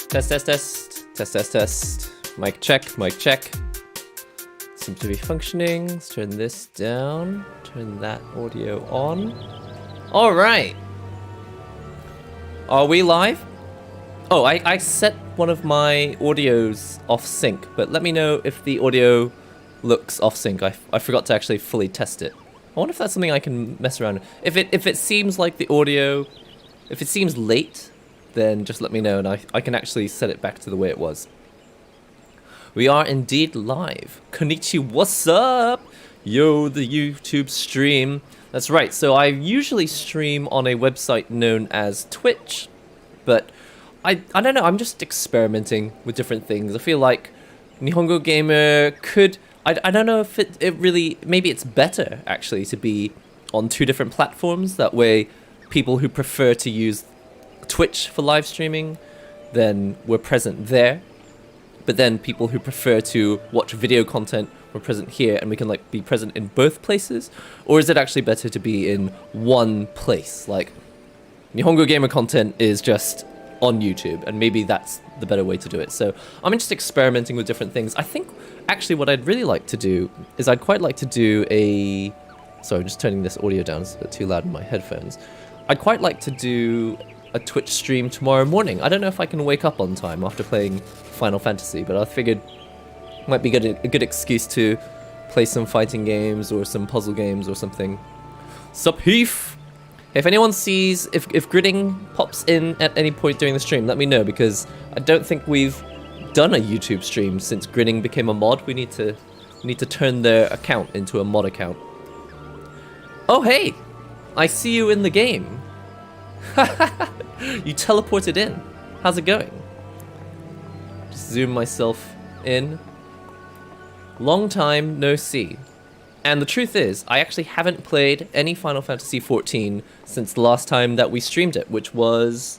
Test, test, test. Test, test, test. Mic check, mic check. Seems to be functioning. Let's turn this down. Turn that audio on. Alright. Are we live? Oh, I set one of my audios off sync, but let me know if the audio looks off sync. I forgot to actually fully test it. I wonder if that's something I can mess around with. If it seems like the audio, if it seems late, then just let me know and I can actually set it back to the way it was. We are indeed live. Konnichiwa, what's up? Yo, the YouTube stream. That's right, so I usually stream on a website known as Twitch, but I don't know, I'm just experimenting with different things. I feel like NihongoGamer could, I don't know if it really, maybe it's better actually to be on two different platforms. That way people who prefer to use Twitch for live streaming, then we're present there. But then people who prefer to watch video content, we're present here, and we can like be present in both places. Or is it actually better to be in one place? Like NihongoGamer content is just on YouTube, and maybe that's the better way to do it. So I'm just experimenting with different things. I think actually what I'd really like to do is I'd quite like to do a... Sorry, I'm just turning this audio down, it's a bit too loud in my headphones. I'd quite like to do a Twitch stream tomorrow morning. I don't know if I can wake up on time after playing Final Fantasy, but I figured it might be a good excuse to play some fighting games or some puzzle games or something. Sup, Heath? If anyone sees, if Gridding pops in at any point during the stream, let me know, because I don't think we've done a YouTube stream since Gridding became a mod. We need to turn their account into a mod account. Oh hey, I see you in the game. You teleported in. How's it going? Just zoom myself in. Long time no see. And the truth is, I actually haven't played any Final Fantasy XIV since the last time that we streamed it, which was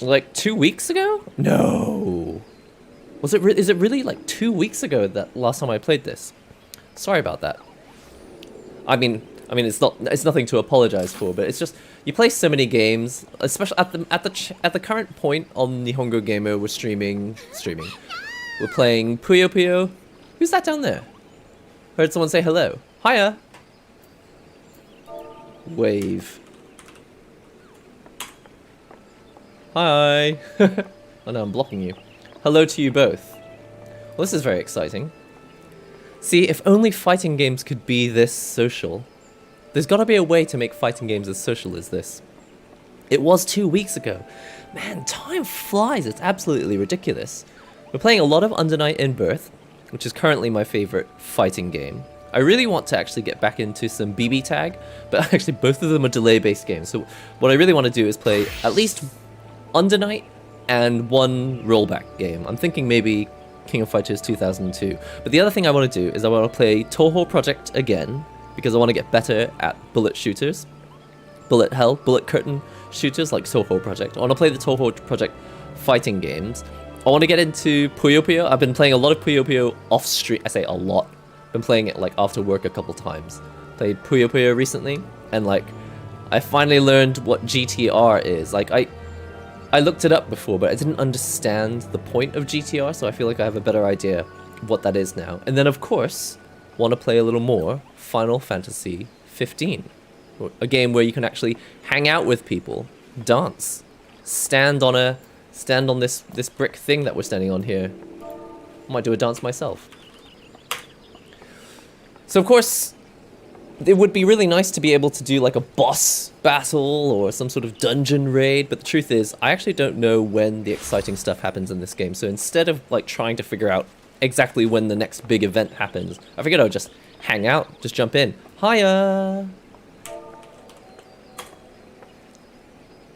like 2 weeks ago? No. Was it? Is it really like 2 weeks ago that last time I played this? Sorry about that. I mean, it's nothing to apologize for, but it's just you play so many games, especially at the current point on NihongoGamer. We're streaming. We're playing Puyo Puyo. Who's that down there? Heard someone say hello. Hiya. Wave. Hi. Oh no, I'm blocking you. Hello to you both. Well, this is very exciting. See, if only fighting games could be this social. There's got to be a way to make fighting games as social as this. It was 2 weeks ago. Man, time flies. It's absolutely ridiculous. We're playing a lot of Under Night in Birth, which is currently my favorite fighting game. I really want to actually get back into some BB Tag, but actually both of them are delay-based games. So what I really want to do is play at least Under Night and one rollback game. I'm thinking maybe King of Fighters 2002. But the other thing I want to do is I want to play Touhou Project again, because I want to get better at bullet shooters. Bullet hell, bullet curtain shooters like Touhou Project. I want to play the Touhou Project fighting games. I want to get into Puyo Puyo. I've been playing a lot of Puyo Puyo off stream. I say a lot. Been playing it like after work a couple times. Played Puyo Puyo recently, and like I finally learned what GTR is. Like I looked it up before, but I didn't understand the point of GTR, so I feel like I have a better idea of what that is now. And then of course, want to play a little more Final Fantasy XV. A game where you can actually hang out with people, dance, stand on this brick thing that we're standing on here. I might do a dance myself. So of course, it would be really nice to be able to do like a boss battle or some sort of dungeon raid, but the truth is, I actually don't know when the exciting stuff happens in this game. So instead of like trying to figure out exactly when the next big event happens, I figured I would just hang out, just jump in. Hiya!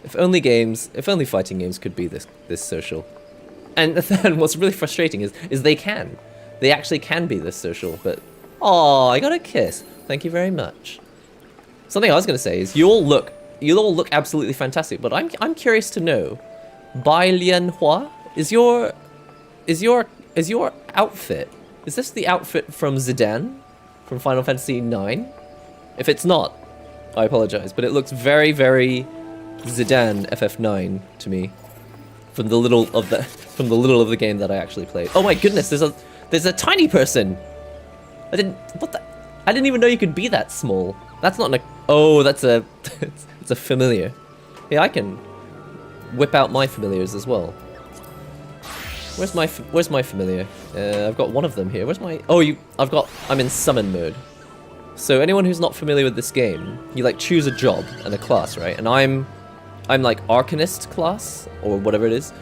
If only fighting games could be this social. And then what's really frustrating is they actually can be this social, but oh, I got a kiss. Thank you very much. Something I was gonna say is you all look absolutely fantastic, but I'm curious to know, Bai Lian Hua, is your outfit, is this the outfit from Zidane from Final Fantasy IX? If it's not, I apologize, but it looks very, very Zidane FF9 to me. from the little of the game that I actually played. Oh my goodness, there's a tiny person. I didn't even know you could be that small. That's not oh, that's a it's a familiar. Yeah, I can whip out my familiars as well. Where's my familiar? I've got one of them here. Where's my... Oh, I'm in summon mode. So anyone who's not familiar with this game, you like choose a job and a class, right? And I'm like Arcanist class, or whatever it is.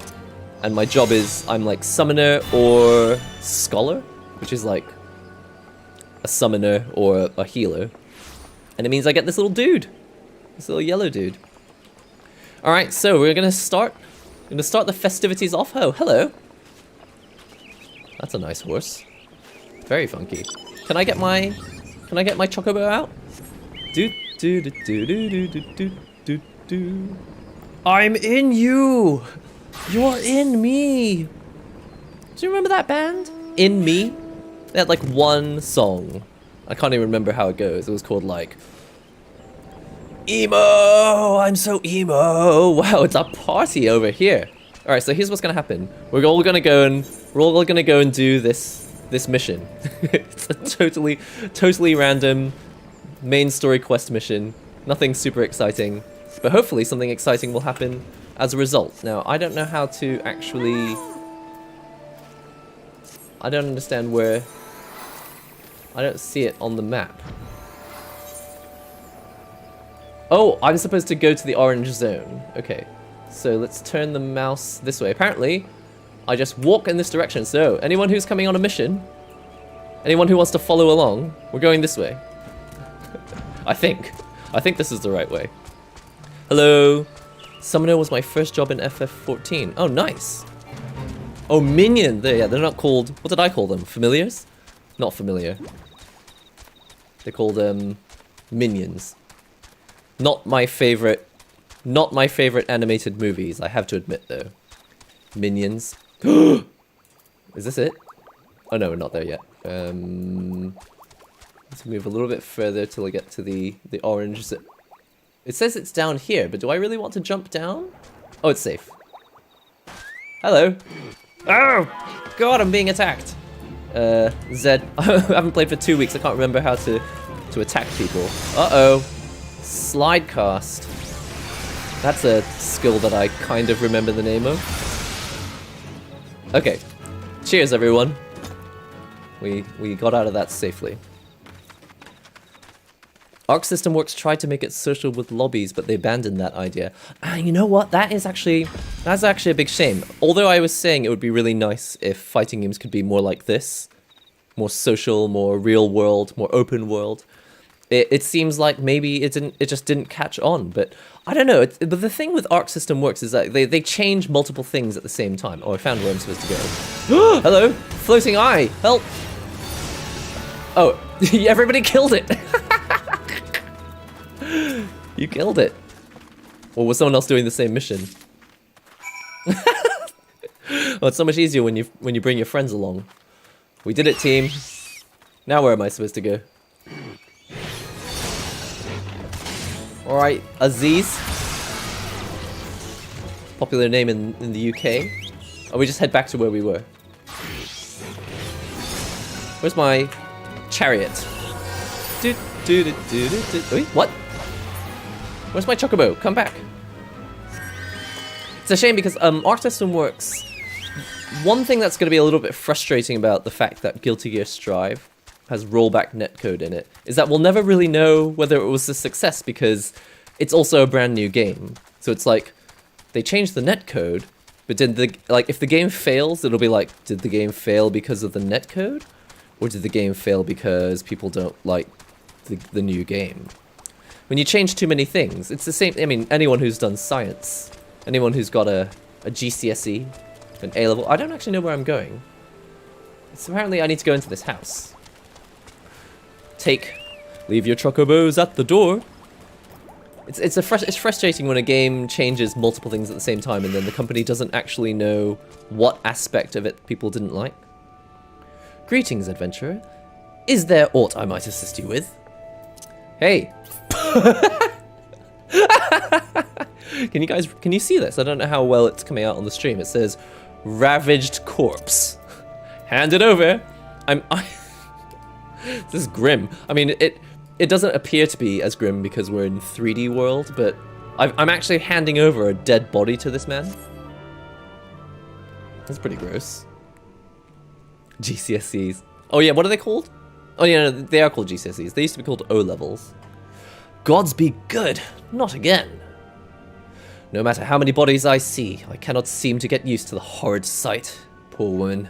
And my job is, I'm like Summoner or Scholar, which is like a Summoner or a Healer. And it means I get this little dude. This little yellow dude. Alright, so we're gonna start the festivities off. Oh, hello. That's a nice horse. Very funky. Can I get my chocobo out? I'm in you! You're in me! Do you remember that band? In Me? They had like one song. I can't even remember how it goes. It was called like... Emo! I'm so emo! Wow, it's a party over here. Alright, so here's what's gonna happen. We're all gonna go and do this mission. It's a totally random main story quest mission. Nothing super exciting. But hopefully something exciting will happen as a result. Now, I don't know how to actually... I don't understand where... I don't see it on the map. Oh, I'm supposed to go to the orange zone. Okay, so let's turn the mouse this way. Apparently, I just walk in this direction. So, anyone who's coming on a mission, anyone who wants to follow along, we're going this way. I think this is the right way. Hello. Summoner was my first job in FF14. Oh, nice. Oh, minion. Yeah, they're not called... What did I call them? Familiars? Not familiar. They're called, minions. Not my favorite animated movies, I have to admit, though. Minions. Is this it? Oh, no, we're not there yet. Let's move a little bit further till I get to the orange zone. It says it's down here, but do I really want to jump down? Oh, it's safe. Hello. Oh! God, I'm being attacked. Zed. I haven't played for 2 weeks. I can't remember how to attack people. Uh-oh. Slide cast. That's a skill that I kind of remember the name of. Okay. Cheers, everyone. We got out of that safely. Arc System Works tried to make it social with lobbies, but they abandoned that idea. You know what? That's actually a big shame. Although I was saying it would be really nice if fighting games could be more like this. More social, more real world, more open world. It seems like maybe it just didn't catch on, but I don't know. But the thing with Arc System Works is that they change multiple things at the same time. Oh, I found where I'm supposed to go. Hello! Floating eye! Help! Oh, everybody killed it! You killed it. Or was someone else doing the same mission? Well, it's so much easier when you bring your friends along. We did it, team. Now where am I supposed to go? Alright, Aziz. Popular name in the UK. Oh, we just head back to where we were. Where's my chariot? Wait, what? Where's my chocobo? Come back. It's a shame because Arc System Works. One thing that's going to be a little bit frustrating about the fact that Guilty Gear Strive has rollback netcode in it is that we'll never really know whether it was a success because it's also a brand new game. So it's like they changed the netcode, but if the game fails, it'll be like, did the game fail because of the netcode, or did the game fail because people don't like the new game? When you change too many things, it's the same. I mean, anyone who's done science, anyone who's got a GCSE, an A-level. I don't actually know where I'm going. So apparently I need to go into this house. Leave your chocobos at the door. It's frustrating when a game changes multiple things at the same time and then the company doesn't actually know what aspect of it people didn't like. Greetings, adventurer. Is there aught I might assist you with? Hey. can you see this? I don't know how well it's coming out on the stream. It says, ravaged corpse. Hand it over. This is grim. I mean, it doesn't appear to be as grim because we're in 3D world, but I'm actually handing over a dead body to this man. That's pretty gross. GCSEs. Oh yeah, what are they called? Oh yeah, no, they are called GCSEs. They used to be called O-levels. Gods be good, not again. No matter how many bodies I see, I cannot seem to get used to the horrid sight. Poor woman.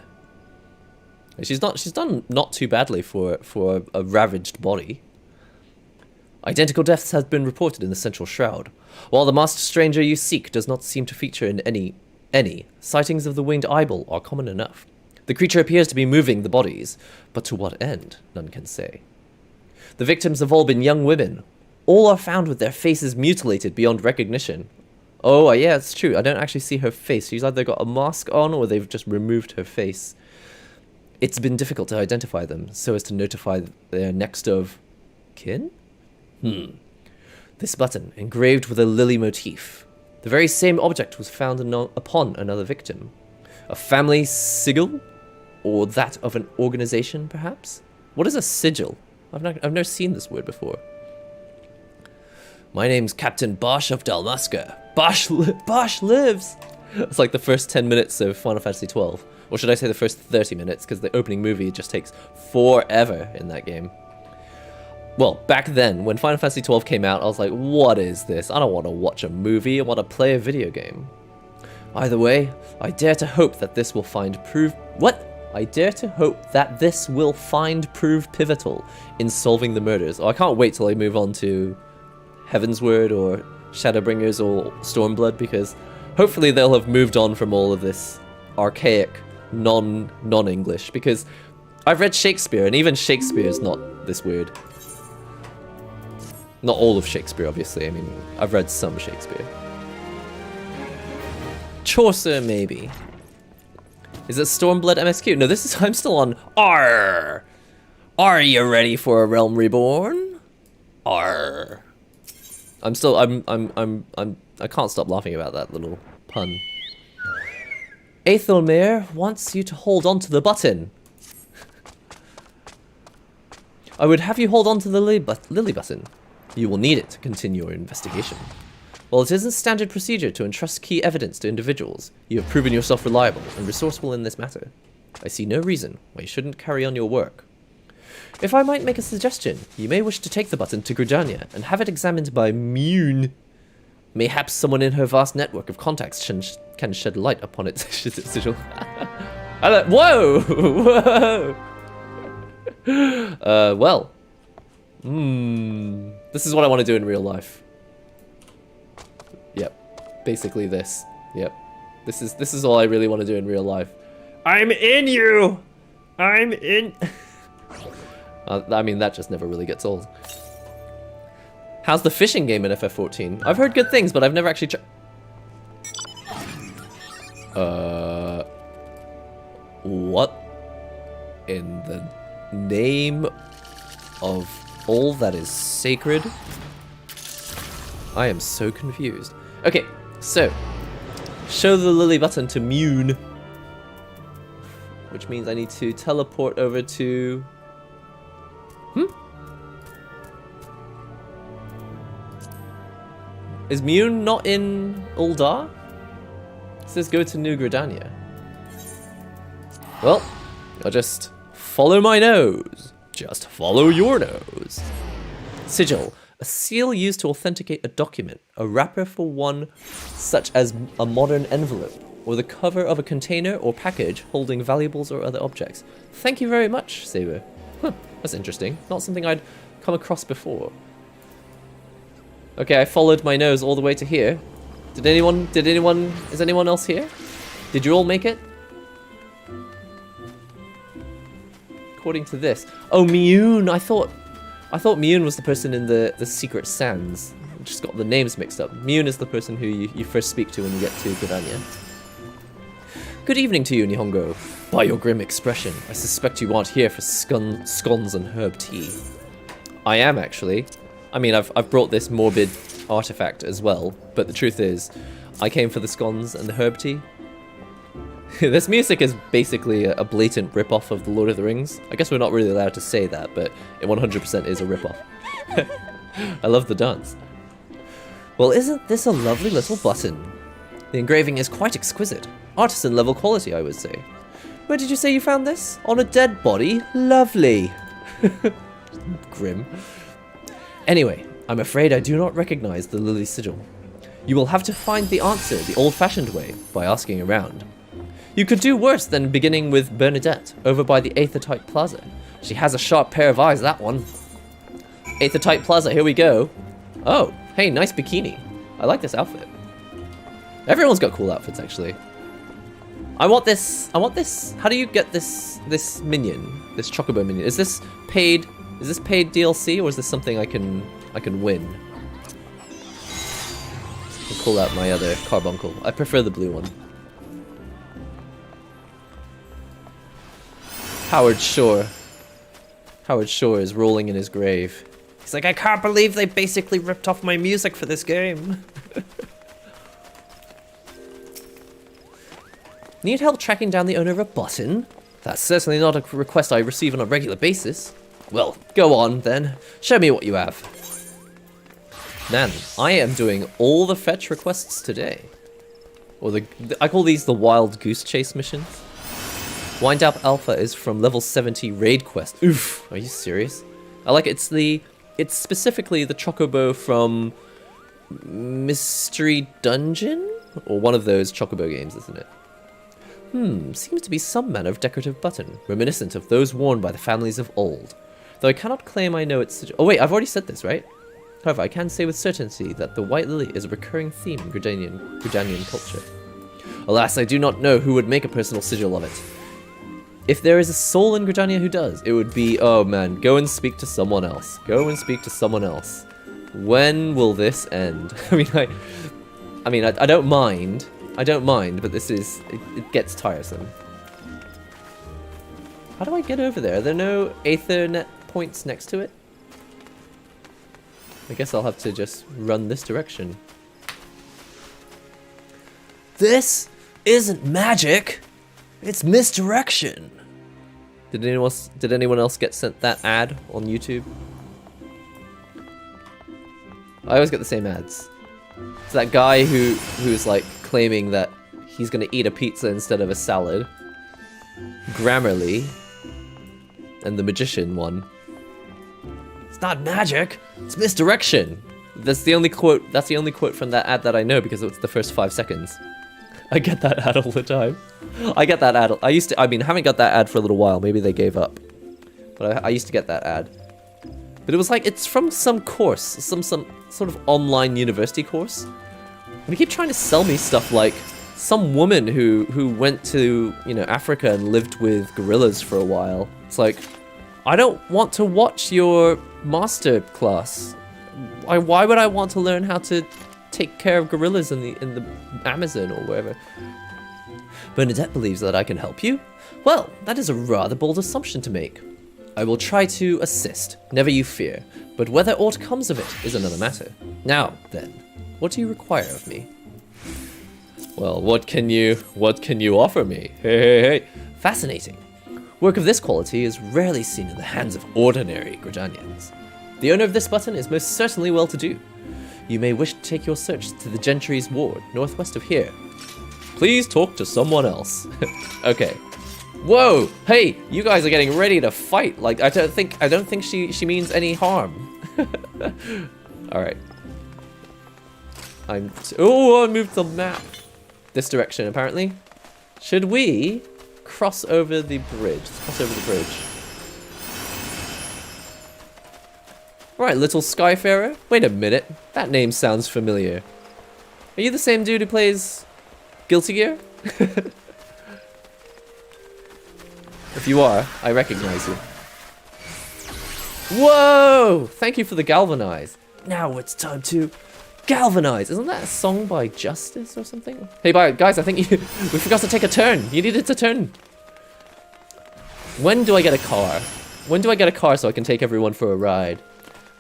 She's done not too badly for a ravaged body. Identical deaths have been reported in the central shroud. While the masked stranger you seek does not seem to feature in any, sightings of the winged eyeball are common enough. The creature appears to be moving the bodies, but to what end, none can say. The victims have all been young women. All are found with their faces mutilated beyond recognition. Oh, yeah, it's true. I don't actually see her face. She's either got a mask on or they've just removed her face. It's been difficult to identify them, so as to notify their next of kin? This button, engraved with a lily motif. The very same object was found upon another victim. A family sigil? Or that of an organization, perhaps? What is a sigil? I've never seen this word before. My name's Captain Bosch of Dalmasca. Bosch lives! It's like the first 10 minutes of Final Fantasy XII. Or should I say the first 30 minutes, because the opening movie just takes forever in that game. Well, back then, when Final Fantasy XII came out, I was like, what is this? I don't want to watch a movie, I want to play a video game. Either way, I dare to hope that this will I dare to hope that this will prove pivotal in solving the murders. Oh, I can't wait till I move on to Heavensward or Shadowbringers or Stormblood, because hopefully they'll have moved on from all of this archaic non-English, because I've read Shakespeare and even Shakespeare is not this weird. Not all of Shakespeare, obviously. I mean, I've read some Shakespeare. Chaucer, maybe. Is it Stormblood MSQ? No, this is, I'm still on R. Are you ready for a Realm Reborn? R. I can't stop laughing about that little pun. Aethelmere wants you to hold on to the button. I would have you hold on to the lily button. You will need it to continue your investigation. While it isn't standard procedure to entrust key evidence to individuals, you have proven yourself reliable and resourceful in this matter. I see no reason why you shouldn't carry on your work. If I might make a suggestion, you may wish to take the button to Gridania and have it examined by Mune. Mayhaps someone in her vast network of contacts can shed light upon its sigil. Whoa! Whoa! Well. This is what I want to do in real life. Yep. Basically this. Yep. This is all I really want to do in real life. I'm in you! I'm in... I mean, that just never really gets old. How's the fishing game in FF14? I've heard good things, but I've never actually what in the name of all that is sacred? I am so confused. Okay, so show the lily button to Mune, which means I need to teleport over to Is Mune not in Uldar? It says go to New Gridania. Well, I'll just follow my nose. Just follow your nose. Sigil. A seal used to authenticate a document. A wrapper for one such as a modern envelope, or the cover of a container or package holding valuables or other objects. Thank you very much, Saber. Huh, that's interesting. Not something I'd come across before. Okay, I followed my nose all the way to here. Is anyone else here? Did you all make it? According to this. Oh, Mune! I thought Mune was the person in the Secret Sands. I just got the names mixed up. Mune is the person who you first speak to when you get to Gridania. Good evening to you, Nihongo. By your grim expression, I suspect you aren't here for scones and herb tea. I am, actually. I mean, I've brought this morbid artifact as well, but the truth is, I came for the scones and the herb tea. This music is basically a blatant rip-off of The Lord of the Rings. I guess we're not really allowed to say that, but it 100% is a rip-off. I love the dance. Well, isn't this a lovely little button? The engraving is quite exquisite. Artisan level quality, I would say. Where did you say you found this? On a dead body? Lovely. Grim. Anyway, I'm afraid I do not recognize the lily sigil. You will have to find the answer the old-fashioned way, by asking around. You could do worse than beginning with Bernadette, over by the Aethertite Plaza. She has a sharp pair of eyes, that one. Aethertite Plaza, here we go. Oh, hey, nice bikini. I like this outfit. Everyone's got cool outfits, actually. I want this, how do you get this minion, this Chocobo minion? Is this paid DLC, or is this something I can win? I'll pull out my other carbuncle. I prefer the blue one. Howard Shore. Howard Shore is rolling in his grave. He's like, I can't believe they basically ripped off my music for this game. Need help tracking down the owner of a button? That's certainly not a request I receive on a regular basis. Well, go on then. Show me what you have. Man, I am doing all the fetch requests today. Or I call these the Wild Goose Chase missions. Wind Up Alpha is from level 70 raid quest. Oof, are you serious? I like it. It's specifically the Chocobo from Mystery Dungeon? Or one of those Chocobo games, isn't it? Seems to be some manner of decorative button, reminiscent of those worn by the families of old. Though I cannot claim I know its... Oh wait, I've already said this, right? However, I can say with certainty that the white lily is a recurring theme in Gridanian culture. Alas, I do not know who would make a personal sigil of it. If there is a soul in Gridania who does, it would be, oh man, go and speak to someone else. Go and speak to someone else. When will this end? I mean, I don't mind. I don't mind, but this is, it gets tiresome. How do I get over there? Are there no Aethernet points next to it? I guess I'll have to just run this direction. This isn't magic. It's misdirection. Did anyone else get sent that ad on YouTube? I always get the same ads. It's that guy who's like claiming that he's gonna eat a pizza instead of a salad. Grammarly. And the magician one. It's not magic, it's misdirection. That's the only quote from that ad that I know because it's the first 5 seconds. I get that ad all the time. I get that ad. I haven't got that ad for a little while. Maybe they gave up. But I used to get that ad. But it was like, it's from some course, some sort of online university course. And they keep trying to sell me stuff like some woman who went to, Africa and lived with gorillas for a while. It's like, I don't want to watch your master class. Why would I want to learn how to take care of gorillas in the Amazon or wherever? Bernadette believes that I can help you? Well, that is a rather bold assumption to make. I will try to assist, never you fear, but whether aught comes of it is another matter. Now, then, what do you require of me? Well, what can you offer me? Hey. Fascinating. Work of this quality is rarely seen in the hands of ordinary Gridanians. The owner of this button is most certainly well-to-do. You may wish to take your search to the Gentry's ward, northwest of here. Please talk to someone else. Okay. Whoa! Hey, you guys are getting ready to fight. Like, I don't think she means any harm. All right. I moved the map. This direction, apparently. Should we cross over the bridge? Let's cross over the bridge. Right, Little Skyfarer. Wait a minute. That name sounds familiar. Are you the same dude who plays Guilty Gear? If you are, I recognize you. Whoa! Thank you for the galvanize. Now it's time to galvanize. Isn't that a song by Justice or something? Hey, guys, I think we forgot to take a turn. You needed to turn. When do I get a car? When do I get a car so I can take everyone for a ride?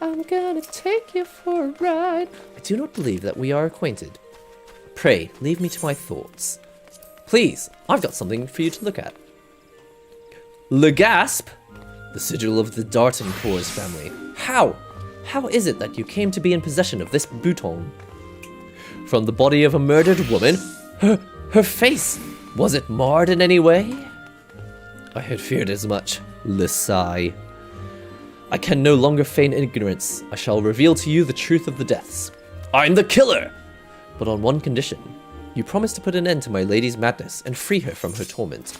I'm gonna take you for a ride. I do not believe that we are acquainted. Pray, leave me to my thoughts. Please, I've got something for you to look at. Le Gasp? The sigil of the Dartoncourts family. How? How is it that you came to be in possession of this bouton? From the body of a murdered woman? Her face! Was it marred in any way? I had feared as much. Le sigh. I can no longer feign ignorance. I shall reveal to you the truth of the deaths. I'm the killer! But on one condition. You promise to put an end to my lady's madness and free her from her torment.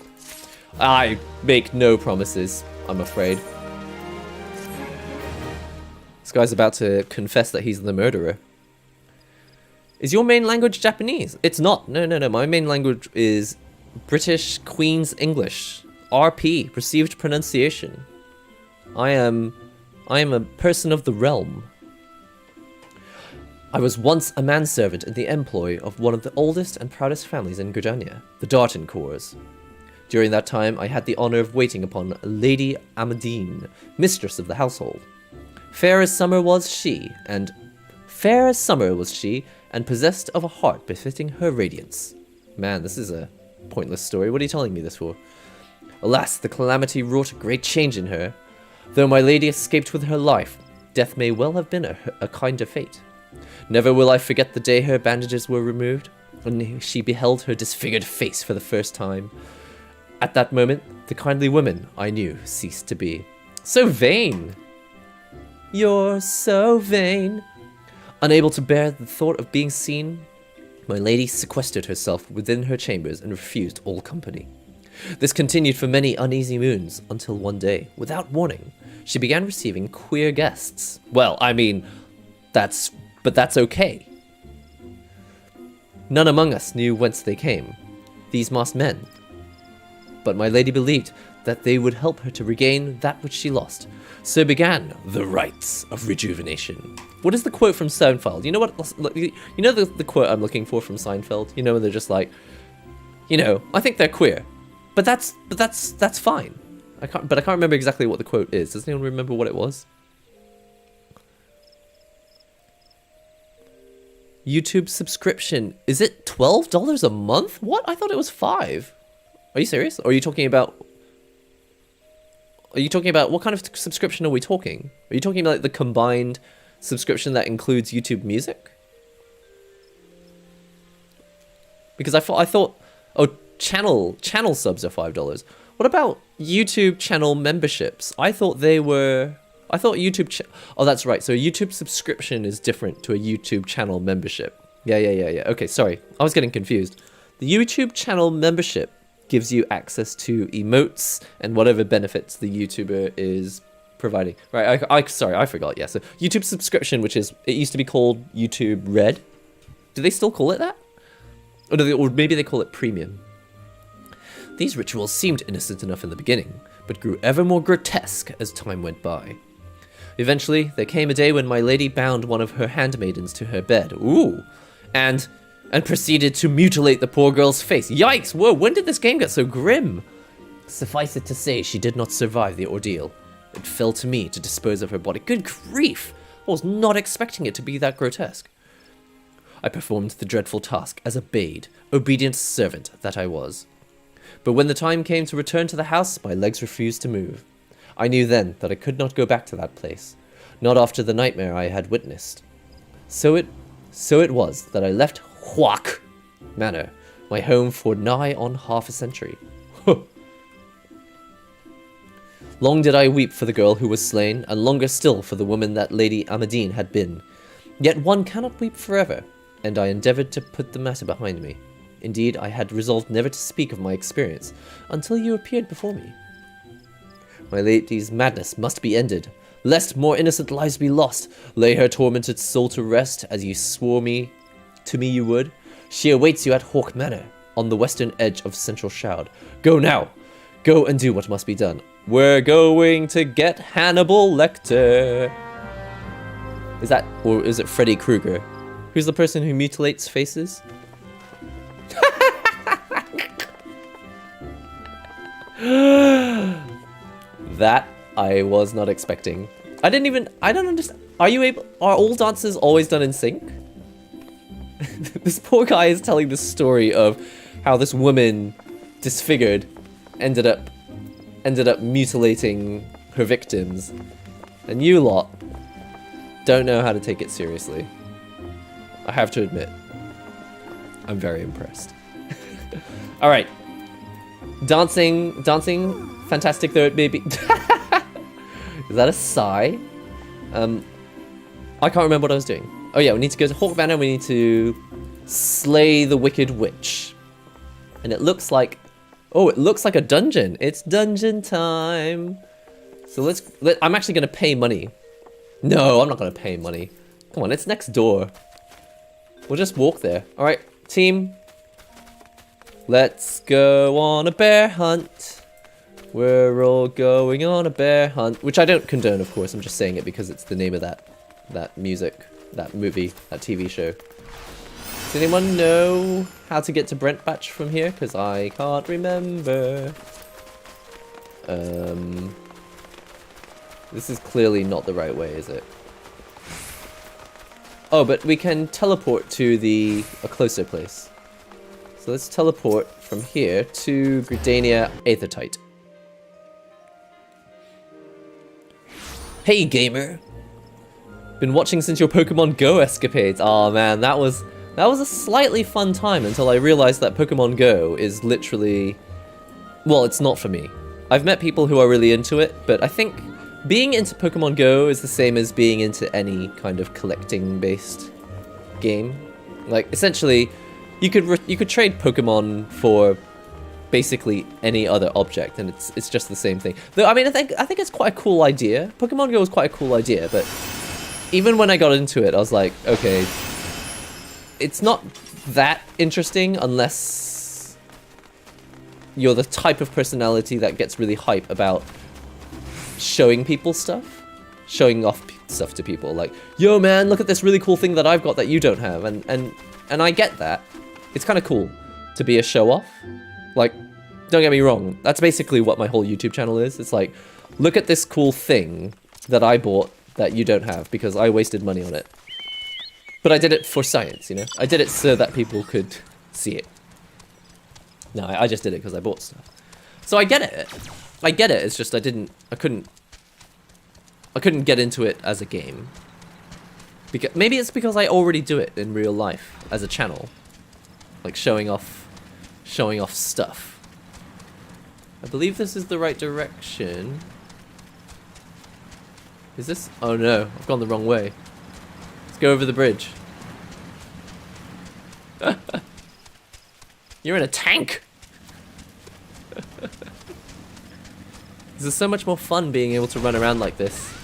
I make no promises, I'm afraid. This guy's about to confess that he's the murderer. Is your main language Japanese? It's not. No. My main language is British Queen's English. RP, received pronunciation. I am a person of the realm. I was once a manservant in the employ of one of the oldest and proudest families in Gridania, the Dartoncourts. During that time, I had the honor of waiting upon Lady Amadine, mistress of the household. Fair as summer was she, and possessed of a heart befitting her radiance. Man, this is a pointless story. What are you telling me this for? Alas, the calamity wrought a great change in her. Though my lady escaped with her life, death may well have been a kinder fate. Never will I forget the day her bandages were removed, and she beheld her disfigured face for the first time. At that moment, the kindly woman I knew ceased to be. So vain! You're so vain! Unable to bear the thought of being seen, my lady sequestered herself within her chambers and refused all company. This continued for many uneasy moons, until one day, without warning, she began receiving queer guests. Well, I mean, that's okay. None among us knew whence they came, these masked men. But my lady believed that they would help her to regain that which she lost. So began the rites of rejuvenation. What is the quote from Seinfeld? You know what? You know the quote I'm looking for from Seinfeld? You know when they're just like, I think they're queer, but that's fine. I can't remember exactly what the quote is. Does anyone remember what it was? YouTube subscription. Is it $12 a month? What? I thought it was $5. Are you serious? Or are you talking about what kind of subscription are we talking? Are you talking about like the combined subscription that includes YouTube Music? Because I thought channel subs are $5. What about YouTube channel memberships? I thought YouTube oh, that's right. So a YouTube subscription is different to a YouTube channel membership. Yeah. Okay, sorry. I was getting confused. The YouTube channel membership gives you access to emotes and whatever benefits the YouTuber is providing. Right, sorry, I forgot. Yeah, so YouTube subscription, it used to be called YouTube Red. Do they still call it that? Or maybe they call it Premium. These rituals seemed innocent enough in the beginning, but grew ever more grotesque as time went by. Eventually, there came a day when my lady bound one of her handmaidens to her bed. Ooh! And proceeded to mutilate the poor girl's face. Yikes! Whoa, when did this game get so grim? Suffice it to say, she did not survive the ordeal. It fell to me to dispose of her body. Good grief! I was not expecting it to be that grotesque. I performed the dreadful task as a bade, obedient servant that I was. But when the time came to return to the house, my legs refused to move. I knew then that I could not go back to that place, not after the nightmare I had witnessed. So it was that I left Haukke Manor, my home for nigh on half a century. Long did I weep for the girl who was slain, and longer still for the woman that Lady Amadine had been. Yet one cannot weep forever, and I endeavoured to put the matter behind me. Indeed, I had resolved never to speak of my experience, until you appeared before me. My lady's madness must be ended, lest more innocent lives be lost. Lay her tormented soul to rest, as you swore to me you would. She awaits you at Haukke Manor, on the western edge of Central Shroud. Go now! Go and do what must be done. We're going to get Hannibal Lecter. Or is it Freddy Krueger? Who's the person who mutilates faces? That I was not expecting. I don't understand. Are all dances always done in sync? This poor guy is telling the story of how this woman, disfigured, ended up mutilating her victims. And you lot don't know how to take it seriously. I have to admit, I'm very impressed. All right. Dancing, fantastic though it may be. Is that a sigh? I can't remember what I was doing. Oh yeah, we need to go to Haukke Manor, we need to slay the wicked witch. And it looks like, oh, it looks like a dungeon. It's dungeon time. So I'm actually gonna pay money. No, I'm not gonna pay money. Come on, it's next door. We'll just walk there. All right, team. Let's go on a bear hunt. We're all going on a bear hunt, which I don't condone, of course. I'm just saying it because it's the name of that music, that movie, that TV show. Does anyone know how to get to Brentbatch from here? Because I can't remember. This is clearly not the right way, is it? Oh, but we can teleport to a closer place. So let's teleport from here to Gridania Aethertite. Hey gamer! Been watching since your Pokemon Go escapades. Aw man, that was a slightly fun time until I realized that Pokemon Go is literally... Well, it's not for me. I've met people who are really into it, but I think being into Pokemon Go is the same as being into any kind of collecting-based game. Like, essentially, you could trade Pokemon for basically any other object, and it's just the same thing. Though, I mean, I think it's quite a cool idea. Pokemon Go is quite a cool idea, but even when I got into it, I was like, okay, it's not that interesting unless you're the type of personality that gets really hype about showing people stuff, showing off stuff to people, like, yo man, look at this really cool thing that I've got that you don't have, and I get that. It's kind of cool to be a show-off. Like, don't get me wrong, that's basically what my whole YouTube channel is. It's like, look at this cool thing that I bought that you don't have because I wasted money on it. But I did it for science, you know? I did it so that people could see it. No, I just did it because I bought stuff. So I get it. I get it, it's just I couldn't get into it as a game. Maybe it's because I already do it in real life as a channel. Like showing off stuff. I believe this is the right direction. Is this? Oh no, I've gone the wrong way. Let's go over the bridge. You're in a tank! This is so much more fun being able to run around like this.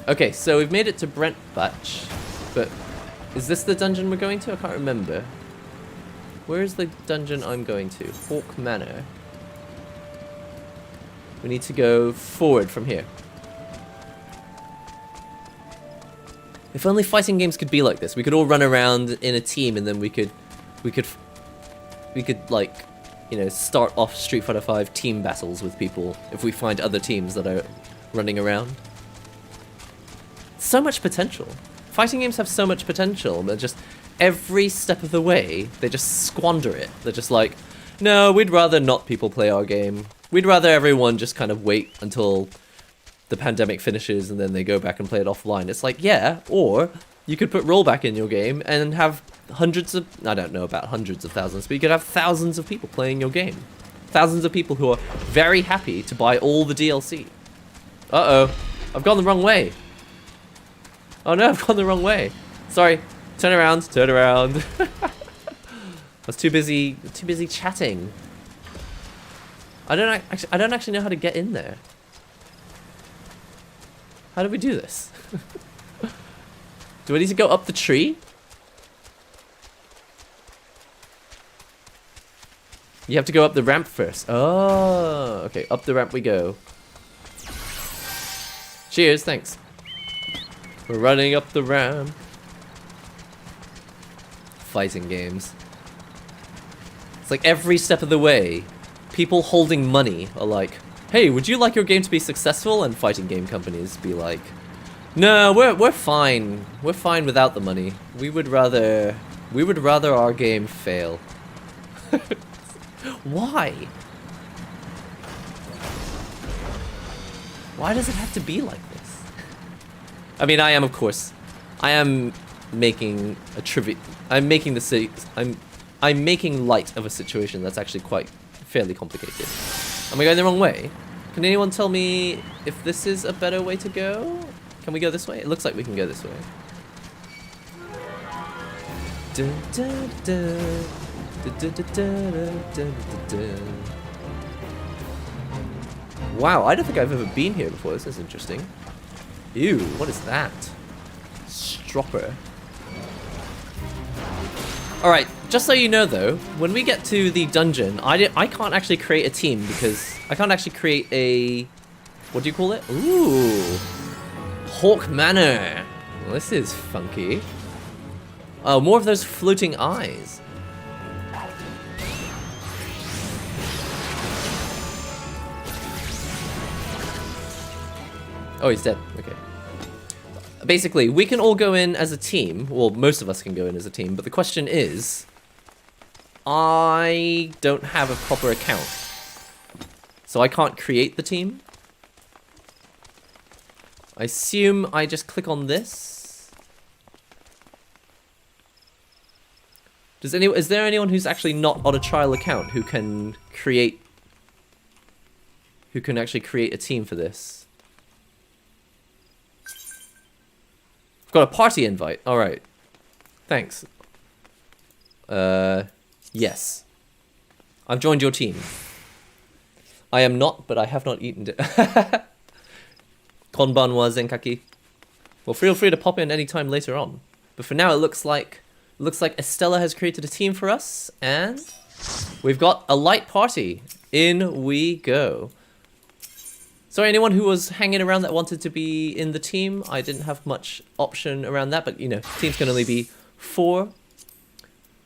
Okay, so we've made it to Brentbatch, but is this the dungeon we're going to? I can't remember. Where is the dungeon I'm going to? Haukke Manor. We need to go forward from here. If only fighting games could be like this. We could all run around in a team, and then we could like, you know, start off Street Fighter V team battles with people if we find other teams that are running around. So much potential. Fighting games have so much potential, but just every step of the way, they just squander it. They're just like, no, we'd rather not people play our game. We'd rather everyone just kind of wait until the pandemic finishes and then they go back and play it offline. It's like, yeah, or you could put rollback in your game and have hundreds of, I don't know about hundreds of thousands, but you could have thousands of people playing your game. Thousands of people who are very happy to buy all the DLC. Uh-oh, I've gone the wrong way. Oh no, I've gone the wrong way. Sorry, turn around, turn around. I was too busy chatting. I don't actually know how to get in there. How do we do this? Do I need to go up the tree? You have to go up the ramp first. Oh, okay, up the ramp we go. Cheers, thanks. We're running up the ramp. Fighting games. It's like every step of the way, people holding money are like, Hey, would you like your game to be successful? And fighting game companies be like, no, we're fine. We're fine without the money. We would rather our game fail. Why? Why does it have to be like this? I mean, I am making a trivia. I'm making light of a situation that's actually quite fairly complicated. Am I going the wrong way? Can anyone tell me if this is a better way to go? Can we go this way? It looks like we can go this way. Wow, I don't think I've ever been here before. This is interesting. Ew, what is that? Stropper. Alright, just so you know though, when we get to the dungeon, I can't actually create a team because I can't actually create a... What do you call it? Ooh. Haukke Manor. Well, this is funky. Oh, more of those floating eyes. Oh, he's dead. Okay. Basically, we can all go in as a team. Well, most of us can go in as a team. But the question is, I don't have a proper account. So I can't create the team. I assume I just click on this. Is there anyone who's actually not on a trial account who can actually create a team for this? I've got a party invite. All right. Thanks. Yes. I've joined your team. I am not, but I have not eaten it. Konbanwa Zenkaki. Well, feel free to pop in anytime later on. But for now, it looks like Estella has created a team for us, and we've got a light party. In we go. Sorry, anyone who was hanging around that wanted to be in the team, I didn't have much option around that, but you know, teams can only be 4.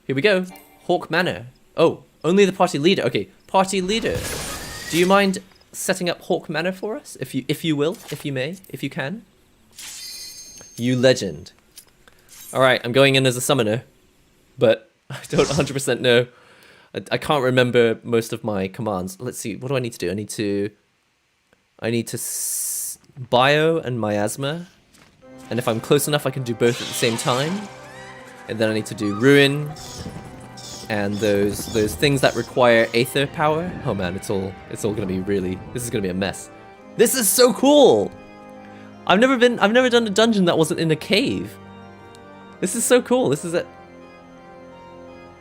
Here we go. Haukke Manor. Oh, only the party leader. Okay, party leader. Do you mind setting up Haukke Manor for us? If you will, if you may, if you can. You legend. Alright, I'm going in as a summoner, but I don't 100% know. I can't remember most of my commands. Let's see, what do I need to do? I need to bio and miasma, and if I'm close enough I can do both at the same time. And then I need to do ruin and those things that require aether power. Oh man, it's all gonna be really, this is gonna be a mess. This is so cool! I've never done a dungeon that wasn't in a cave. This is so cool. This is it.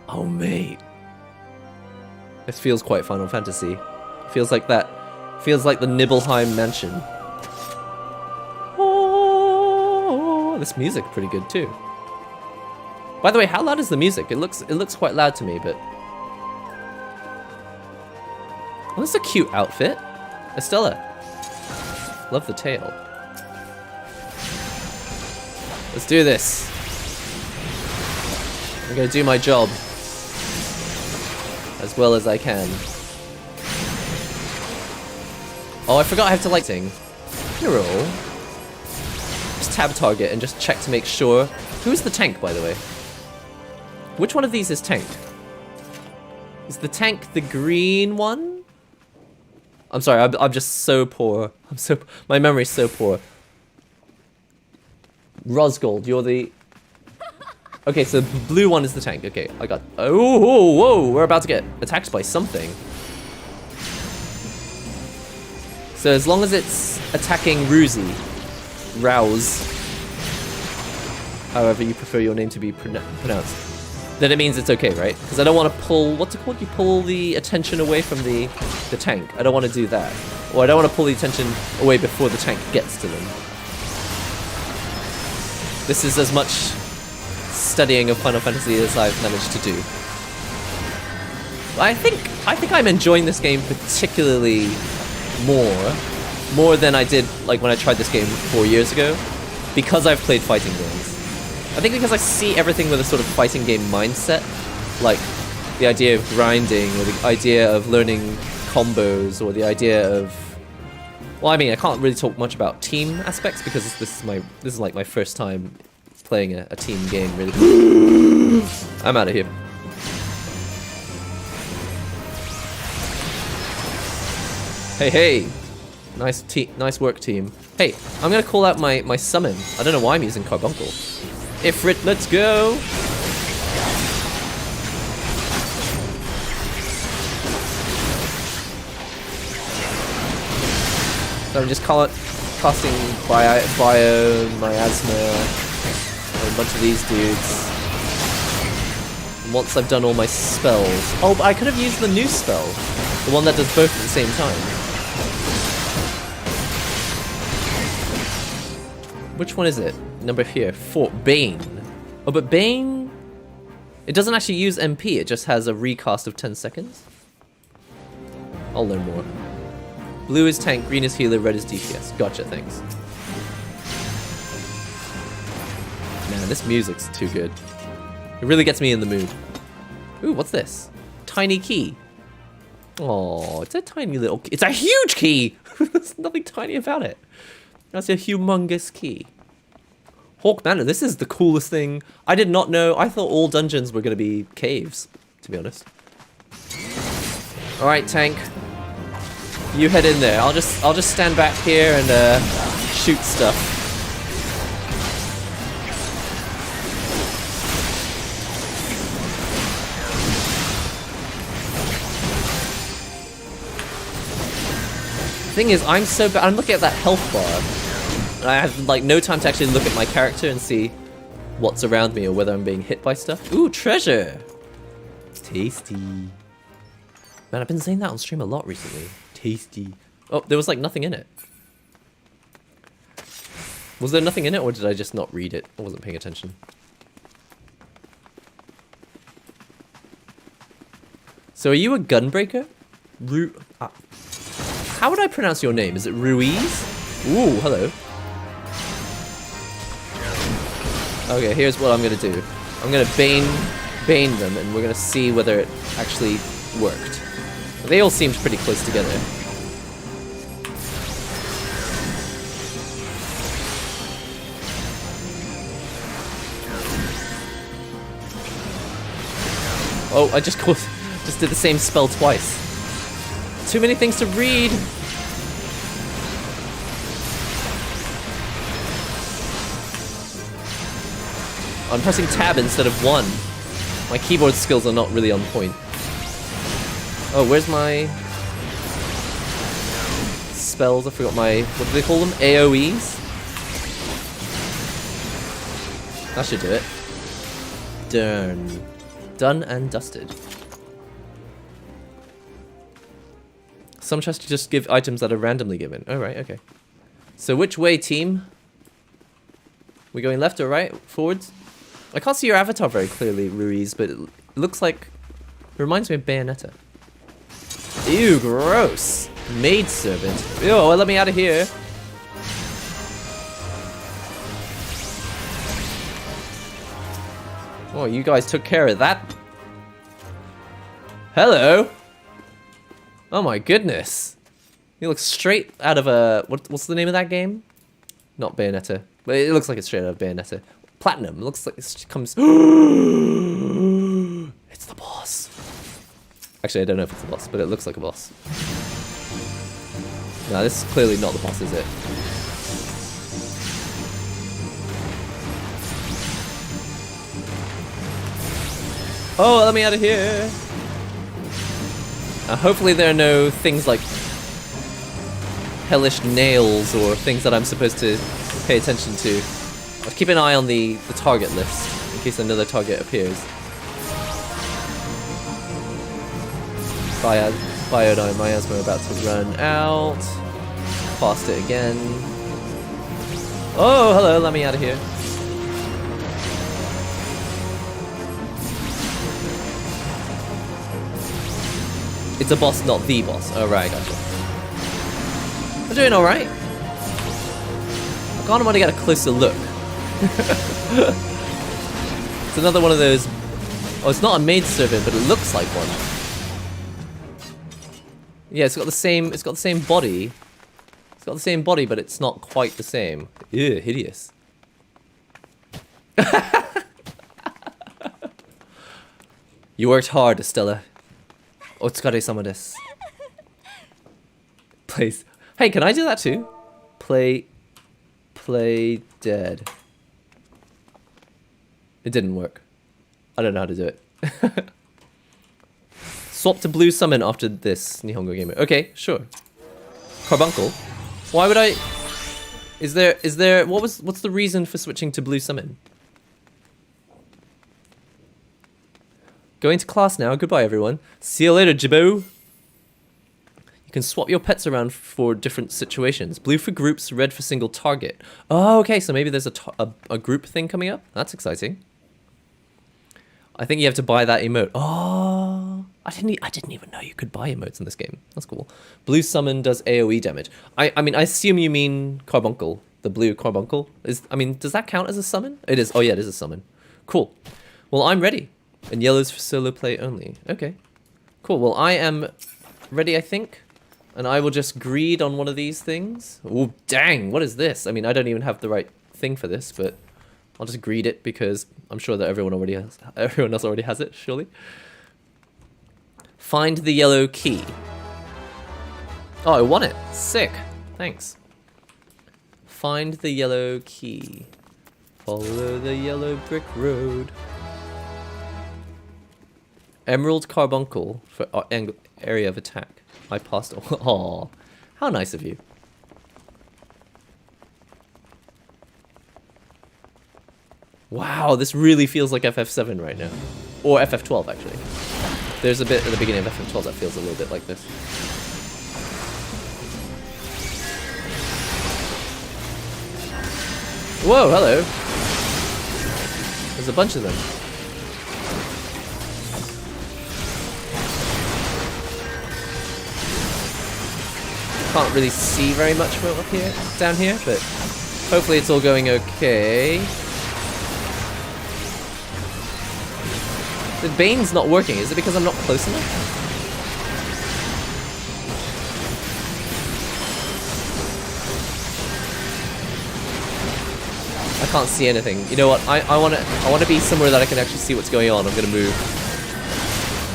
Oh mate. This feels quite Final Fantasy. Feels like that. Feels like the Nibelheim mansion. Oh, this music pretty good too. By the way, how loud is the music? It looks quite loud to me, but oh, that's a cute outfit. Estella. Love the tail. Let's do this. I'm gonna do my job as well as I can. Oh, I forgot I have to lighting. Hero. Just tab target and just check to make sure. Who's the tank, by the way? Which one of these is tank? Is the tank the green one? I'm sorry, I'm just so poor. My memory's so poor. Rosgold, you're the... Okay, so the blue one is the tank. Okay, I got... Oh, whoa, whoa, we're about to get attacked by something. So as long as it's attacking Rouse, however you prefer your name to be pronounced, then it means it's okay, right? Because I don't want to pull... What's it called? You pull the attention away from the tank. I don't want to do that. Or I don't want to pull the attention away before the tank gets to them. This is as much studying of Final Fantasy as I've managed to do. I think I'm enjoying this game particularly more than I did like when I tried this game 4 years ago, because I've played fighting games. I think because I see everything with a sort of fighting game mindset, like the idea of grinding, or the idea of learning combos, or the idea of Well, I mean, I can't really talk much about team aspects because this is like my first time playing a team game, really. I'm out of here. Hey, hey! Nice work, team. Hey, I'm gonna call out my summon. I don't know why I'm using Carbuncle. Ifrit, let's go! So I'm just casting Bio, Miasma, and a bunch of these dudes. And once I've done all my spells... Oh, but I could have used the new spell. The one that does both at the same time. Which one is it? Number here. Bane. Oh, but Bane... It doesn't actually use MP, it just has a recast of 10 seconds. I'll learn more. Blue is tank, green is healer, red is DPS. Gotcha, thanks. Man, this music's too good. It really gets me in the mood. Ooh, what's this? Tiny key. Oh, it's a tiny little key. It's a huge key! There's nothing tiny about it. That's a humongous key. Haukke Manor, this is the coolest thing. I did not know. I thought all dungeons were going to be caves, to be honest. Alright, tank. You head in there. I'll just stand back here and shoot stuff. Thing is, I'm so bad. I'm looking at that health bar, and I have like no time to actually look at my character and see what's around me or whether I'm being hit by stuff. Ooh, treasure! Tasty. Man, I've been saying that on stream a lot recently. Tasty. Oh, there was like nothing in it. Was there nothing in it, or did I just not read it? I wasn't paying attention. So are you a gunbreaker? How would I pronounce your name? Is it Ruiz? Ooh, hello. Okay, here's what I'm gonna do. I'm gonna bane them, and we're gonna see whether it actually worked. They all seemed pretty close together. Oh, I just did the same spell twice. Too many things to read. I'm pressing tab instead of 1. My keyboard skills are not really on point. Oh, where's my spells? I forgot my, what do they call them? AoEs? That should do it. Done and dusted. Some chests just give items that are randomly given. Oh, right, okay. So which way, team? We going left or right? Forwards? I can't see your avatar very clearly, Ruiz, but it looks like... It reminds me of Bayonetta. Ew, gross. Maidservant. Ew, well, let me out of here. Oh, you guys took care of that. Hello. Oh my goodness. He looks straight out of a... What's the name of that game? Not Bayonetta. But it looks like it's straight out of Bayonetta. Platinum. It looks like it comes... It's the boss. Actually, I don't know if it's the boss, but it looks like a boss. No, this is clearly not the boss, is it? Oh, let me out of here. Hopefully there are no things like hellish nails or things that I'm supposed to pay attention to. I'll keep an eye on the target list in case another target appears. Biodine miasma about to run out. Fast it again. Oh, hello, let me out of here. It's a boss, not the boss. Oh, right, gotcha. I'm doing alright. I kind of want to get a closer look. It's another one of those... Oh, it's not a maidservant, but it looks like one. Yeah, it's got the same body. It's got the same body, but it's not quite the same. Ew, hideous. You worked hard, Estella. Otsukare-sama desu. Please. Hey, can I do that too? Play dead. It didn't work. I don't know how to do it. Swap to blue summon after this, NihongoGamer. Okay, sure. Carbuncle. Why would I... Is there... What's the reason for switching to blue summon? Going to class now. Goodbye, everyone. See you later, Jibbo. You can swap your pets around for different situations. Blue for groups, red for single target. Oh, okay, so maybe there's a group thing coming up? That's exciting. I think you have to buy that emote. Oh, I didn't even know you could buy emotes in this game. That's cool. Blue summon does AoE damage. I mean, I assume you mean Carbuncle. The blue Carbuncle. I mean, does that count as a summon? It is. Oh yeah, it is a summon. Cool. Well, I'm ready. And yellow's for solo play only. Okay. Cool. Well, I am ready, I think. And I will just greed on one of these things. Oh, dang. What is this? I mean, I don't even have the right thing for this, but I'll just greed it because I'm sure that everyone else already has it, surely. Find the yellow key. Oh, I won it. Sick. Thanks. Find the yellow key. Follow the yellow brick road. Emerald Carbuncle for area of attack. I passed. Oh, how nice of you. Wow, this really feels like FF7 right now. Or FF12, actually. There's a bit at the beginning of FF12 that feels a little bit like this. Whoa, hello. There's a bunch of them. Can't really see very much from up here, down here, but hopefully it's all going okay. The Bane's not working. Is it because I'm not close enough? I can't see anything. You know what? I wanna be somewhere that I can actually see what's going on. I'm gonna move.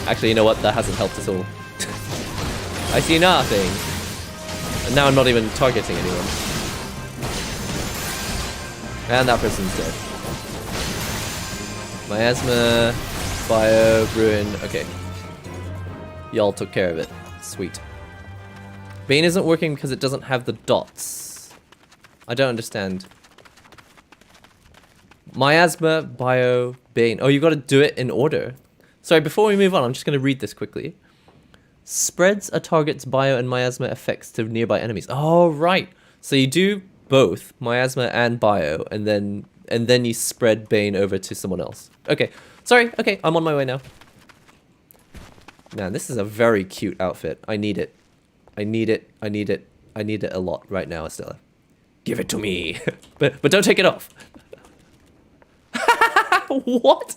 Actually, you know what? That hasn't helped at all. I see nothing. And now I'm not even targeting anyone. And that person's dead. Miasma, Bio, Ruin. Okay. Y'all took care of it. Sweet. Bane isn't working because it doesn't have the dots. I don't understand. Miasma, Bio, Bane. Oh, you've got to do it in order. Sorry, before we move on, I'm just going to read this quickly. Spreads a target's bio and miasma effects to nearby enemies. Oh, right. So you do both miasma and bio, and then you spread Bane over to someone else. Okay. Sorry. Okay, I'm on my way now. Man, this is a very cute outfit. I need it. I need it. I need it. I need it a lot right now, Estella. Give it to me. but don't take it off. What?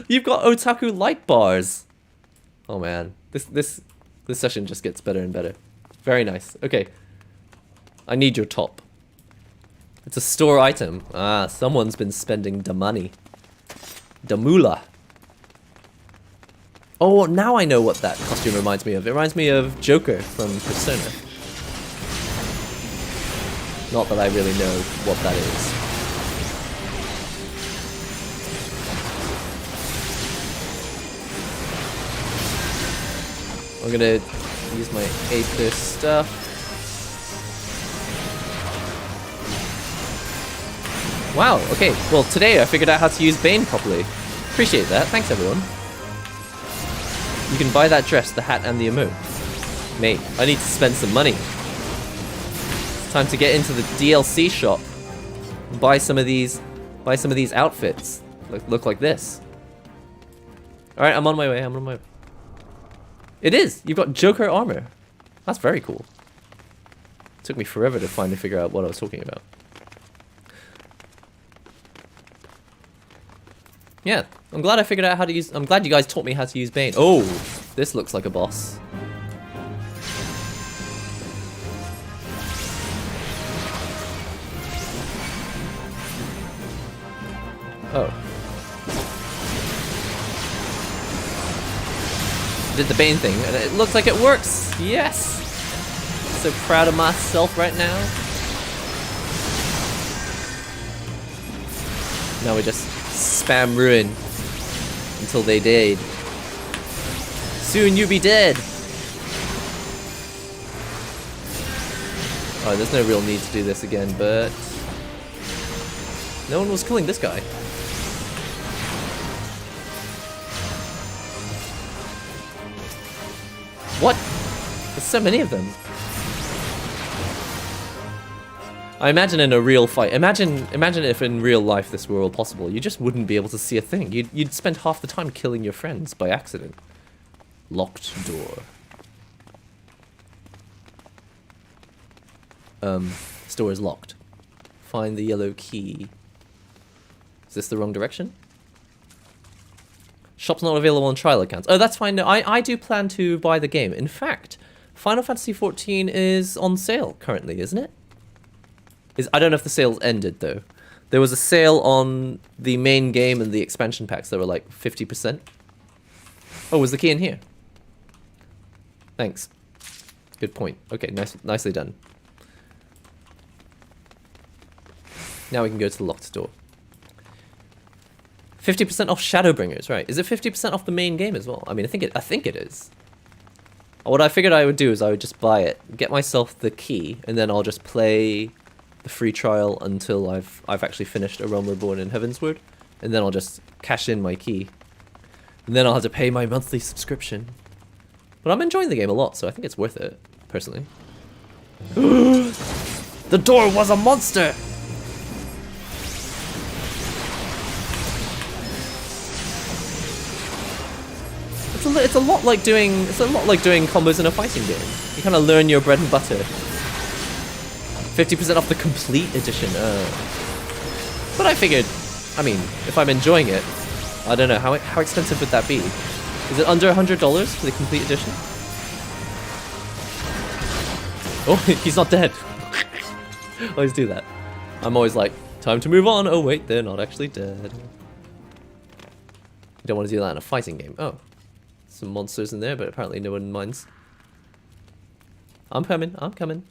You've got otaku light bars. Oh man. This session just gets better and better. Very nice. Okay. I need your top. It's a store item. Ah, someone's been spending the money. The moolah. Oh, now I know what that costume reminds me of. It reminds me of Joker from Persona. Not that I really know what that is. I'm gonna use my Aether stuff. Wow, okay. Well, today I figured out how to use Bane properly. Appreciate that. Thanks, everyone. You can buy that dress, the hat, and the emote. Mate, I need to spend some money. It's time to get into the DLC shop. And buy some of these outfits. Look like this. Alright, I'm on my way. I'm on my way. It is! You've got Joker armor. That's very cool. It took me forever to finally figure out what I was talking about. Yeah, I'm glad I figured out how to use... I'm glad you guys taught me how to use Bane. Oh, this looks like a boss. Oh. Did the Bane thing, and it looks like it works! Yes! So proud of myself right now. Now we just spam ruin until they dead. Soon you be dead! Oh, there's no real need to do this again, but... no one was killing this guy. What? There's so many of them. I imagine in a real fight, imagine if in real life this were all possible, you just wouldn't be able to see a thing. You'd spend half the time killing your friends by accident. Locked door. This door is locked. Find the yellow key. Is this the wrong direction? Shop's not available on trial accounts. Oh, that's fine. No, I do plan to buy the game. In fact, Final Fantasy XIV is on sale currently, isn't it? I don't know if the sale's ended, though. There was a sale on the main game and the expansion packs that were like 50%. Oh, was the key in here? Thanks. Good point. Okay, nicely done. Now we can go to the locked door. 50% off Shadowbringers, right? Is it 50% off the main game as well? I mean, I think it is. What I figured I would do is I would just buy it, get myself the key, and then I'll just play the free trial until I've actually finished A Realm Reborn in Heavensward, and then I'll just cash in my key. And then I'll have to pay my monthly subscription. But I'm enjoying the game a lot, so I think it's worth it, personally. The door was a monster! It's a lot like doing combos in a fighting game. You kind of learn your bread and butter. 50% off the complete edition. But I figured, I mean, if I'm enjoying it, I don't know how expensive would that be? Is it under $100 for the complete edition? Oh, he's not dead. I always do that. I'm always like, time to move on. Oh wait, they're not actually dead. You don't want to do that in a fighting game. Oh. Some monsters in there, but apparently no one minds. I'm coming.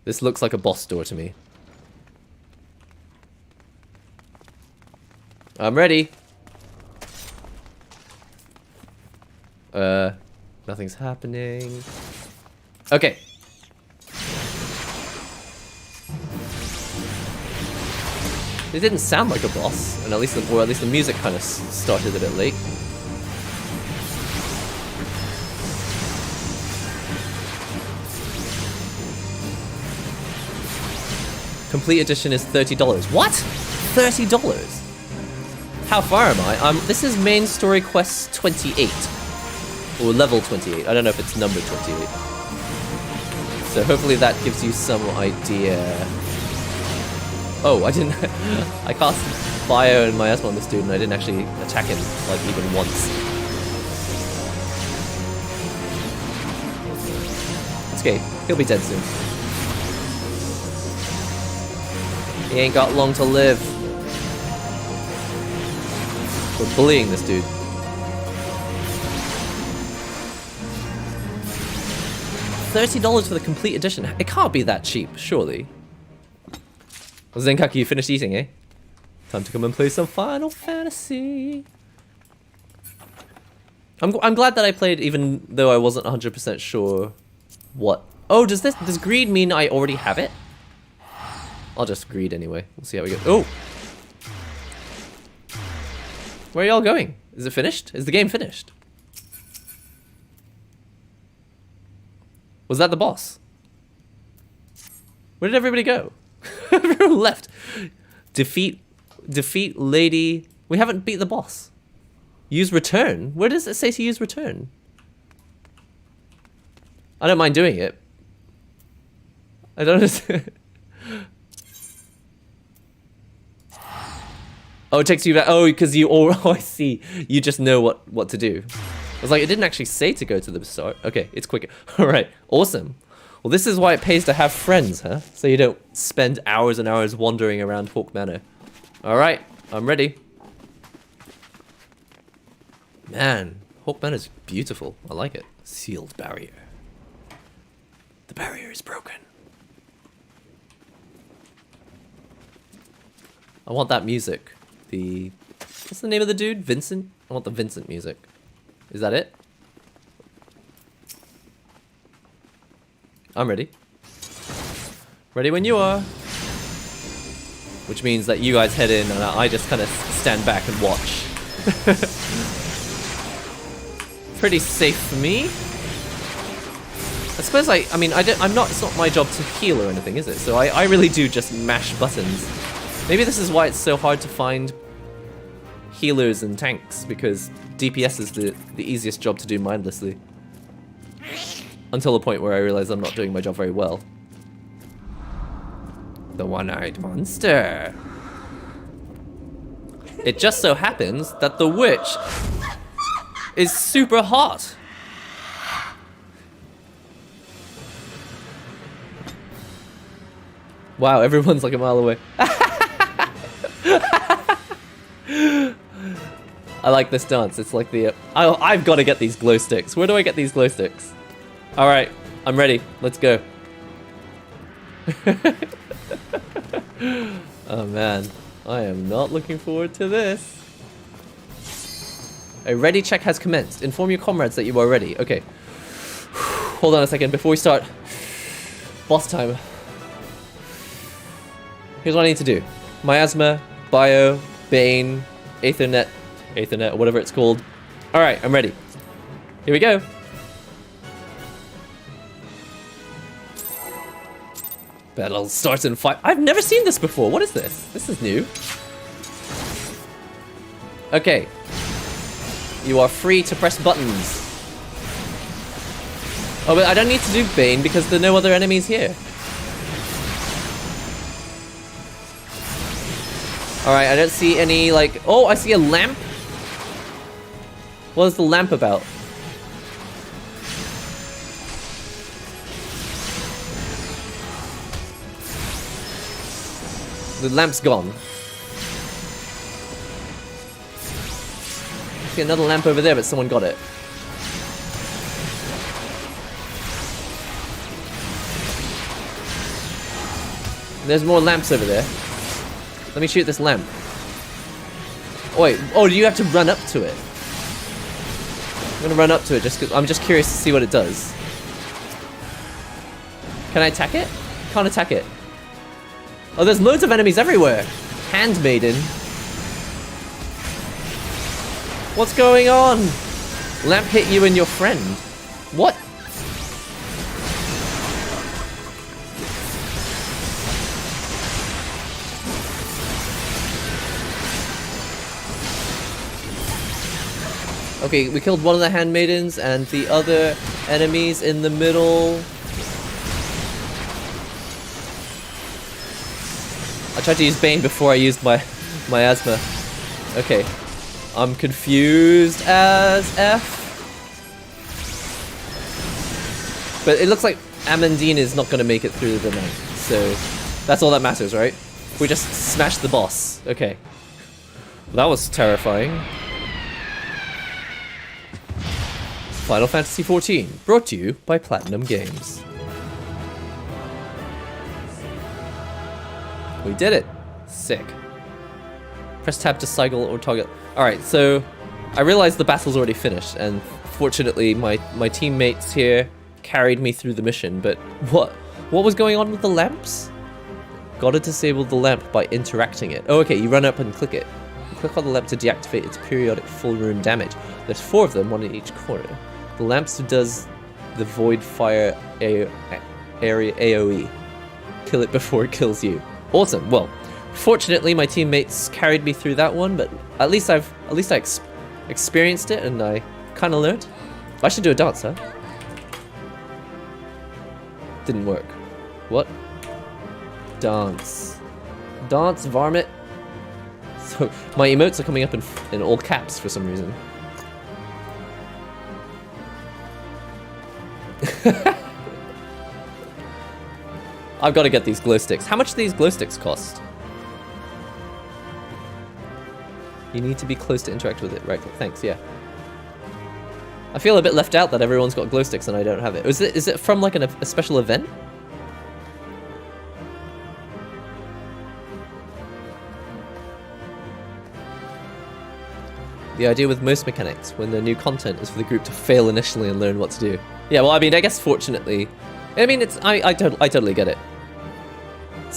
This looks like a boss door to me. I'm ready. Nothing's happening. Okay. It didn't sound like a boss, and at least the music kind of started a bit late. Complete edition is $30. What? $30? How far am I? This is main story quest 28. Or level 28. I don't know if it's number 28. So hopefully that gives you some idea. Oh, I didn't... I cast Bio and Miasma on this dude and I didn't actually attack him, like, even once. It's okay. He'll be dead soon. He ain't got long to live. We're bullying this dude. $30 for the complete edition. It can't be that cheap, surely. Well, Zenkaku, you finished eating, eh? Time to come and play some Final Fantasy. I'm glad that I played, even though I wasn't 100% sure what. Oh, does greed mean I already have it? I'll just greed anyway. We'll see how we go. Oh! Where are y'all going? Is it finished? Is the game finished? Was that the boss? Where did everybody go? Everyone left. Defeat lady. We haven't beat the boss. Use return? Where does it say to use return? I don't mind doing it. I don't understand. Oh, it takes you back. Oh, because you all. Oh, I see. You just know what to do. I was like, it didn't actually say to go to the start. Okay, it's quicker. All right, awesome. Well, this is why it pays to have friends, huh? So you don't spend hours and hours wandering around Haukke Manor. All right, I'm ready. Man, Haukke Manor is beautiful. I like it. Sealed barrier. The barrier is broken. I want that music. What's the name of the dude? Vincent? I want the Vincent music. Is that it? I'm ready. Ready when you are. Which means that you guys head in and I just kind of stand back and watch. Pretty safe for me. I suppose I mean, it's not my job to heal or anything, is it? So I really do just mash buttons. Maybe this is why it's so hard to find healers and tanks, because DPS is the easiest job to do mindlessly. Until the point where I realize I'm not doing my job very well. The one-eyed monster. It just so happens that the witch is super hot. Wow, everyone's like a mile away. I like this dance. It's like the... I've got to get these glow sticks. Where do I get these glow sticks? Alright, I'm ready. Let's go. Oh man, I am not looking forward to this. A ready check has commenced. Inform your comrades that you are ready. Okay. Hold on a second before we start. Boss time. Here's what I need to do. Miasma, Bio, Bane, Aethernet, or whatever it's called. Alright, I'm ready. Here we go. Battle starts in 5. I've never seen this before. What is this? This is new. Okay. You are free to press buttons. Oh, but I don't need to do Bane because there are no other enemies here. Alright, I don't see any, like... Oh, I see a lamp. What is the lamp about? The lamp's gone. See another lamp over there, but someone got it. There's more lamps over there. Let me shoot this lamp. Oh, wait. Oh, do you have to run up to it? I'm gonna run up to it just 'cause I'm just curious to see what it does. Can I attack it? Can't attack it. Oh, there's loads of enemies everywhere. Handmaiden. What's going on? Lamp hit you and your friend. What? Okay, we killed one of the handmaidens and the other enemies in the middle. I tried to use Bane before I used my asthma. Okay. I'm confused as F. But it looks like Amandine is not going to make it through the night. So that's all that matters, right? We just smashed the boss. Okay. Well, that was terrifying. Final Fantasy XIV, brought to you by Platinum Games. We did it. Sick. Press tab to cycle or toggle. Alright, so I realized the battle's already finished, and fortunately my teammates here carried me through the mission, but what was going on with the lamps? Gotta disable the lamp by interacting it. Oh, okay, you run up and click it. You click on the lamp to deactivate its periodic full room damage. There's 4 of them, one in each corner. The lamp does the void fire area AoE. Kill it before it kills you. Awesome. Well, fortunately my teammates carried me through that one, but at least I experienced it and I kind of learned. I should do a dance, huh? Didn't work. What? Dance. Dance, varmint. So my emotes are coming up in all caps for some reason. I've got to get these glow sticks. How much do these glow sticks cost? You need to be close to interact with it. Right click. Thanks, yeah. I feel a bit left out that everyone's got glow sticks and I don't have it. Is it from like a special event? The idea with most mechanics, when the new content, is for the group to fail initially and learn what to do. Yeah, well, I mean, I guess fortunately, I mean, it's I totally get it.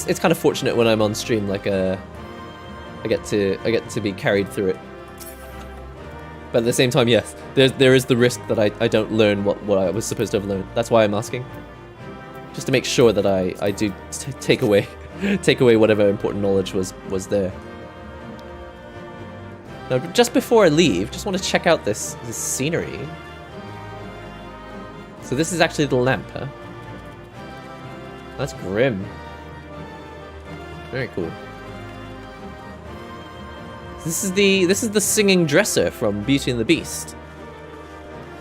It's kind of fortunate when I'm on stream, like I get to be carried through it. But at the same time, yes, there is the risk that I don't learn what I was supposed to have learned. That's why I'm asking, just to make sure that I do take away whatever important knowledge was there. Now, just before I leave, just want to check out this scenery. So this is actually the lamp, huh? That's grim. Very cool. This is the singing dresser from Beauty and the Beast.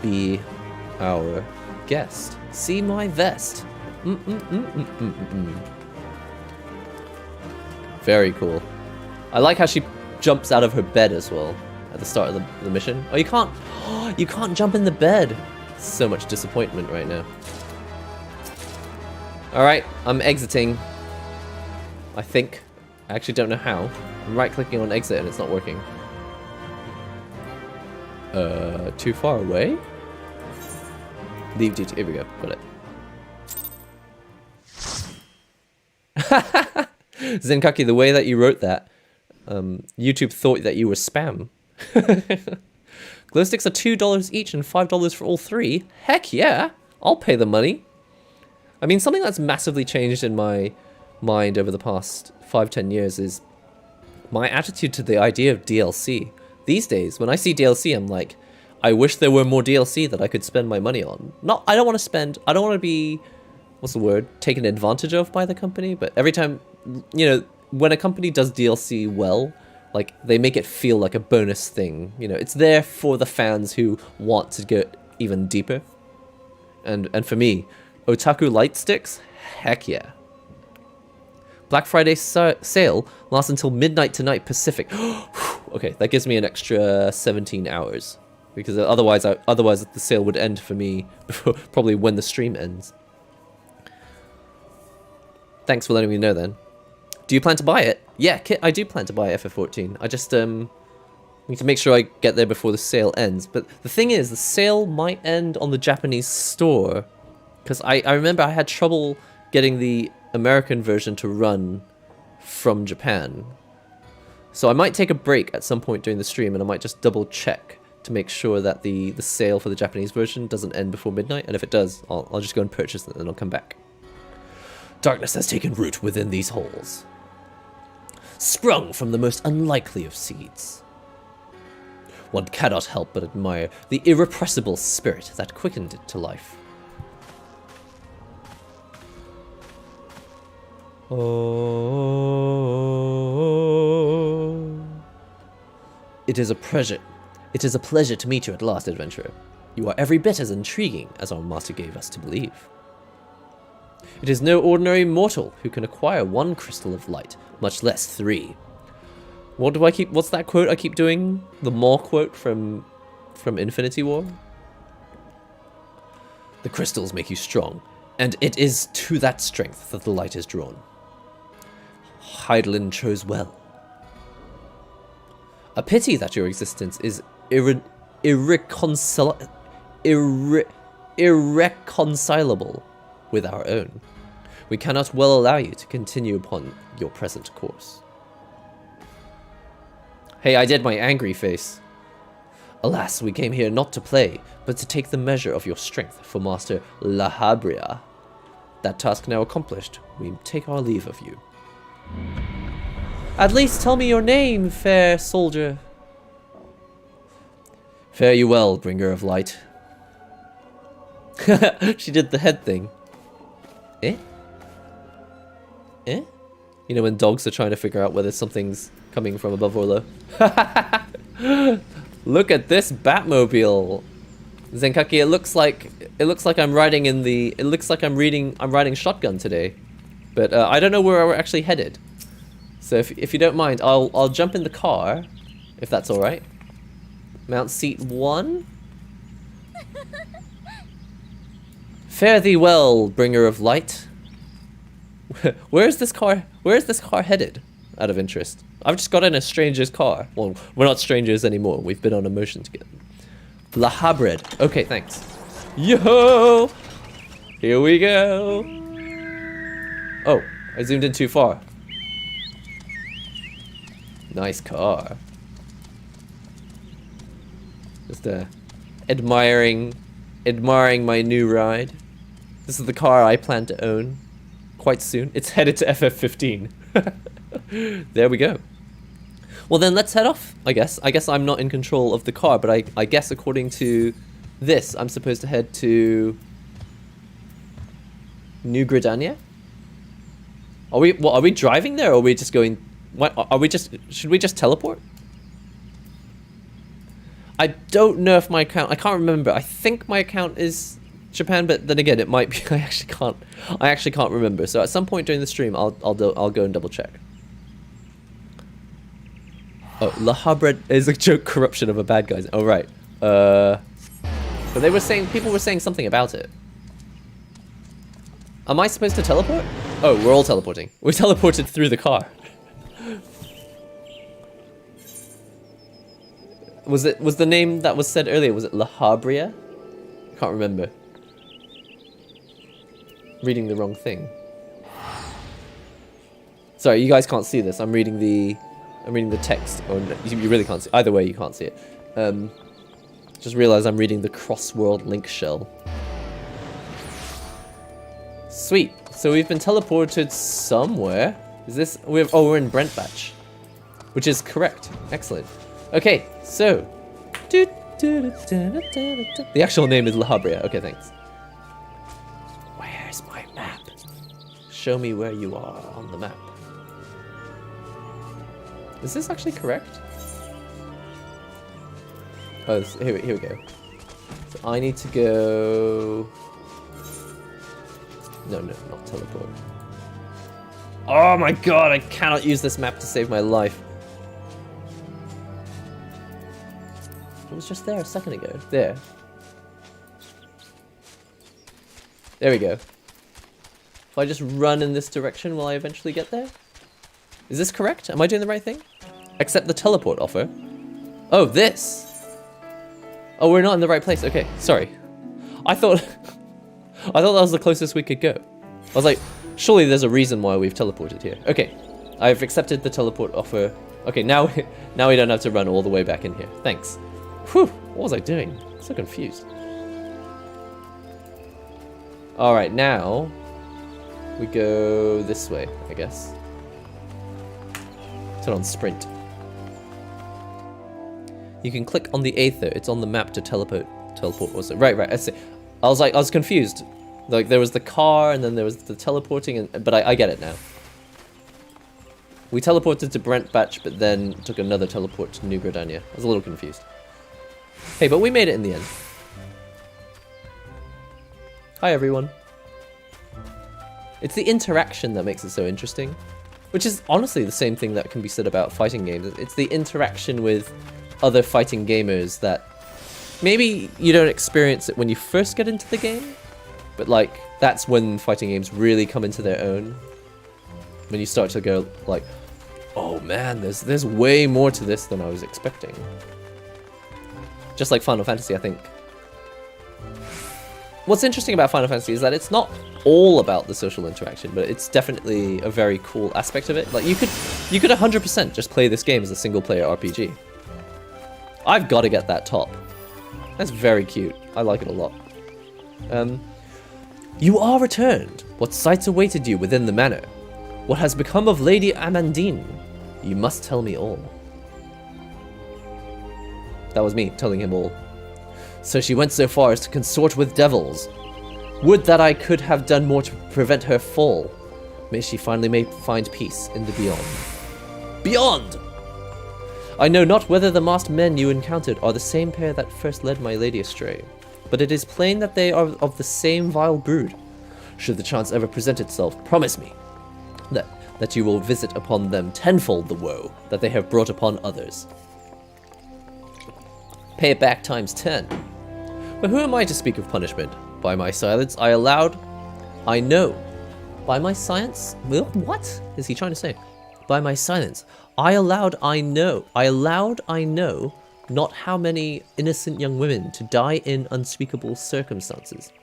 Be our guest. See my vest. Very cool. I like how she jumps out of her bed as well at the start of the mission. Oh, you can't jump in the bed. So much disappointment right now. All right, I'm exiting. I think. I actually don't know how. I'm right-clicking on exit and it's not working. Too far away? Leave duty. Here we go. Got it. Zenkaki, the way that you wrote that, YouTube thought that you were spam. Glow sticks are $2 each and $5 for all three. Heck yeah! I'll pay the money. I mean, something that's massively changed in my mind over the past 5-10 years is my attitude to the idea of DLC. These days, when I see DLC, I'm like, I wish there were more DLC that I could spend my money on. I don't want to be, what's the word, taken advantage of by the company, but every time, you know, when a company does DLC well, like, they make it feel like a bonus thing. You know, it's there for the fans who want to get even deeper. And for me, Otaku light sticks, heck yeah. Black Friday sale lasts until midnight tonight Pacific. Okay, that gives me an extra 17 hours. Because otherwise the sale would end for me before, probably when the stream ends. Thanks for letting me know then. Do you plan to buy it? Yeah, Kit, I do plan to buy FF14. I just need to make sure I get there before the sale ends. But the thing is, the sale might end on the Japanese store. Because I remember I had trouble getting the American version to run from Japan. So I might take a break at some point during the stream and I might just double check to make sure that the sale for the Japanese version doesn't end before midnight. And if it does, I'll just go and purchase it and then I'll come back. Darkness has taken root within these halls, sprung from the most unlikely of seeds. One cannot help but admire the irrepressible spirit that quickened it to life. Oh, it is a pleasure to meet you at last, adventurer. You are every bit as intriguing as our master gave us to believe. It is no ordinary mortal who can acquire one crystal of light, much less 3. What's that quote I keep doing? The Maw quote from Infinity War? The crystals make you strong, and it is to that strength that the light is drawn. Heidelin chose well. A pity that your existence is irreconcilable with our own. We cannot well allow you to continue upon your present course. Hey, I did my angry face. Alas, we came here not to play, but to take the measure of your strength for Master Lahabria. That task now accomplished, we take our leave of you. At least tell me your name, fair soldier. Fare you well, bringer of light. She did the head thing. Eh? Eh? You know when dogs are trying to figure out whether something's coming from above or low. Look at this Batmobile. Zenkaki, it looks like I'm riding I'm riding shotgun today. But I don't know where we're actually headed. So if you don't mind, I'll jump in the car if that's alright. Mount seat 1. Fare thee well, bringer of light. Where is this car headed, out of interest? I've just got in a stranger's car. Well, we're not strangers anymore. We've been on a mission together. La Habred. Okay, thanks. Yo! Here we go. Oh, I zoomed in too far. Nice car. Just admiring my new ride. This is the car I plan to own quite soon. It's headed to FF15. There we go. Well then, let's head off, I guess. I guess I'm not in control of the car, but I guess according to this, I'm supposed to head to New Gridania? Are we driving there, or are we just going... should we just teleport? I don't know if my account... I can't remember. I think my account is Japan, but then again, it might be... I actually can't remember. So at some point during the stream, I'll go and double check. Oh, La Habred is a joke corruption of a bad guy. Oh, right. But they were saying... People were saying something about it. Am I supposed to teleport? Oh, we're all teleporting. We teleported through the car. Was the name that was said earlier, was it La Habria? I can't remember. Reading the wrong thing. Sorry, you guys can't see this. I'm reading the text. Or no, you really can't see. Either way, you can't see it. Just realized I'm reading the cross-world link shell. Sweet. So we've been teleported somewhere. Is this... we're in Brentbatch. Which is correct. Excellent. Okay, so... The actual name is La Habria. Okay, thanks. Where's my map? Show me where you are on the map. Is this actually correct? Oh, here we go. So I need to go... No, not teleport. Oh my god, I cannot use this map to save my life. It was just there a second ago. There. There we go. If I just run in this direction, will I eventually get there? Is this correct? Am I doing the right thing? Accept the teleport offer. Oh, this! Oh, we're not in the right place. Okay, sorry. I thought that was the closest we could go. I was like, surely there's a reason why we've teleported here. Okay, I've accepted the teleport offer. Okay, now we don't have to run all the way back in here. Thanks. Whew, what was I doing? I'm so confused. Alright, now we go this way, I guess. Turn on sprint. You can click on the Aether. It's on the map to teleport also. Right, I see. I was confused. Like, there was the car, and then there was the teleporting, but I get it now. We teleported to Brentbatch, but then took another teleport to New Gridania. I was a little confused. Hey, but we made it in the end. Hi, everyone. It's the interaction that makes it so interesting. Which is honestly the same thing that can be said about fighting games. It's the interaction with other fighting gamers that maybe you don't experience it when you first get into the game, but like that's when fighting games really come into their own. When you start to go like, oh man, there's way more to this than I was expecting. Just like Final Fantasy, I think. What's interesting about Final Fantasy is that it's not all about the social interaction, but it's definitely a very cool aspect of it. Like you could 100% just play this game as a single player RPG. I've got to get that top. That's very cute. I like it a lot. You are returned. What sights awaited you within the manor? What has become of Lady Amandine? You must tell me all. That was me telling him all. So she went so far as to consort with devils. Would that I could have done more to prevent her fall. May she finally find peace in the beyond. Beyond! I know not whether the masked men you encountered are the same pair that first led my lady astray, but it is plain that they are of the same vile brood. Should the chance ever present itself, promise me that you will visit upon them tenfold the woe that they have brought upon others. Pay it back times 10. But who am I to speak of punishment? By my silence, I allowed... I know. By my silence... Well, what is he trying to say? By my silence, I allowed I know not how many innocent young women to die in unspeakable circumstances.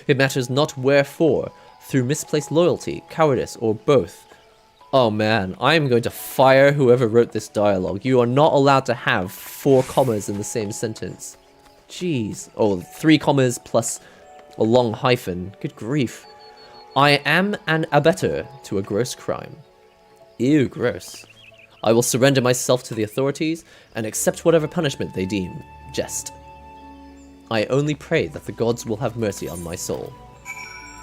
It matters not wherefore, through misplaced loyalty, cowardice, or both. Oh man, I am going to fire whoever wrote this dialogue. You are not allowed to have 4 commas in the same sentence. Jeez. Oh, 3 commas plus a long hyphen. Good grief. I am an abettor to a gross crime. Ew, gross. I will surrender myself to the authorities and accept whatever punishment they deem just. I only pray that the gods will have mercy on my soul.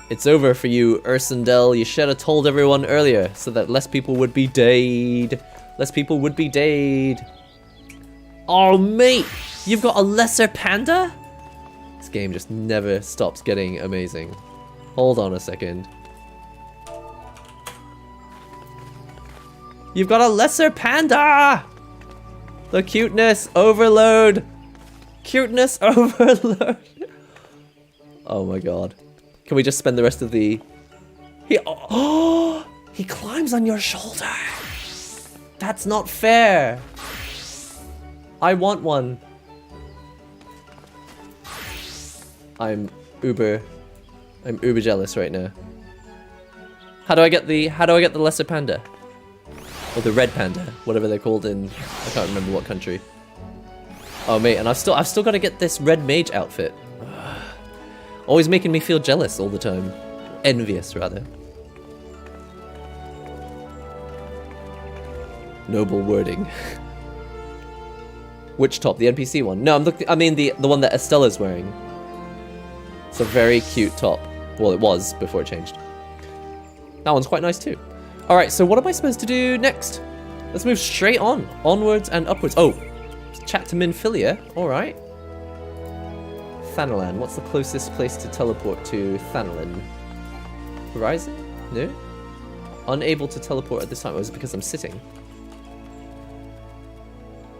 It's over for you, Ursendel. You should have told everyone earlier so that less people would be dead. Less people would be dead. Oh, mate! You've got a lesser panda? This game just never stops getting amazing. Hold on a second. You've got a lesser panda! The cuteness overload! Cuteness overload! Oh my god. Can we just spend the rest of the... He climbs on your shoulder! That's not fair! I want one. I'm uber jealous right now. How do I get the lesser panda? Or the red panda, whatever they're called in, I can't remember what country. Oh mate, and I've still got to get this red mage outfit. Always making me feel jealous all the time. Envious, rather. Noble wording. Which top? The NPC one? No, I mean the one that Estella's wearing. It's a very cute top. Well, it was before it changed. That one's quite nice too. Alright, so what am I supposed to do next? Let's move straight on. Onwards and upwards. Oh, chat to Minfilia. Alright. Thanalan. What's the closest place to teleport to Thanalan? Horizon? No? Unable to teleport at this time. Oh, is it because I'm sitting?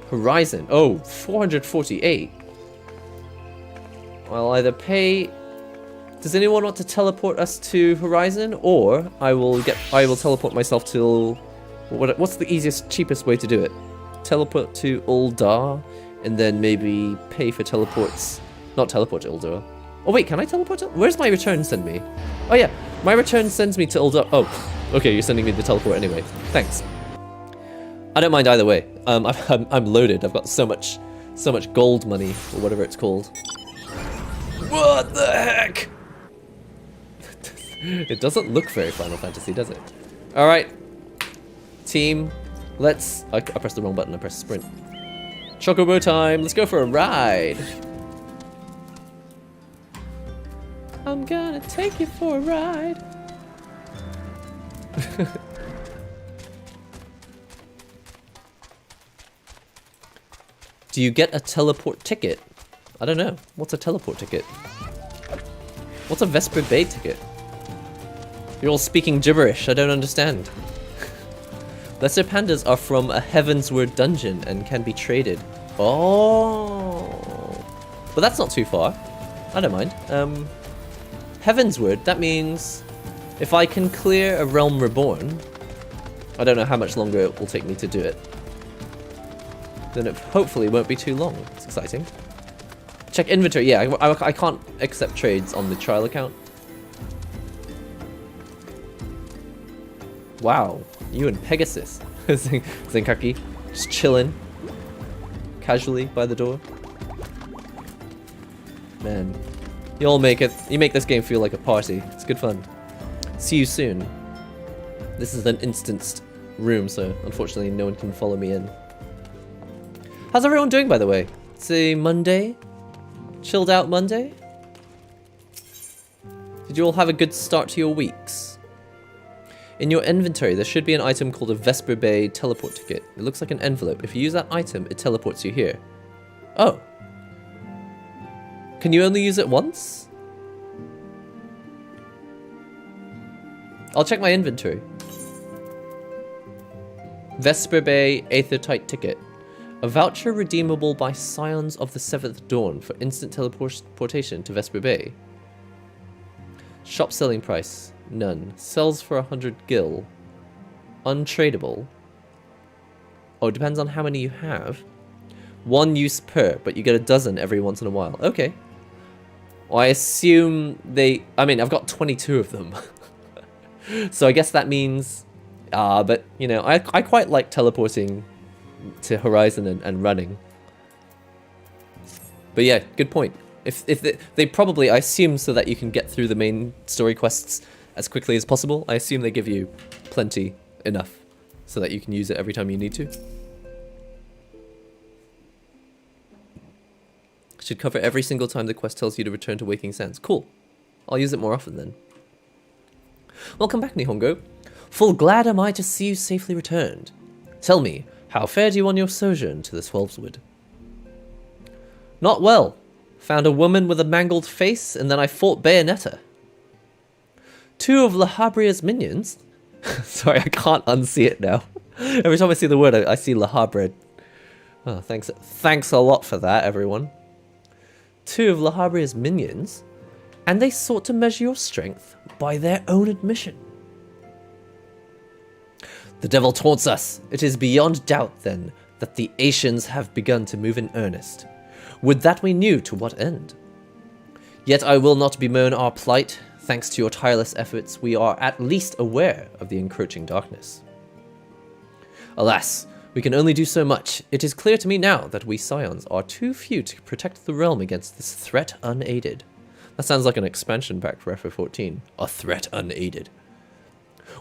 Horizon. Oh, 448. I'll either pay... Does anyone want to teleport us to Horizon, or I will teleport myself to... What's the easiest, cheapest way to do it? Teleport to Uldar, and then maybe pay for teleports. Not teleport to Uldar. Oh wait, can I teleport to... Where's my return send me? Oh yeah, my return sends me to Uldar. Oh, okay, you're sending me the teleport anyway. Thanks. I don't mind either way. I'm loaded. I've got so much gold money, or whatever it's called. What the heck? It doesn't look very Final Fantasy, does it? Alright. Team, let's... I pressed the wrong button, I pressed sprint. Chocobo time, let's go for a ride. I'm gonna take you for a ride. Do you get a teleport ticket? I don't know. What's a teleport ticket? What's a Vesper Bay ticket? You're all speaking gibberish. I don't understand. Lesser pandas are from a Heavensward dungeon and can be traded. Oh. But that's not too far. I don't mind. Heavensward, that means if I can clear a Realm Reborn, I don't know how much longer it will take me to do it. Then it hopefully won't be too long. It's exciting. Check inventory. Yeah, I can't accept trades on the trial account. Wow, you and Pegasus. Zinkaki, just chilling. Casually by the door. Man, you make this game feel like a party. It's good fun. See you soon. This is an instanced room, so unfortunately no one can follow me in. How's everyone doing, by the way? It's a Monday? Chilled out Monday? Did you all have a good start to your weeks? In your inventory, there should be an item called a Vesper Bay teleport ticket. It looks like an envelope. If you use that item, it teleports you here. Oh. Can you only use it once? I'll check my inventory. Vesper Bay Aethertite ticket. A voucher redeemable by Scions of the Seventh Dawn for instant teleportation to Vesper Bay. Shop selling price, none. Sells for 100 gil. Untradeable. Oh, it depends on how many you have. 1 use per, but you get a dozen every once in a while. Okay. Well, I assume I mean, I've got 22 of them. So I guess that means... but, you know, I quite like teleporting to Horizon and running. But yeah, good point. If they probably, I assume, so that you can get through the main story quests as quickly as possible. I assume they give you plenty enough so that you can use it every time you need to. Should cover every single time the quest tells you to return to Waking Sands. Cool. I'll use it more often then. Welcome back, Nihongo. Full glad am I to see you safely returned. Tell me, how fared you on your sojourn to the Swelveswood? Not well. Found a woman with a mangled face, and then I fought Bayonetta. 2 of La Habria's minions? Sorry, I can't unsee it now. Every time I see the word, I see La Habra. Oh, thanks a lot for that, everyone. 2 of La Habria's minions, and they sought to measure your strength by their own admission. The devil taunts us. It is beyond doubt, then, that the Asians have begun to move in earnest. Would that we knew to what end. Yet I will not bemoan our plight. Thanks to your tireless efforts, we are at least aware of the encroaching darkness. Alas, we can only do so much. It is clear to me now that we Scions are too few to protect the realm against this threat unaided. That sounds like an expansion pack for FF14. A threat unaided.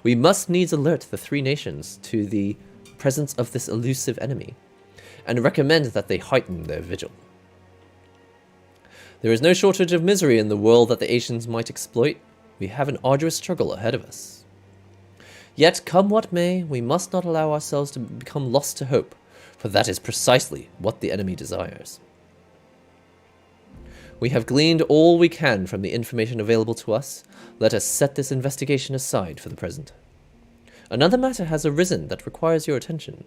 We must needs alert the 3 nations to the presence of this elusive enemy, and recommend that they heighten their vigil. There is no shortage of misery in the world that the Asians might exploit. We have an arduous struggle ahead of us. Yet, come what may, we must not allow ourselves to become lost to hope, for that is precisely what the enemy desires. We have gleaned all we can from the information available to us. Let us set this investigation aside for the present. Another matter has arisen that requires your attention.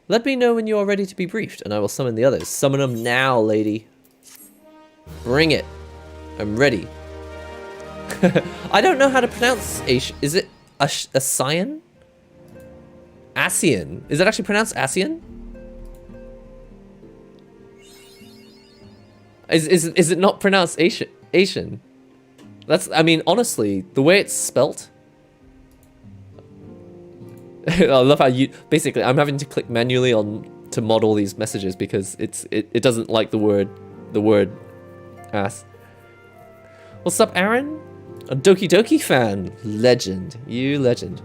Let me know when you are ready to be briefed, and I will summon the others. Summon them now, lady. Bring it. I'm ready. I don't know how to pronounce Asian. Is it Asian? Asian. Is it actually pronounced Asian? Is it not pronounced Asian? That's, I mean, honestly, the way it's spelt. I love how basically, I'm having to click manually to mod all these messages because it doesn't like the word ass. What's up, Aaron? A Doki Doki fan. Legend. You legend.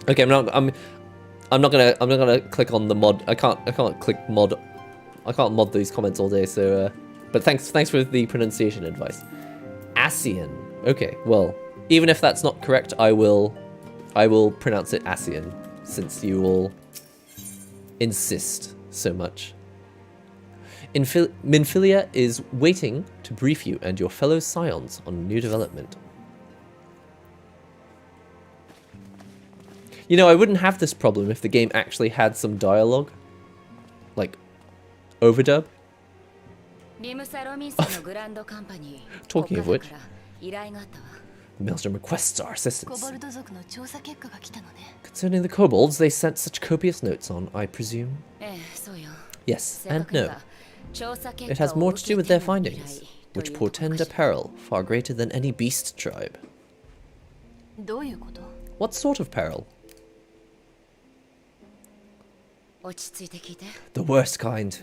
Okay, I'm not gonna click on the mod. I can't click mod. I can't mod these comments all day, so but thanks for the pronunciation advice. Asian. Okay, well, even if that's not correct, I will pronounce it Asian, since you all insist so much. Minfilia is waiting to brief you and your fellow Scions on new development. You know, I wouldn't have this problem if the game actually had some dialogue. Like, overdub. Talking of which, Maelstrom requests our assistance. Concerning the kobolds, they sent such copious notes on, I presume? Yes, and no. It has more to do with their findings, which portend a peril far greater than any beast tribe. What sort of peril? The worst kind.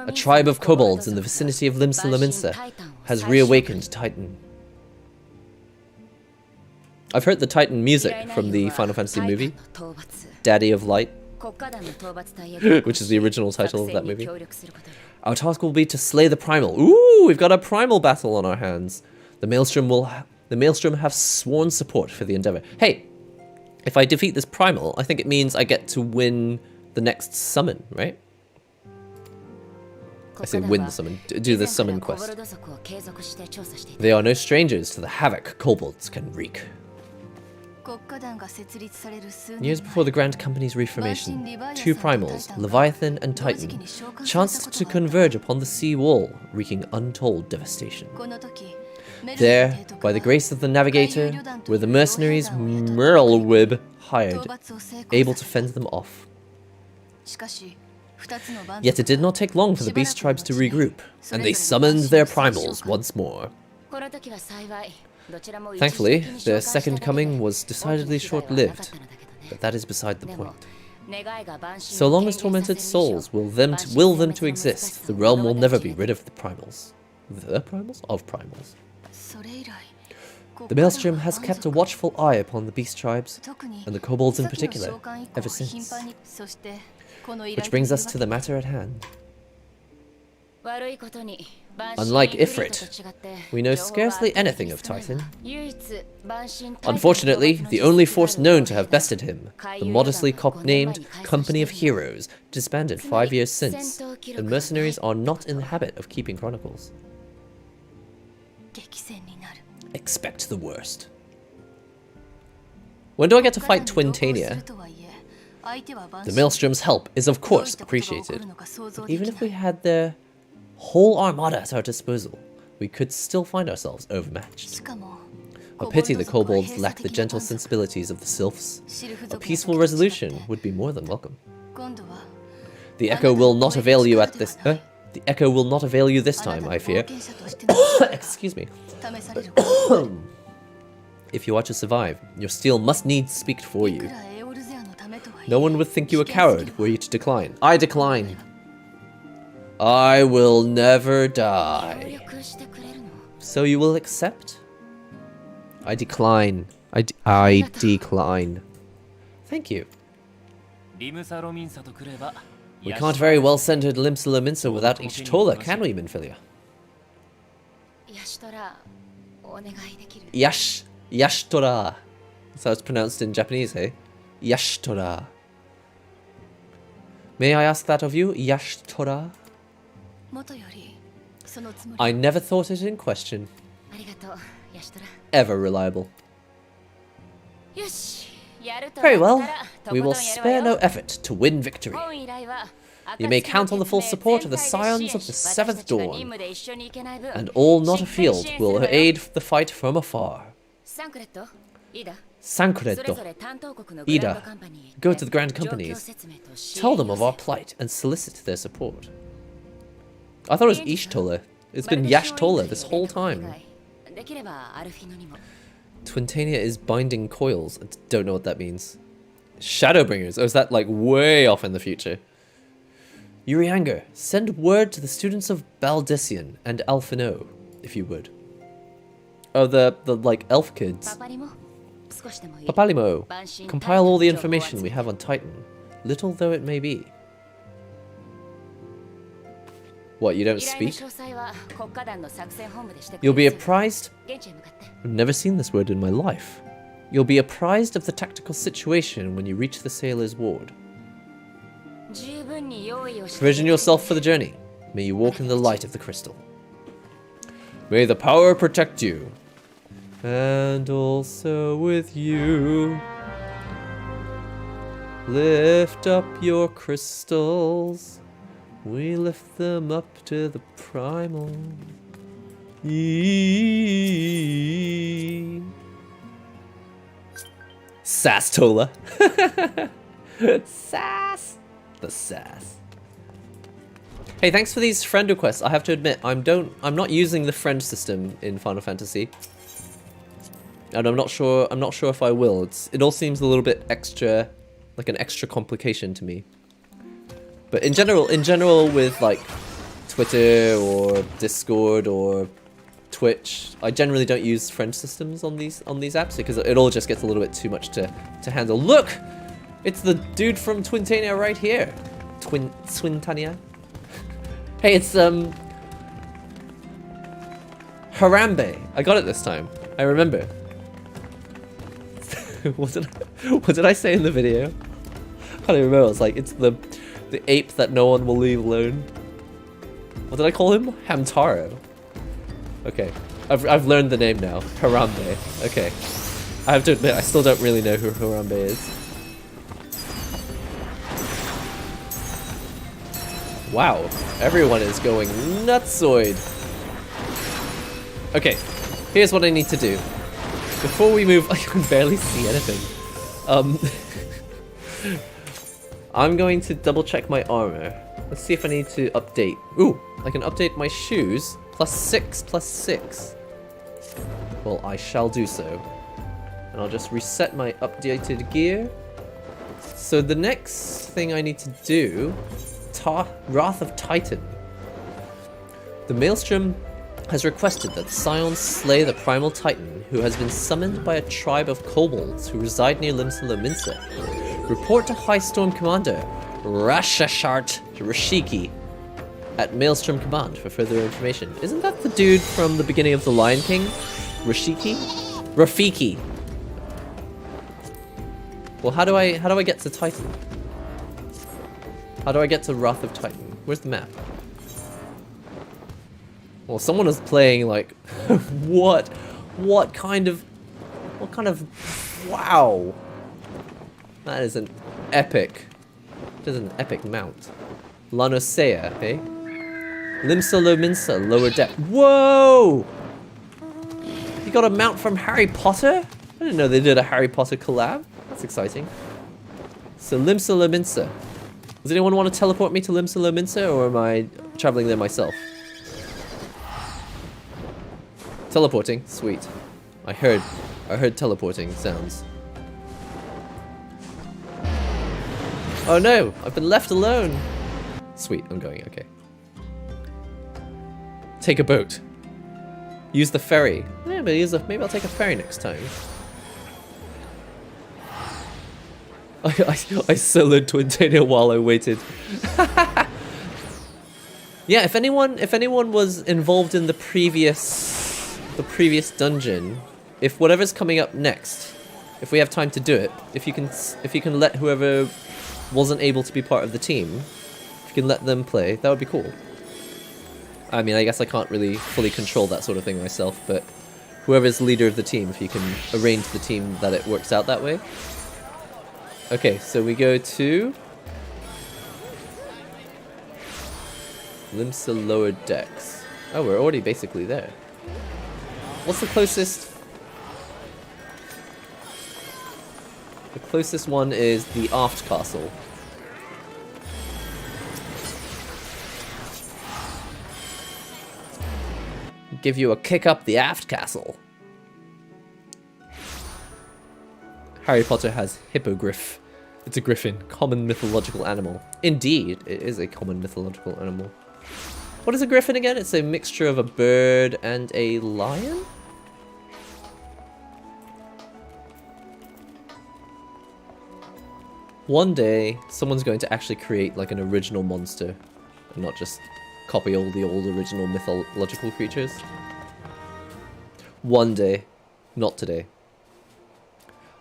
A tribe of kobolds in the vicinity of Limsa Lominsa has reawakened Titan. I've heard the Titan music from the Final Fantasy movie, Daddy of Light, which is the original title of that movie. Our task will be to slay the Primal. Ooh, we've got a Primal battle on our hands. The Maelstrom have sworn support for the endeavor. Hey, if I defeat this Primal, I think it means I get to win the next summon, right? I say win the summon, do the summon quest. They are no strangers to the havoc kobolds can wreak. Years before the Grand Company's reformation, two primals, Leviathan and Titan, chanced to converge upon the sea wall, wreaking untold devastation. There, by the grace of the Navigator, were the mercenaries Merlwib hired, able to fend them off. Yet it did not take long for the beast tribes to regroup, and they summoned their primals once more. Thankfully, their second coming was decidedly short-lived, but that is beside the point. So long as tormented souls will them to exist, the realm will never be rid of the primals. The primals? Of primals. The Maelstrom has kept a watchful eye upon the beast tribes, and the kobolds in particular, ever since. Which brings us to the matter at hand. Unlike Ifrit, we know scarcely anything of Titan. Unfortunately, the only force known to have bested him, the modestly named Company of Heroes, disbanded 5 years since, and mercenaries are not in the habit of keeping chronicles. Expect the worst. When do I get to fight Twintania? The Maelstrom's help is of course appreciated, but even if we had their whole armada at our disposal, we could still find ourselves overmatched. A pity the kobolds lack the gentle sensibilities of the sylphs. A peaceful resolution would be more than welcome. The echo will not avail you at this. The echo will not avail you this time, I fear. Excuse me. If you are to survive, your steel must needs speak for you. No one would think you a coward were you to decline. I decline. I will never die. So you will accept? I decline. I decline. Thank you. We can't very well send her to Limsa Lominsa without Ishtola, can we, Minfilia? Yashtora. That's how it's pronounced in Japanese, hey? Yashtora. May I ask that of you, Yashtora? I never thought it in question. Ever reliable. Very well. We will spare no effort to win victory. You may count on the full support of the Scions of the Seventh Dawn, and all not afield will aid the fight from afar. Sancredo, Ida, go to the Grand Companies, tell them of our plight and solicit their support. I thought it was Ishtola. It's been Yashtola this whole time. Twintania is binding coils. I don't know what that means. Shadowbringers. Oh, is that like way off in the future? Urianger, send word to the students of Baldician and Alphino, if you would. Oh, the like elf kids. Papalimo, compile all the information we have on Titan, little though it may be. What, you don't speak? You'll be apprised? I've never seen this word in my life. You'll be apprised of the tactical situation when you reach the sailor's ward. Provision yourself for the journey. May you walk in the light of the crystal. May the power protect you. And also with you. Lift up your crystals. We lift them up to the primal. Sastola. Sass. The sass. Hey, thanks for these friend requests. I have to admit, I'm not using the friend system in Final Fantasy. And I'm not sure if I will. It all seems a little bit extra, like an extra complication to me. But in general with like Twitter or Discord or Twitch, I generally don't use friend systems on these apps because it all just gets a little bit too much to handle. Look! It's the dude from Twintania right here. Twintania. Hey, it's Harambe. I got it this time. I remember. What did I say in the video? I don't remember. It's like it's the ape that no one will leave alone. What did I call him? Hamtaro. Okay, I've learned the name now. Harambe. Okay. I have to admit, I still don't really know who Harambe is. Wow, everyone is going nutsoid. Okay, here's what I need to do. Before we move, I can barely see anything. I'm going to double check my armor. Let's see if I need to update. Ooh, I can update my shoes. +6, +6. Well, I shall do so. And I'll just reset my updated gear. So the next thing I need to do... Wrath of Titan. The Maelstrom has requested that Scions slay the Primal Titan, who has been summoned by a tribe of kobolds who reside near Limsa. Report to High Storm Commander Rashashart Rashiki at Maelstrom Command for further information. Isn't that the dude from the beginning of The Lion King? Rashiki? Rafiki. Well, how do I get to Titan? How do I get to Wrath of Titan? Where's the map? Well, someone is playing like what kind of wow. That is an epic. That is an epic mount. Lanosea, eh? Limsa Lominsa, lower deck. Whoa! You got a mount from Harry Potter? I didn't know they did a Harry Potter collab. That's exciting. So Limsa Lominsa. Does anyone want to teleport me to Limsa Lominsa, or am I traveling there myself? Teleporting, sweet. I heard teleporting sounds. Oh no, I've been left alone. Sweet, I'm going, okay. Take a boat. Use the ferry. Yeah, but maybe I'll take a ferry next time. I soloed Twintail while I waited. Yeah, if anyone was involved in the previous dungeon, if whatever's coming up next, if we have time to do it, if you can let whoever wasn't able to be part of the team, if you can let them play, that would be cool. I mean, I guess I can't really fully control that sort of thing myself, but whoever's leader of the team, if you can arrange the team that it works out that way. Okay, so we go to Limsa lower decks. Oh, we're already basically there. What's the closest? The closest one is the aft castle. Give you a kick up the aft castle. Harry Potter has hippogriff. It's a griffin, common mythological animal. Indeed, it is a common mythological animal. What is a griffin again? It's a mixture of a bird and a lion? One day, someone's going to actually create like an original monster and not just copy all the old original mythological creatures. One day, not today.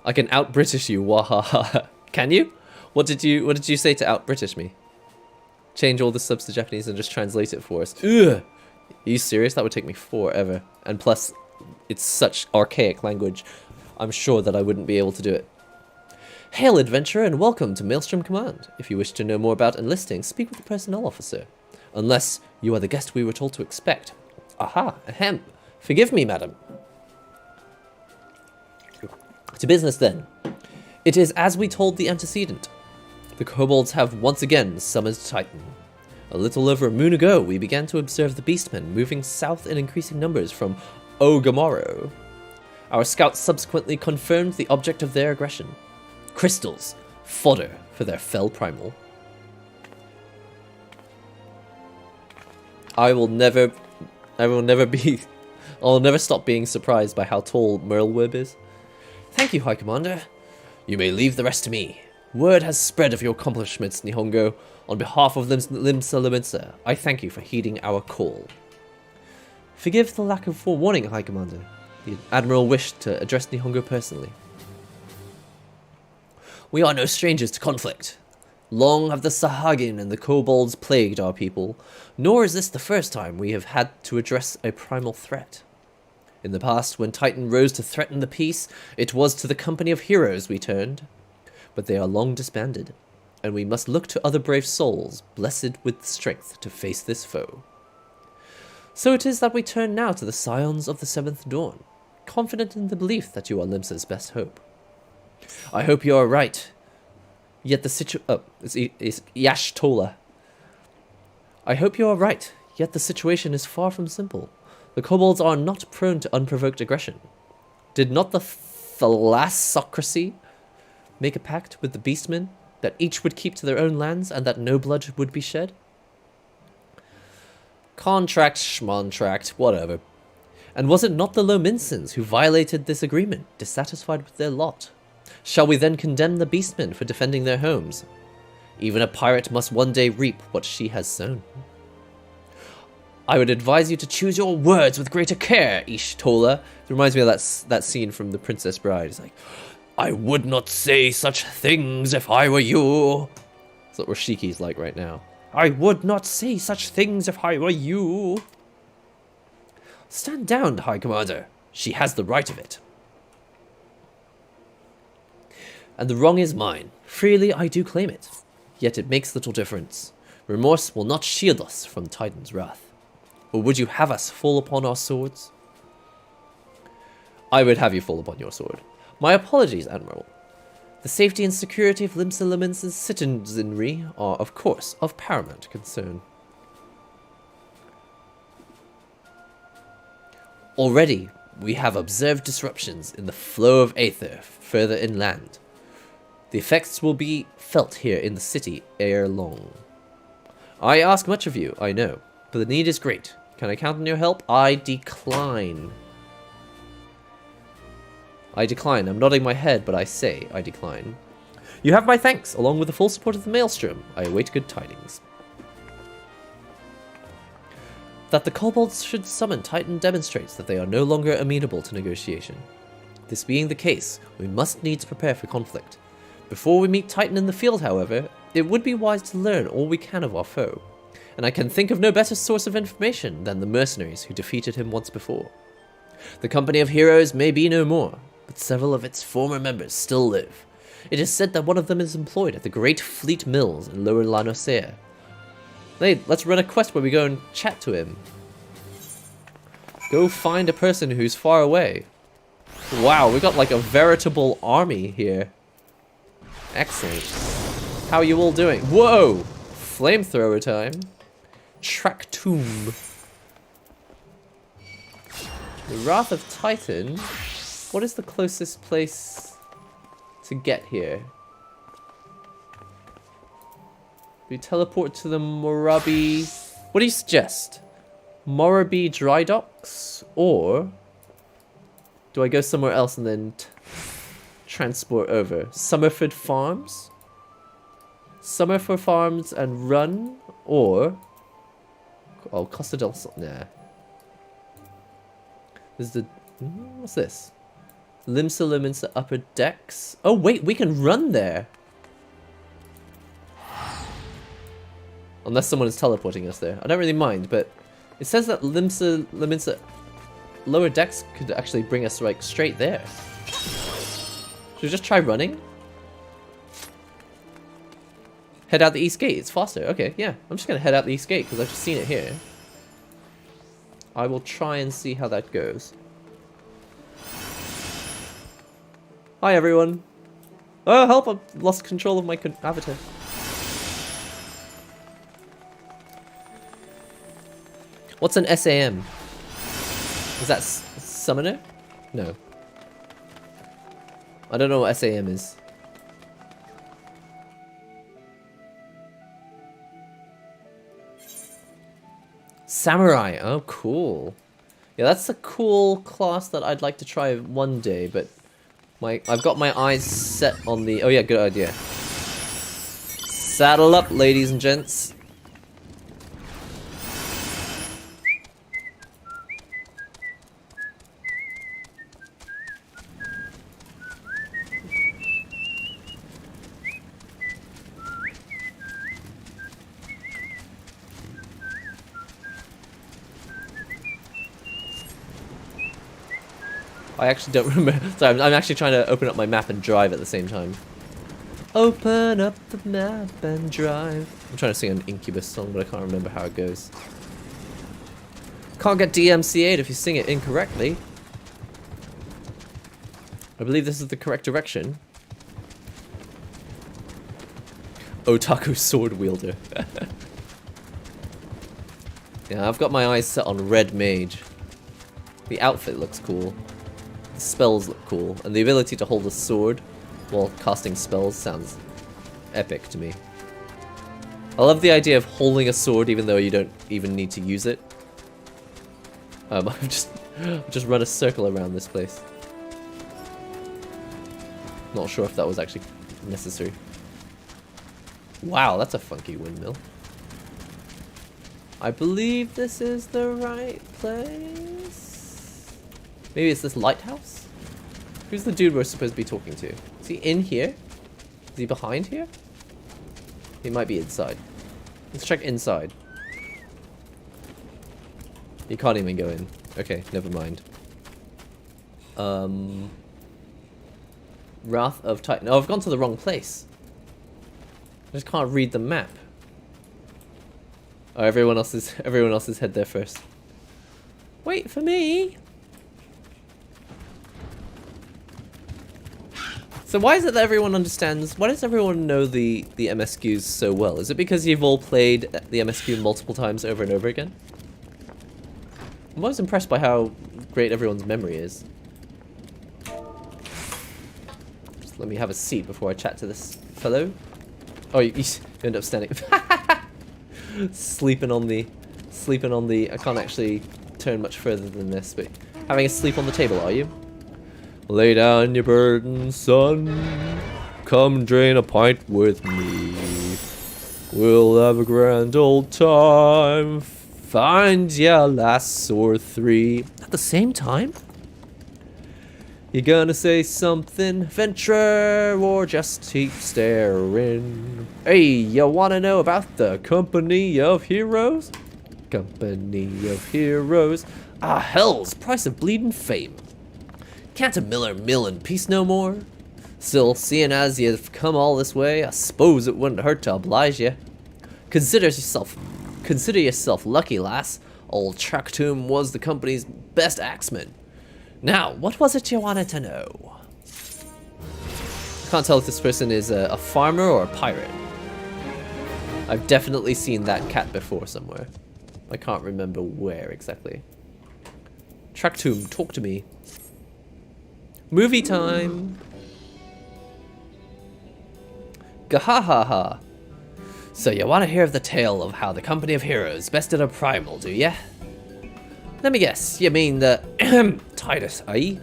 I can out-British you, wahaha. Can you? What did you say to out-British me? Change all the subs to Japanese and just translate it for us. Ugh! Are you serious? That would take me forever. And plus, it's such archaic language. I'm sure that I wouldn't be able to do it. Hail, adventurer, and welcome to Maelstrom Command. If you wish to know more about enlisting, speak with the personnel officer. Unless you are the guest we were told to expect. Aha, ahem. Forgive me, madam. To business, then. It is as we told the antecedent. The kobolds have once again summoned Titan. A little over a moon ago, we began to observe the beastmen moving south in increasing numbers from Ogamoro. Our scouts subsequently confirmed the object of their aggression. Crystals, fodder for their fell primal. I'll never stop being surprised by how tall Merlwib is. Thank you, High Commander. You may leave the rest to me. Word has spread of your accomplishments, Nihongo. On behalf of Limsa Lominsa, I thank you for heeding our call. Forgive the lack of forewarning, High Commander. The Admiral wished to address Nihongo personally. We are no strangers to conflict. Long have the Sahagin and the kobolds plagued our people, nor is this the first time we have had to address a primal threat. In the past, when Titan rose to threaten the peace, it was to the company of heroes we turned. But they are long disbanded, and we must look to other brave souls, blessed with strength to face this foe. So it is that we turn now to the scions of the Seventh Dawn, confident in the belief that you are Limsa's best hope. I hope you are right, yet the it's Yash Tola. I hope you are right, yet the situation is far from simple. The kobolds are not prone to unprovoked aggression. Did not the thalassocracy make a pact with the beastmen that each would keep to their own lands and that no blood would be shed? Contract, schmontract, whatever. And was it not the Lominsons who violated this agreement, dissatisfied with their lot? Shall we then condemn the beastmen for defending their homes? Even a pirate must one day reap what she has sown. I would advise you to choose your words with greater care, Ishtola. It reminds me of that scene from The Princess Bride. It's like, I would not say such things if I were you. That's what Rashiki's like right now. I would not say such things if I were you. Stand down, High Commander. She has the right of it. And the wrong is mine. Freely I do claim it. Yet it makes little difference. Remorse will not shield us from Titan's wrath. Or would you have us fall upon our swords? I would have you fall upon your sword. My apologies, Admiral. The safety and security of Limsa Lomins's citizenry are, of course, of paramount concern. Already, we have observed disruptions in the flow of aether further inland. The effects will be felt here in the city ere long. I ask much of you, I know, but the need is great. Can I count on your help? I decline. I decline. I'm nodding my head, but I say I decline. You have my thanks, along with the full support of the Maelstrom. I await good tidings. That the kobolds should summon Titan demonstrates that they are no longer amenable to negotiation. This being the case, we must needs prepare for conflict. Before we meet Titan in the field, however, it would be wise to learn all we can of our foe. And I can think of no better source of information than the mercenaries who defeated him once before. The company of heroes may be no more, but several of its former members still live. It is said that one of them is employed at the Great Fleet Mills in Lower Lanosea. Hey, let's run a quest where we go and chat to him. Go find a person who's far away. Wow, we got like a veritable army here. Excellent. How are you all doing? Whoa! Flamethrower time. Track Tomb. The Wrath of Titan. What is the closest place to get here? We teleport to the Morabi. What do you suggest? Morabi Dry Docks? Or do I go somewhere else and then transport over? Summerford Farms? Summerford Farms and run? Or... oh, Costa del Sol. Nah. There's the... what's this? Limsa Lominsa Upper Decks. Oh, wait, we can run there. Unless someone is teleporting us there. I don't really mind, but it says that Limsa Lominsa Lower Decks could actually bring us like straight there. Should we just try running? Head out the east gate. It's faster. Okay, yeah. I'm just going to head out the east gate because I've just seen it here. I will try and see how that goes. Hi, everyone. Oh, help. I've lost control of my avatar. What's an SAM? Is that summoner? No. I don't know what SAM is. Samurai. Oh, cool. Yeah, that's a cool class that I'd like to try one day, but I've got my eyes set on the... oh yeah, good idea. Saddle up, ladies and gents. I actually don't remember. Sorry, I'm actually trying to open up my map and drive at the same time. Open up the map and drive. I'm trying to sing an Incubus song, but I can't remember how it goes. Can't get DMCA'd if you sing it incorrectly. I believe this is the correct direction. Otaku sword wielder. Yeah, I've got my eyes set on red mage. The outfit looks cool. The spells look cool. And the ability to hold a sword while casting spells sounds epic to me. I love the idea of holding a sword even though you don't even need to use it. I've just run a circle around this place. Not sure if that was actually necessary. Wow, that's a funky windmill. I believe this is the right place. Maybe it's this lighthouse? Who's the dude we're supposed to be talking to? Is he in here? Is he behind here? He might be inside. Let's check inside. You can't even go in. Okay, never mind. Wrath of Titan. Oh, I've gone to the wrong place. I just can't read the map. Oh, everyone else's head there first. Wait for me. So why is it that everyone understands? Why does everyone know the MSQs so well? Is it because you've all played the MSQ multiple times over and over again? I'm always impressed by how great everyone's memory is. Just let me have a seat before I chat to this fellow. Oh, you end up standing. sleeping on the. I can't actually turn much further than this, but having a sleep on the table, are you? Lay down your burden, son. Come drain a pint with me. We'll have a grand old time. Find ya lass or three. At the same time? You gonna say something, venture, or just keep staring? Hey, you wanna know about the company of heroes? Company of heroes. Ah, hell's price of bleeding fame. Can't a miller mill in peace no more? Still, seeing as you've come all this way, I suppose it wouldn't hurt to oblige you. Consider yourself lucky, lass. Old Traktum was the company's best axeman. Now, what was it you wanted to know? Can't tell if this person is a farmer or a pirate. I've definitely seen that cat before somewhere. I can't remember where exactly. Traktum, talk to me. Movie time! Gahahaha. So you want to hear of the tale of how the company of heroes bested a primal, do ya? Let me guess, you mean the Titus, eh?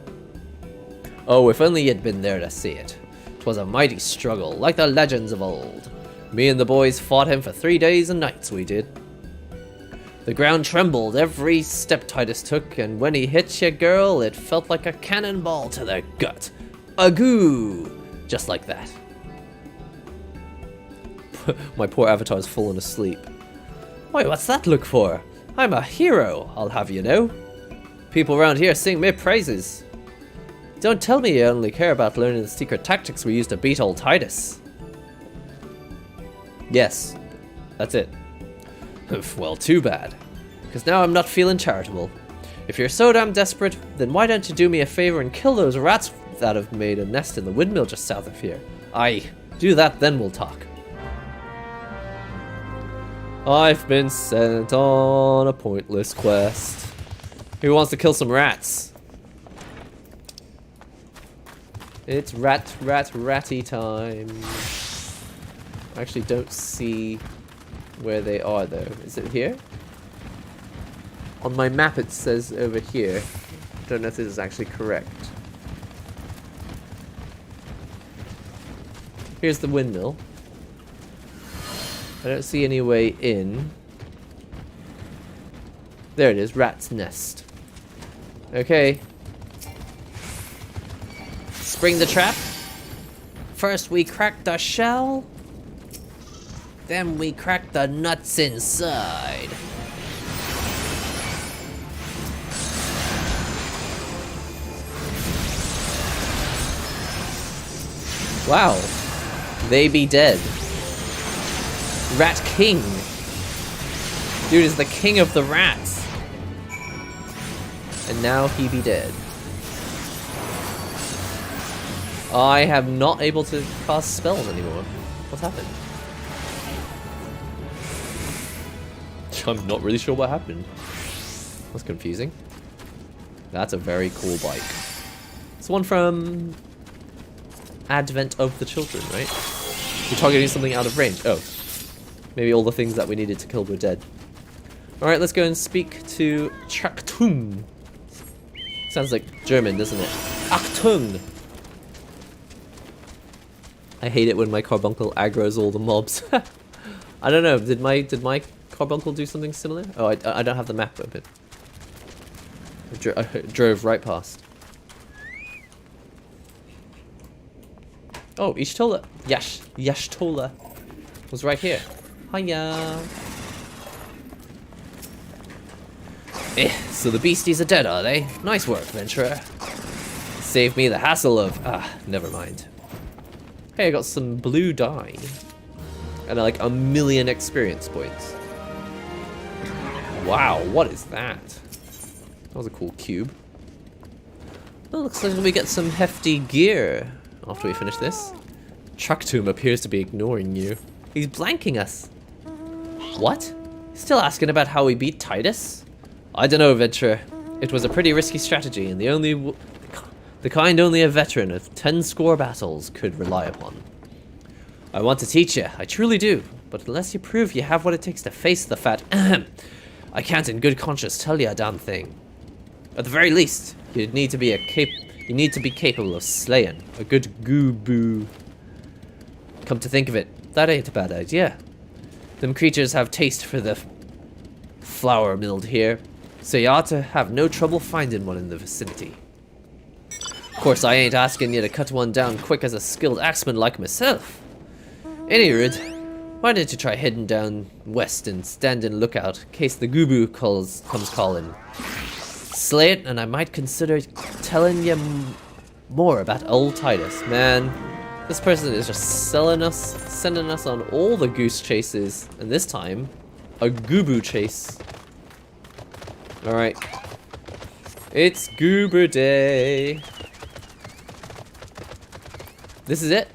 Oh, if only you'd been there to see it. 'Twas a mighty struggle, like the legends of old. Me and the boys fought him for 3 days and nights, we did. The ground trembled every step Titus took, and when he hit ya, girl, it felt like a cannonball to the gut. Agoo! Just like that. My poor avatar's fallen asleep. Why, what's that look for? I'm a hero, I'll have you know. People around here sing me praises. Don't tell me you only care about learning the secret tactics we used to beat old Titus. Yes, that's it. Well, too bad. Because now I'm not feeling charitable. If you're so damn desperate, then why don't you do me a favor and kill those rats that have made a nest in the windmill just south of here? Aye, do that, then we'll talk. I've been sent on a pointless quest. Who wants to kill some rats? It's ratty time. I actually don't see where they are though. Is it here? On my map it says over here. Don't know if this is actually correct. Here's the windmill. I don't see any way in. There it is, rat's nest. Okay. Spring the trap. First we crack the shell. Then we crack the nuts inside. Wow. They be dead. Rat King. Dude is the king of the rats. And now he be dead. I am not able to cast spells anymore. What's happened? I'm not really sure what happened. That's confusing. That's a very cool bike. It's one from Advent of the Children, right? We're targeting something out of range. Oh. Maybe all the things that we needed to kill were dead. Alright, let's go and speak to Chaktung. Sounds like German, doesn't it? Achtung! I hate it when my carbuncle aggroes all the mobs. I don't know, did my carbuncle do something similar? Oh, I don't have the map open. I drove right past. Oh, Ishtola. Yashtola was right here. Hiya. So the beasties are dead, are they? Nice work, venturer. Saved me the hassle of... never mind. Hey, I got some blue dye. And like 1,000,000 experience points. Wow, what is that? That was a cool cube. Well, looks like we get some hefty gear after we finish this. Chaktum appears to be ignoring you. He's blanking us. What? Still asking about how we beat Titus? I don't know, venturer. It was a pretty risky strategy, and the kind only a veteran of 10 score battles could rely upon. I want to teach you, I truly do, but unless you prove you have what it takes to face the fat I can't in good conscience tell you a damn thing. At the very least, you need to be capable of slaying a good gooboo. Come to think of it, that ain't a bad idea. Them creatures have taste for the flour milled here, so you ought to have no trouble finding one in the vicinity. Of course, I ain't asking you to cut one down quick as a skilled axeman like myself. Anyway, why don't you try heading down west and stand in lookout in case the gooboo comes calling. Slay it, and I might consider telling you more about old Titus. Man, this person is just sending us on all the goose chases, and this time, a gooboo chase. Alright. It's Goober Day. This is it.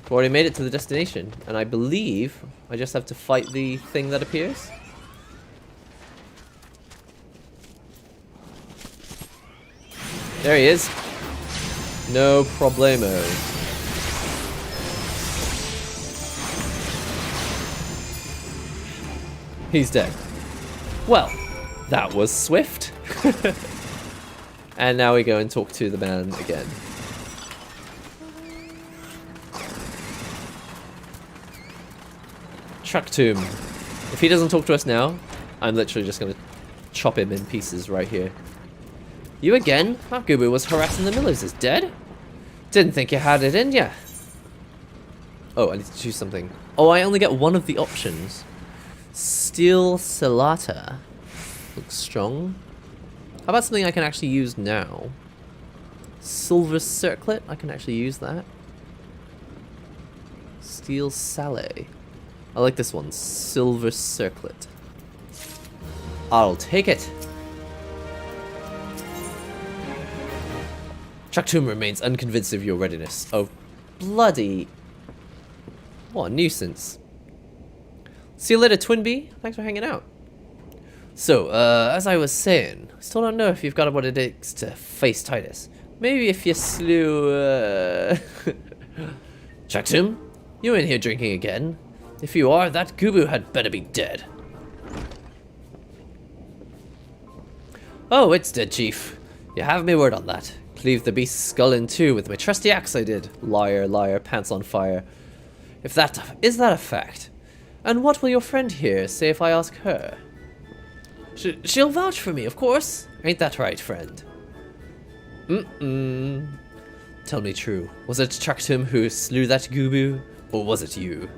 We already made it to the destination, and I believe I just have to fight the thing that appears. There he is. No problemo. He's dead. Well, that was swift. And now we go and talk to the man again. Chaktum. If he doesn't talk to us now, I'm literally just gonna chop him in pieces right here. You again? That Goober was harassing the Millers is dead? Didn't think you had it in ya. Oh, I need to choose something. Oh, I only get one of the options. Steel Salata. Looks strong. How about something I can actually use now? Silver Circlet. I can actually use that. Steel Salé. I like this one. Silver Circlet. I'll take it. Chaktum remains unconvinced of your readiness. Oh, bloody... What a nuisance. See you later, Twinbee. Thanks for hanging out. So, as I was saying, I still don't know if you've got what it takes to face Titus. Maybe if you slew, Chaktum? You in here drinking again? If you are, that Gooboo had better be dead. Oh, it's dead, Chief. You have me word on that. Cleave the beast's skull in two with my trusty axe I did. Liar, liar, pants on fire. Is that a fact? And what will your friend here say if I ask her? She'll vouch for me, of course. Ain't that right, friend? Tell me true. Was it Chaktum who slew that Gooboo, or was it you?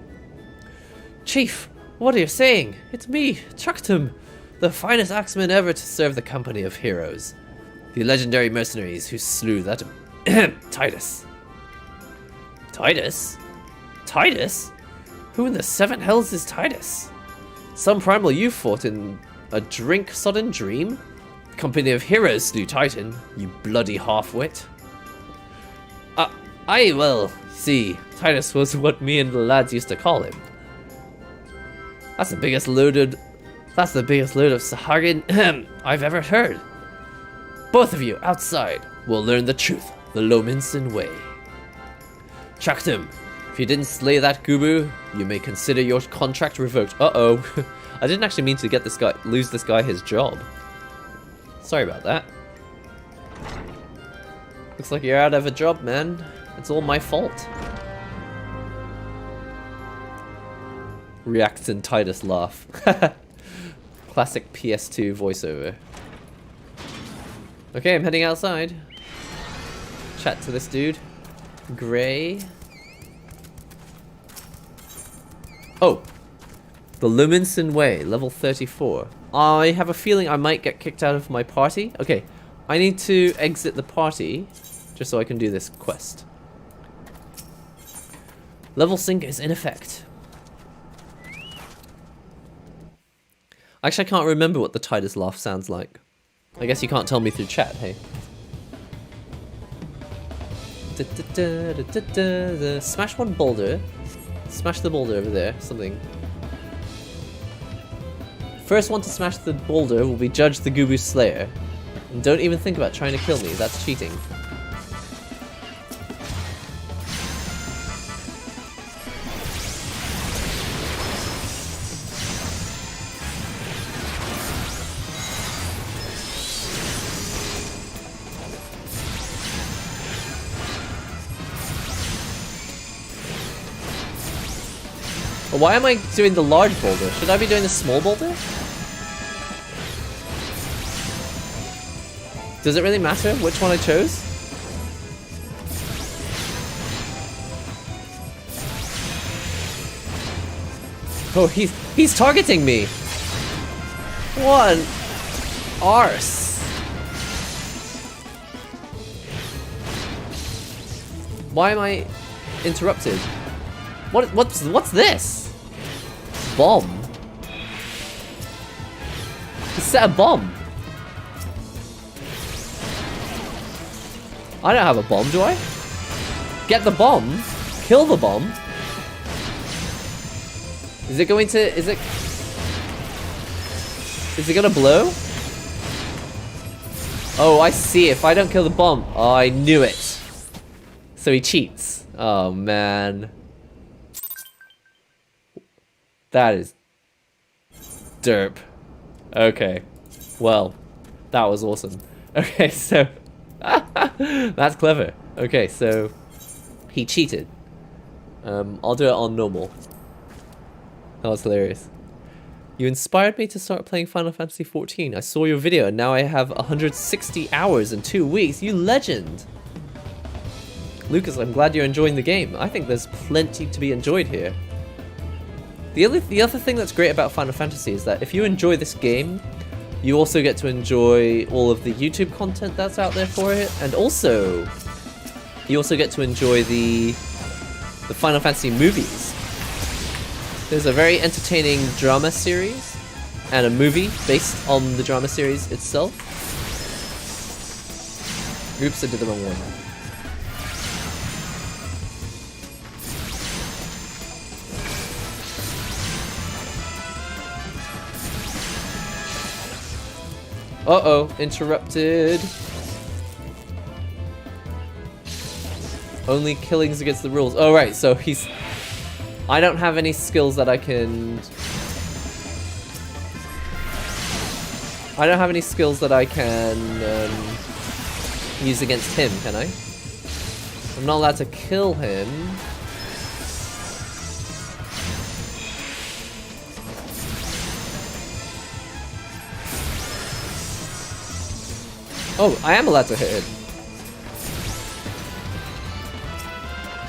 Chief, what are you saying? It's me, Chaktum, the finest axeman ever to serve the company of heroes. The legendary mercenaries who slew that Titus. Titus? Titus? Who in the seven hells is Titus? Some primal youth fought in a drink-sodden dream? Company of heroes slew Titan, you bloody half-wit. Well, see, Titus was what me and the lads used to call him. That's the biggest load of Sahagin I've ever heard. Both of you, outside, will learn the truth, the Lominson way. Chucked him. If you didn't slay that Gubu, you may consider your contract revoked. Uh-oh. I didn't actually mean to lose this guy his job. Sorry about that. Looks like you're out of a job, man. It's all my fault. Reactant Titus laugh. Classic PS2 voiceover. Okay, I'm heading outside. Chat to this dude. Gray. Oh. The Luminson Way, level 34. I have a feeling I might get kicked out of my party. Okay, I need to exit the party just so I can do this quest. Level sync is in effect. Actually, I can't remember what the Titus laugh sounds like. I guess you can't tell me through chat, hey? Smash one boulder. Smash the boulder over there. Something. First one to smash the boulder will be judged the Gubu Slayer. And don't even think about trying to kill me. That's cheating. Why am I doing the large boulder? Should I be doing the small boulder? Does it really matter which one I chose? Oh, he's targeting me! What an arse! Why am I interrupted? What's this? Bomb? He set a bomb. I don't have a bomb, do I? Get the bomb. Kill the bomb. Is it going to... Is it gonna blow? Oh, I see. If I don't kill the bomb... Oh, I knew it. So he cheats. Oh, man. That is... derp. Okay. Well, that was awesome. Okay, so... That's clever. Okay, so... he cheated. I'll do it on normal. That was hilarious. You inspired me to start playing Final Fantasy XIV. I saw your video and now I have 160 hours in 2 weeks. You legend! Lucas, I'm glad you're enjoying the game. I think there's plenty to be enjoyed here. The other thing that's great about Final Fantasy is that if you enjoy this game, you also get to enjoy all of the YouTube content that's out there for it, and also, you also get to enjoy the Final Fantasy movies. There's a very entertaining drama series, and a movie based on the drama series itself. Oops, I did the wrong one. Uh-oh, interrupted. Only killings against the rules. Oh, right, so he's... I don't have any skills that I can... I don't have any skills that I can use against him, can I? I'm not allowed to kill him. Oh, I am allowed to hit him.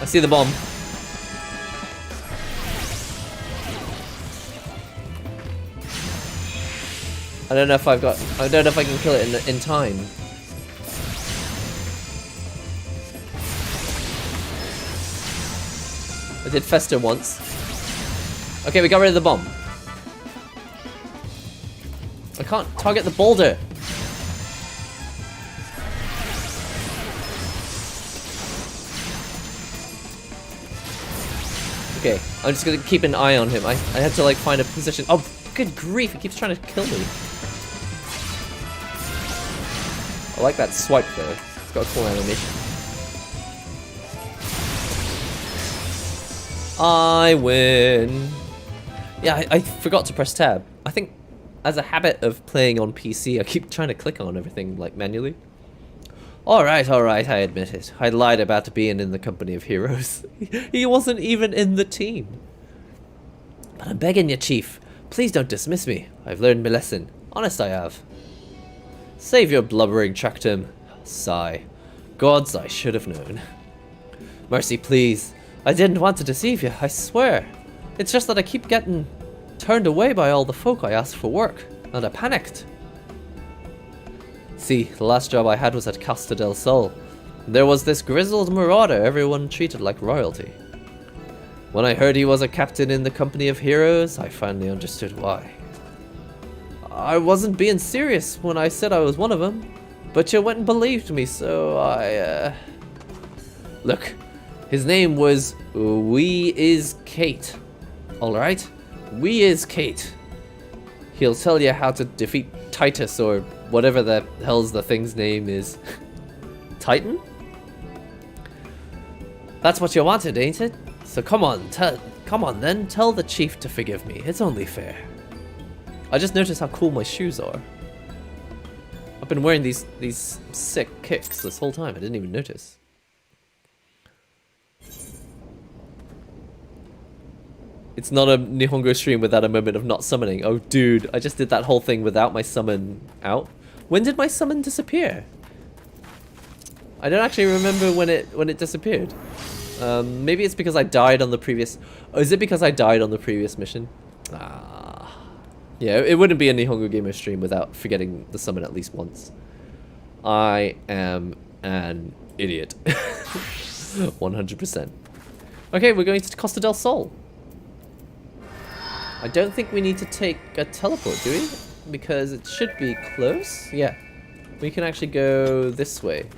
I see the bomb. I don't know if I don't know if I can kill it in time. did fester once. Okay, we got rid of the bomb. I can't target the boulder. Okay, I'm just gonna keep an eye on him. I had to like find a position. Oh, good grief, he keeps trying to kill me. I like that swipe though. It's got a cool animation. I win. Yeah, I forgot to press tab. I think as a habit of playing on PC, I keep trying to click on everything like manually. Alright, I admit it. I lied about being in the company of heroes. He wasn't even in the team. But I'm begging you, Chief. Please don't dismiss me. I've learned my lesson. Honest I have. Save your blubbering, Tractum. Sigh. Gods, I should have known. Mercy, please. I didn't want to deceive you, I swear. It's just that I keep getting turned away by all the folk I asked for work, and I panicked. See, the last job I had was at Costa del Sol. There was this grizzled marauder everyone treated like royalty. When I heard he was a captain in the company of heroes, I finally understood why. I wasn't being serious when I said I was one of them, but you went and believed me, so I, Look, his name was We Is Kate. Alright? We Is Kate. He'll tell you how to defeat Titus or whatever the hell's the thing's name is. Titan? That's what you wanted, ain't it? So come on then, tell the chief to forgive me. It's only fair. I just noticed how cool my shoes are. I've been wearing these sick kicks this whole time. I didn't even notice. It's not a Nihongo stream without a moment of not summoning. Oh, dude, I just did that whole thing without my summon out. When did my summon disappear? I don't actually remember when it disappeared. Maybe it's because I died on the previous... Oh, is it because I died on the previous mission? Ah. Yeah, it wouldn't be a NihongoGamer stream without forgetting the summon at least once. I am an idiot. 100%. Okay, we're going to Costa del Sol. I don't think we need to take a teleport, do we? Because it should be close. Yeah. We can actually go this way.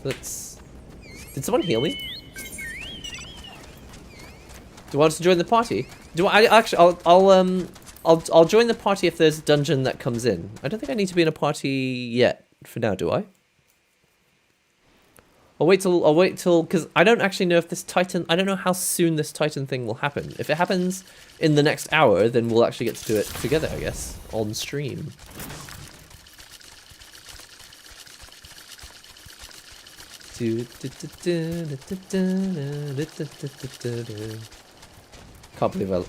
Let's... Did someone heal me? Do you want us to join the party? Do I actually... I'll join the party if there's a dungeon that comes in. I don't think I need to be in a party yet. For now, do I? I'll wait till, because I don't actually know if this Titan, I don't know how soon this Titan thing will happen. If it happens in the next hour, then we'll actually get to do it together, I guess, on stream. Can't believe I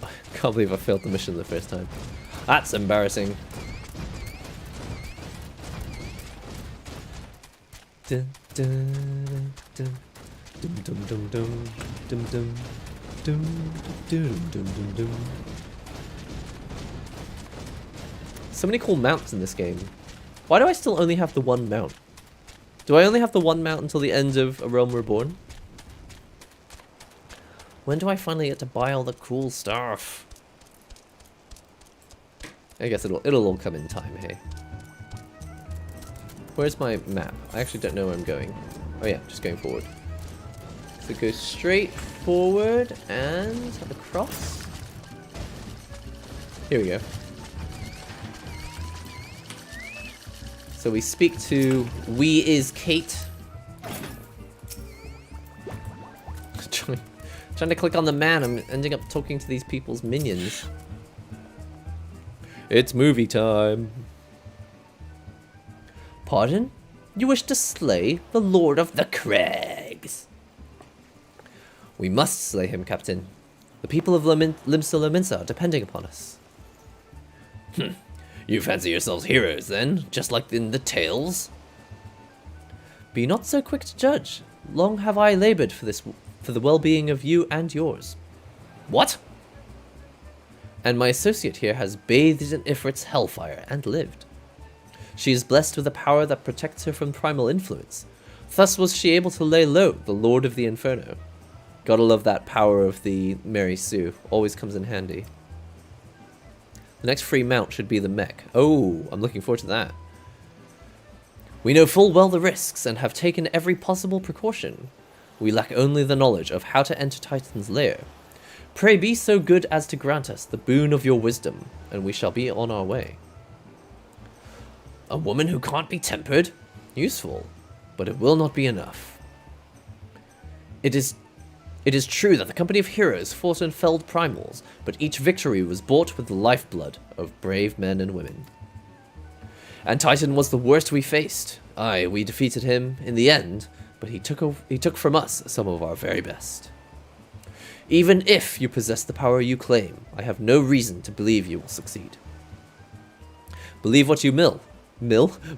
failed the mission the first time. That's embarrassing. Dun, dun, dun, dum, dum, dum, dum, dum, dum, dum, dum, dum, dum. So many cool mounts in this game. Why do I still only have the one mount? Do I only have the one mount until the end of A Realm Reborn? When do I finally get to buy all the cool stuff? I guess it'll all come in time, hey. Where's my map? I actually don't know where I'm going. Oh yeah, just going forward. So go straight forward and across. Here we go. So we speak to We Is Kate. Trying to click on the man, I'm ending up talking to these people's minions. It's movie time. Pardon? You wish to slay the Lord of the Crags? We must slay him, Captain. The people of Limsa Lominsa are depending upon us. You fancy yourselves heroes, then? Just like in the tales? Be not so quick to judge. Long have I labored for the well-being of you and yours. What? And my associate here has bathed in Ifrit's hellfire and lived. She is blessed with a power that protects her from primal influence. Thus was she able to lay low the Lord of the Inferno. Gotta love that power of the Mary Sue. Always comes in handy. The next free mount should be the mech. Oh, I'm looking forward to that. We know full well the risks and have taken every possible precaution. We lack only the knowledge of how to enter Titan's lair. Pray be so good as to grant us the boon of your wisdom, and we shall be on our way. A woman who can't be tempered? Useful, but it will not be enough. It is true that the company of heroes fought and felled primals, but each victory was bought with the lifeblood of brave men and women. And Titan was the worst we faced. Aye, we defeated him in the end, but he took from us some of our very best. Even if you possess the power you claim, I have no reason to believe you will succeed. Believe what you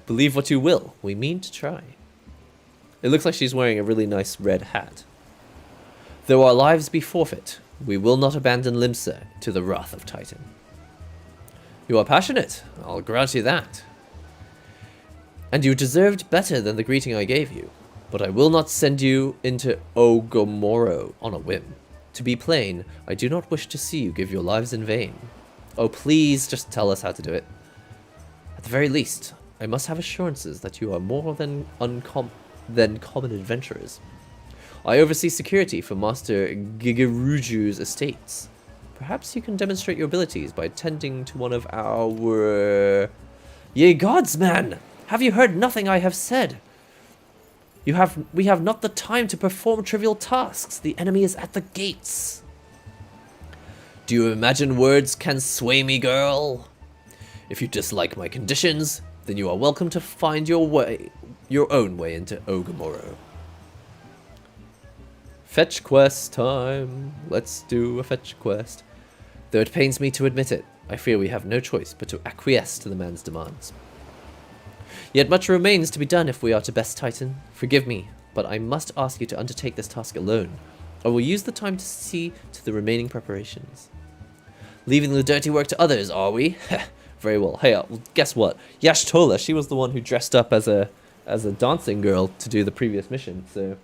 believe what you will. We mean to try. It looks like she's wearing a really nice red hat. Though our lives be forfeit, we will not abandon Limsa to the wrath of Titan. You are passionate, I'll grant you that. And you deserved better than the greeting I gave you, but I will not send you into Ogomoro on a whim. To be plain, I do not wish to see you give your lives in vain. Oh, please just tell us how to do it. At the very least, I must have assurances that you are more than common adventurers. I oversee security for Master Gigeruju's estates. Perhaps you can demonstrate your abilities by attending to one of our... Ye gods, man! Have you heard nothing I have said? We have not the time to perform trivial tasks. The enemy is at the gates. Do you imagine words can sway me, girl? If you dislike my conditions, then you are welcome to find your own way into Ogomoro. Fetch quest time. Let's do a fetch quest. Though it pains me to admit it, I fear we have no choice but to acquiesce to the man's demands. Yet much remains to be done if we are to best Titan. Forgive me, but I must ask you to undertake this task alone. I will use the time to see to the remaining preparations. Leaving the dirty work to others, are we? Very well. Hey, well, guess what? Y'shtola, she was the one who dressed up as a dancing girl to do the previous mission, so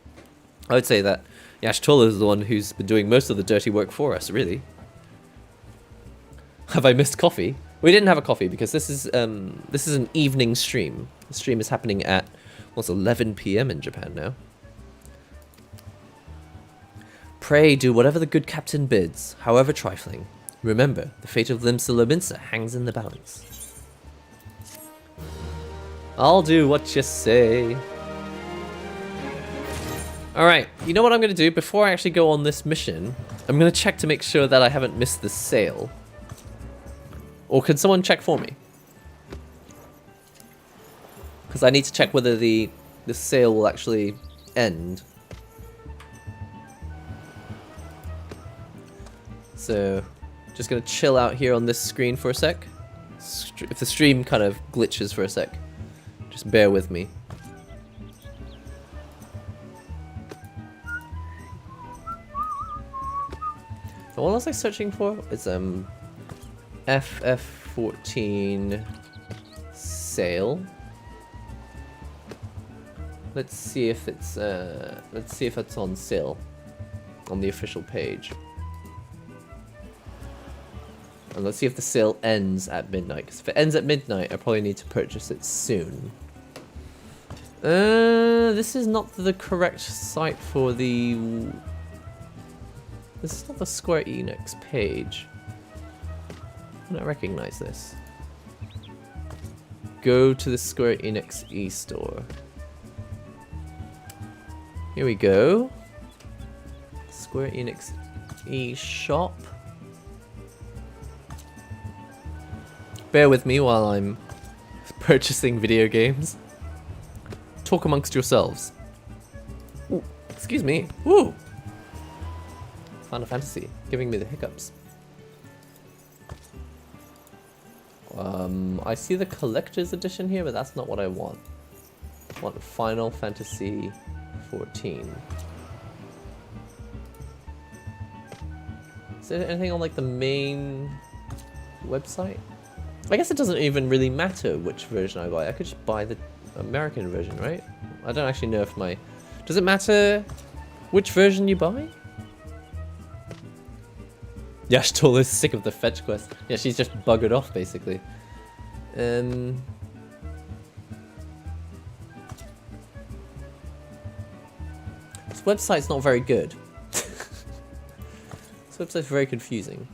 I would say that Y'shtola is the one who's been doing most of the dirty work for us, really. Have I missed coffee? We didn't have a coffee because this is an evening stream. The stream is happening at, well, it's 11 PM in Japan now. Pray do whatever the good captain bids, however trifling. Remember, the fate of Limsa Lominsa hangs in the balance. I'll do what you say. Alright, you know what I'm going to do? Before I actually go on this mission, I'm going to check to make sure that I haven't missed the sale. Or can someone check for me? Because I need to check whether the sale will actually end. So, just going to chill out here on this screen for a sec. If the stream kind of glitches for a sec, just bear with me. So what was I searching for? It's FF14 sale. Let's see if it's on sale on the official page. And let's see if the sale ends at midnight. Because if it ends at midnight, I probably need to purchase it soon. This is not the correct site for the... This is not the Square Enix page. I don't recognize this. Go to the Square Enix e-store. Here we go. Square Enix e-shop. Bear with me while I'm purchasing video games. Talk amongst yourselves. Ooh, excuse me. Woo! Final Fantasy, giving me the hiccups. I see the collector's edition here, but that's not what I want. I want Final Fantasy 14. Is there anything on like the main website? I guess it doesn't even really matter which version I buy. I could just buy the American version, right? I don't actually know if my... Does it matter which version you buy? Yeah, Stola's sick of the fetch quest. Yeah, she's just buggered off, basically. This website's not very good. This website's very confusing.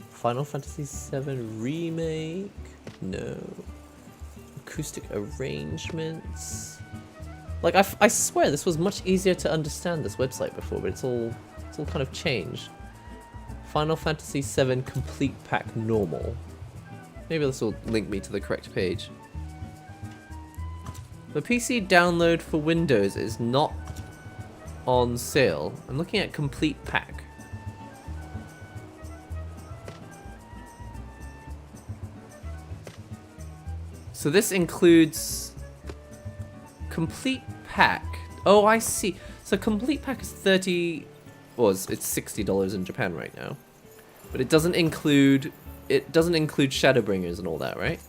Final Fantasy VII Remake? No. Acoustic arrangements? Like, I swear this was much easier to understand, this website, before, but it's all kind of changed. Final Fantasy VII Complete Pack Normal. Maybe this will link me to the correct page. The PC download for Windows is not on sale. I'm looking at Complete Pack. So this includes Complete Pack. Oh, I see. So Complete Pack is it's $60 in Japan right now. But it doesn't include Shadowbringers and all that, right?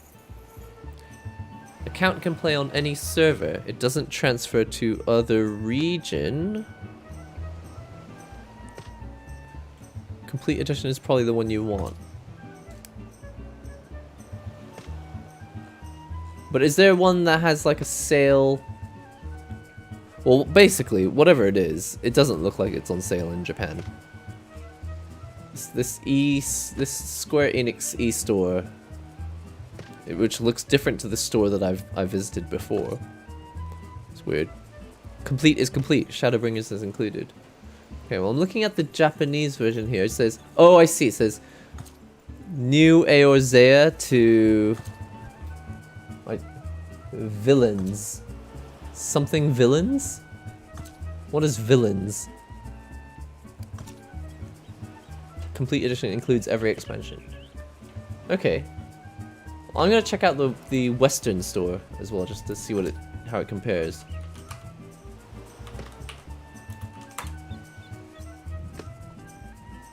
Account can play on any server. It doesn't transfer to other region. Complete Edition is probably the one you want. But is there one that has like a sale? Well, basically, whatever it is, it doesn't look like it's on sale in Japan. This Square Enix e-store, which looks different to the store that I've visited before. It's weird. Complete is complete. Shadowbringers is included. Okay, well I'm looking at the Japanese version here. It says, oh I see. It says new Eorzea to like villains. Something villains? What is villains? Complete edition includes every expansion. Okay. Well, I'm gonna check out the Western store as well, just to see how it compares.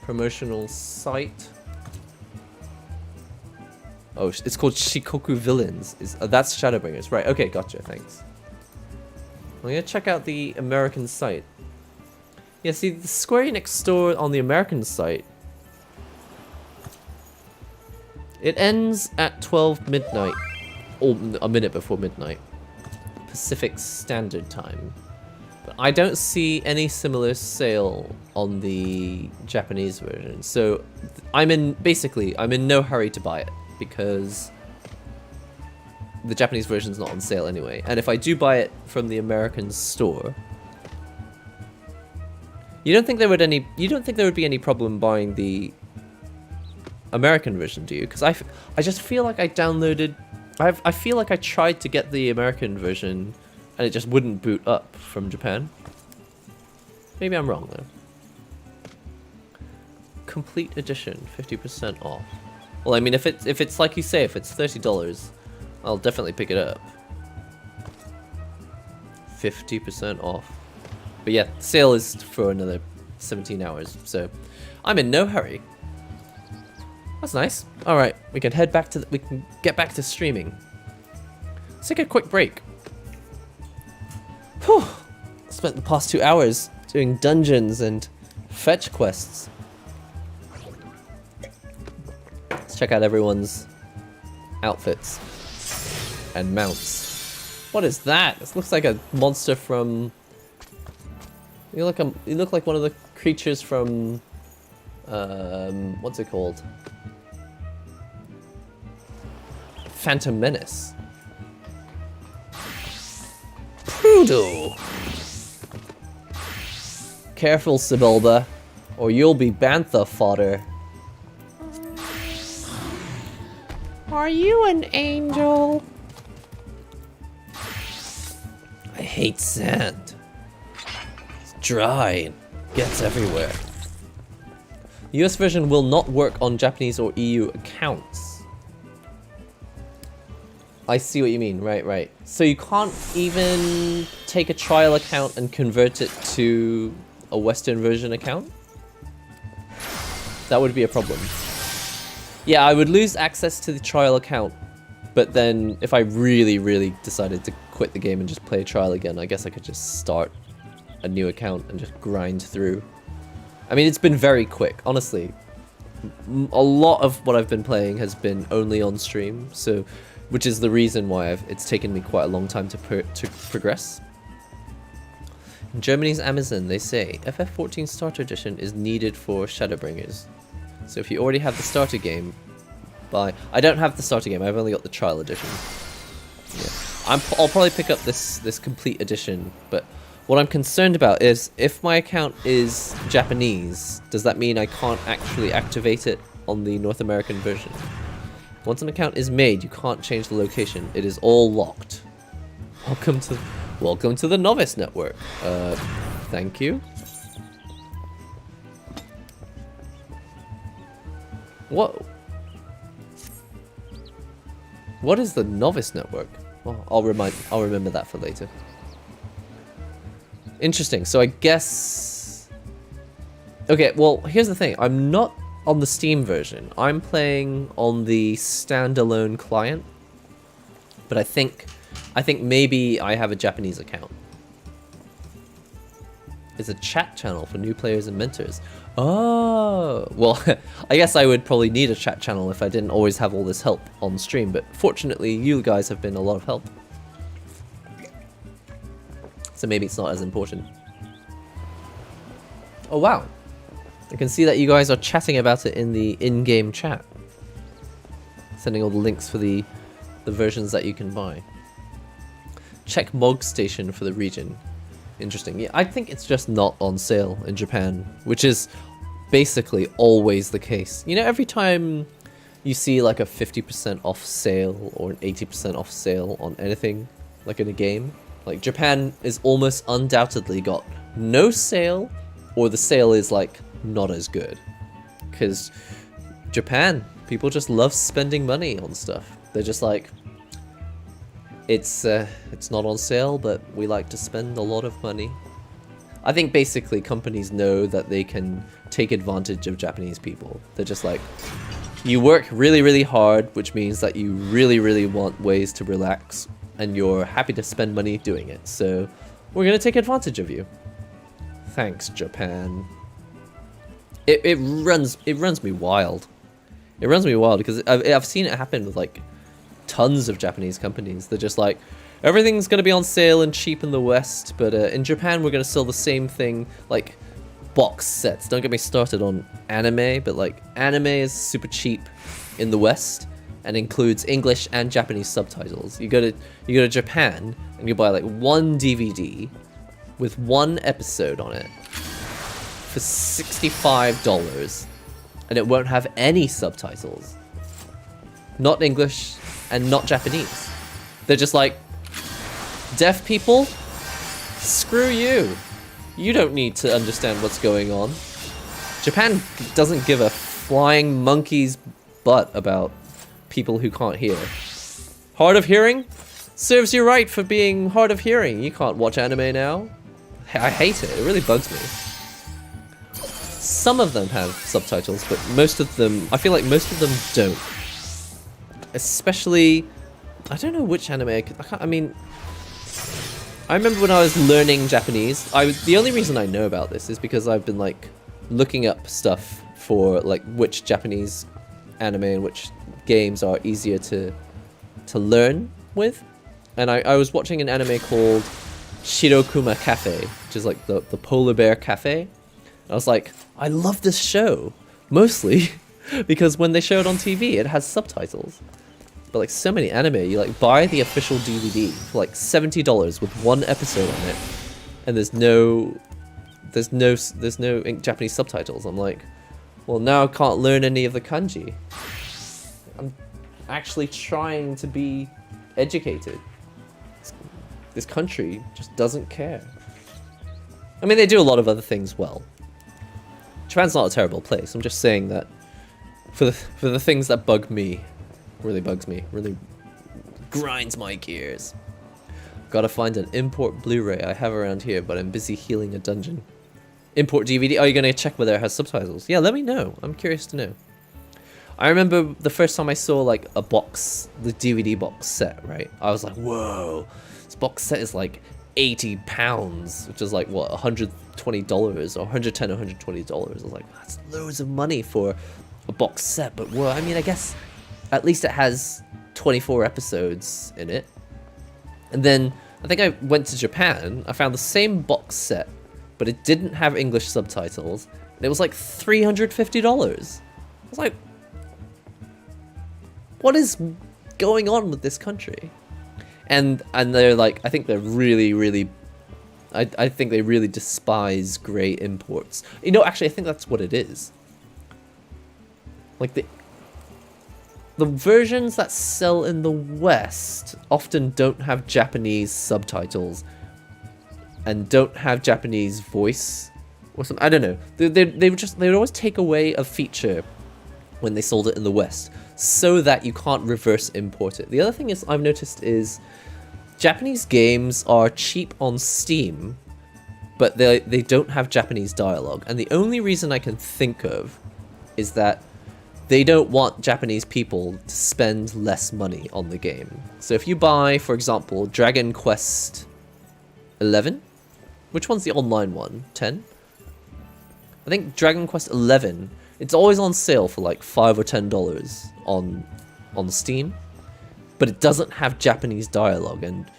Promotional site. Oh, it's called Shikoku Villains. That's Shadowbringers, right? Okay, gotcha. Thanks. I'm gonna check out the American site. Yeah, see, the Square Enix store on the American site, it ends at 12 midnight, or a minute before midnight, Pacific Standard Time. But I don't see any similar sale on the Japanese version, so I'm in no hurry to buy it, because the Japanese version's not on sale anyway. And if I do buy it from the American store, you don't think there would be any problem buying the American version, do you? Because I just feel like I feel like I tried to get the American version and it just wouldn't boot up from Japan. Maybe I'm wrong though. Complete edition, 50% off. Well, I mean, if it's like you say, if it's $30, I'll definitely pick it up. 50% off. But yeah, sale is for another 17 hours, so I'm in no hurry. That's nice. All right, we can get back to streaming. Let's take a quick break. Whew. Spent the past 2 hours doing dungeons and fetch quests. Let's check out everyone's outfits and mounts. What is that? This looks like a monster from... You look like one of the creatures from... what's it called? Phantom Menace. Prudo! Careful, Sibylba, or you'll be bantha fodder. Are you an angel? I hate sand. It's dry and gets everywhere. The US version will not work on Japanese or EU accounts. I see what you mean, right. So you can't even take a trial account and convert it to a Western version account? That would be a problem. Yeah, I would lose access to the trial account, but then if I really decided to quit the game and just play a trial again, I guess I could just start a new account and just grind through. I mean, it's been very quick, honestly. A lot of what I've been playing has been only on stream, so which is the reason why it's taken me quite a long time to progress. In Germany's Amazon, they say FF14 Starter Edition is needed for Shadowbringers. So if you already have the starter game, buy. I don't have the starter game. I've only got the trial edition. Yeah, I'll probably pick up this complete edition. But what I'm concerned about is if my account is Japanese, does that mean I can't actually activate it on the North American version? Once an account is made, you can't change the location. It is all locked. Welcome to the Novice Network. Thank you. What is the Novice Network? Well, I'll remember that for later. Interesting. So I guess. Okay. Well, here's the thing. I'm not on the Steam version. I'm playing on the standalone client. But I think maybe I have a Japanese account. It's a chat channel for new players and mentors. Oh, well, I guess I would probably need a chat channel if I didn't always have all this help on stream, but fortunately you guys have been a lot of help. So maybe it's not as important. Oh wow, I can see that you guys are chatting about it in the in-game chat. Sending all the links for the versions that you can buy. Check Mog Station for the region. Interesting. Yeah, I think it's just not on sale in Japan, which is basically always the case. You know, every time you see like a 50% off sale or an 80% off sale on anything, like in a game, like Japan is almost undoubtedly got no sale, or the sale is like not as good. Because Japan, people just love spending money on stuff. They're just like, it's not on sale, but we like to spend a lot of money. I think basically companies know that they can take advantage of Japanese people. They're just like, you work really, really hard, which means that you really, really want ways to relax, and you're happy to spend money doing it. So we're gonna take advantage of you. Thanks, Japan. It runs me wild. It runs me wild because I've seen it happen with like tons of Japanese companies. They're just like, everything's gonna be on sale and cheap in the West, but in Japan we're gonna sell the same thing, like box sets. Don't get me started on anime, but like anime is super cheap in the West and includes English and Japanese subtitles. You go to Japan and you buy like one DVD with one episode on it for $65, and it won't have any subtitles. Not English and not Japanese. They're just like, deaf people, screw you. You don't need to understand what's going on. Japan doesn't give a flying monkey's butt about people who can't hear. Hard of hearing? Serves you right for being hard of hearing. You can't watch anime now. I hate it. It really bugs me. Some of them have subtitles, but most of them, I feel like most of them don't. Especially, I don't know which anime. I mean, I remember when I was learning Japanese. The only reason I know about this is because I've been like looking up stuff for like which Japanese anime and which games are easier to learn with. And I was watching an anime called Shirokuma Cafe, which is like the polar bear cafe. And I was like, I love this show, mostly because when they show it on TV, it has subtitles. But like so many anime, you like buy the official DVD for like $70 with one episode on it, and there's no Japanese subtitles. I'm like, well, now I can't learn any of the kanji. I'm actually trying to be educated. This country just doesn't care. I mean, they do a lot of other things well. Japan's not a terrible place. I'm just saying that for the things that bug me, really bugs me, really grinds my gears. Gotta find an import Blu-ray I have around here, but I'm busy healing a dungeon. Import DVD? Are you gonna check whether it has subtitles? Yeah, let me know. I'm curious to know. I remember the first time I saw like a box, the DVD box set, right? I was like, whoa, this box set is like £80, which is like, what, $120 or $110 or $120. I was like, that's loads of money for a box set. But, well, I mean, I guess at least it has 24 episodes in it. And then I think I went to Japan. I found the same box set, but it didn't have English subtitles. And it was like $350. I was like, what is going on with this country? And they're like, I think they're really, I think they really despise grey imports. You know, actually, I think that's what it is. Like, the versions that sell in the West often don't have Japanese subtitles and don't have Japanese voice or something. I don't know. They would always take away a feature when they sold it in the West so that you can't reverse import it. The other thing is I've noticed is Japanese games are cheap on Steam, but they don't have Japanese dialogue. And the only reason I can think of is that they don't want Japanese people to spend less money on the game. So if you buy, for example, Dragon Quest 11, which one's the online one? 10? I think Dragon Quest 11, it's always on sale for like $5 or $10 on Steam, but it doesn't have Japanese dialogue, and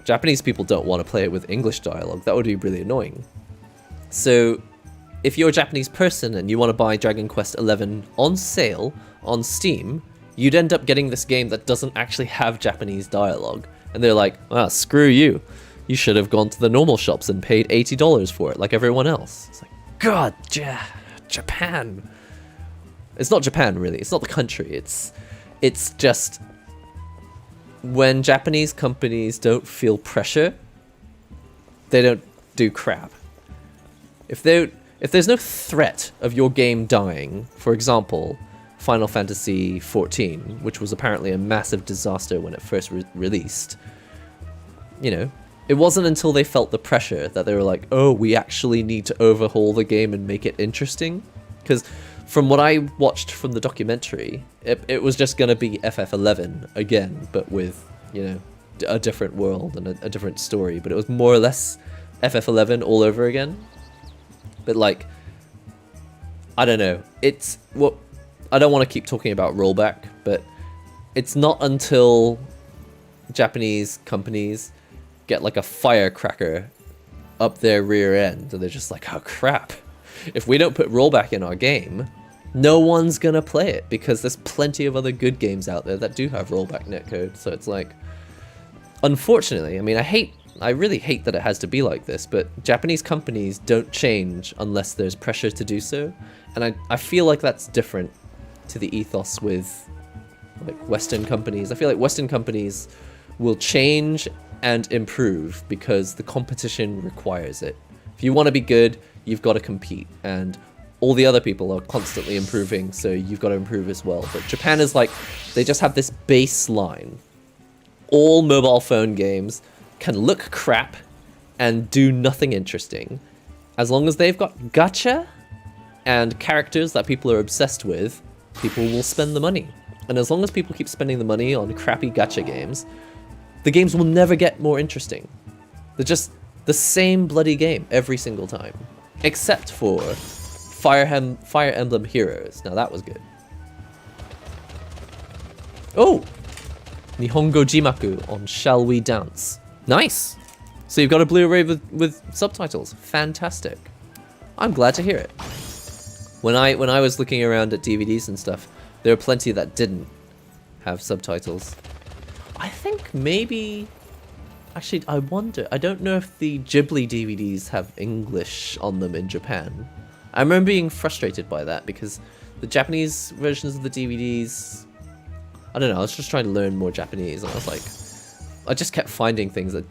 Japanese people don't want to play it with English dialogue. That would be really annoying. So if you're a Japanese person and you want to buy Dragon Quest 11 on sale on Steam, you'd end up getting this game that doesn't actually have Japanese dialogue. And they're like, ah, screw you. You should have gone to the normal shops and paid $80 for it like everyone else. It's like, God, Japan. It's not Japan, really. It's not the country. It's just when Japanese companies don't feel pressure, they don't do crap. If there's no threat of your game dying, for example, Final Fantasy XIV, which was apparently a massive disaster when it first released, you know, it wasn't until they felt the pressure that they were like, oh, we actually need to overhaul the game and make it interesting. Because from what I watched from the documentary, it was just going to be FF11 again, but with, you know, a different world and a different story. But it was more or less FF11 all over again. But like, I don't know. It's what I don't want to keep talking about rollback, but it's not until Japanese companies get like a firecracker up their rear end and they're just like, oh crap, if we don't put rollback in our game, no one's gonna play it, because there's plenty of other good games out there that do have rollback netcode. So it's like, unfortunately, I mean, I really hate that it has to be like this, but Japanese companies don't change unless there's pressure to do so. And I feel like that's different to the ethos with like Western companies. I feel like Western companies will change and improve because the competition requires it. If you want to be good, you've got to compete, and all the other people are constantly improving, so you've got to improve as well. But Japan is like, they just have this baseline. All mobile phone games can look crap and do nothing interesting. As long as they've got gacha and characters that people are obsessed with, people will spend the money. And as long as people keep spending the money on crappy gacha games, the games will never get more interesting. They're just the same bloody game every single time. Except for Fire Emblem Heroes. Now that was good. Oh! NihongoGamer on Shall We Dance. Nice! So you've got a Blu-ray with subtitles. Fantastic. I'm glad to hear it. When I was looking around at DVDs and stuff, there were plenty that didn't have subtitles. I think maybe... Actually, I wonder. I don't know if the Ghibli DVDs have English on them in Japan. I remember being frustrated by that because the Japanese versions of the DVDs... I don't know, I was just trying to learn more Japanese, and I was like... I just kept finding things that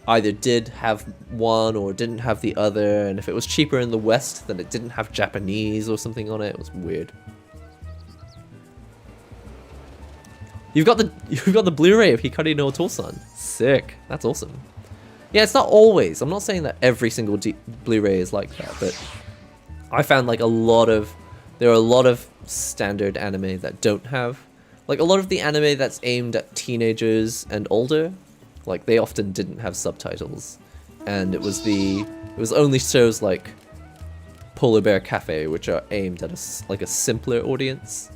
either did have one or didn't have the other, and if it was cheaper in the West, then it didn't have Japanese or something on it. It was weird. You've got the Blu-ray of Hikari no Otosan. Sick. That's awesome. Yeah, it's not always. I'm not saying that every single Blu-ray is like that, but I found like there are a lot of standard anime that don't have, like a lot of the anime that's aimed at teenagers and older, like they often didn't have subtitles. and it was only shows like Polar Bear Cafe, which are aimed at a simpler audience,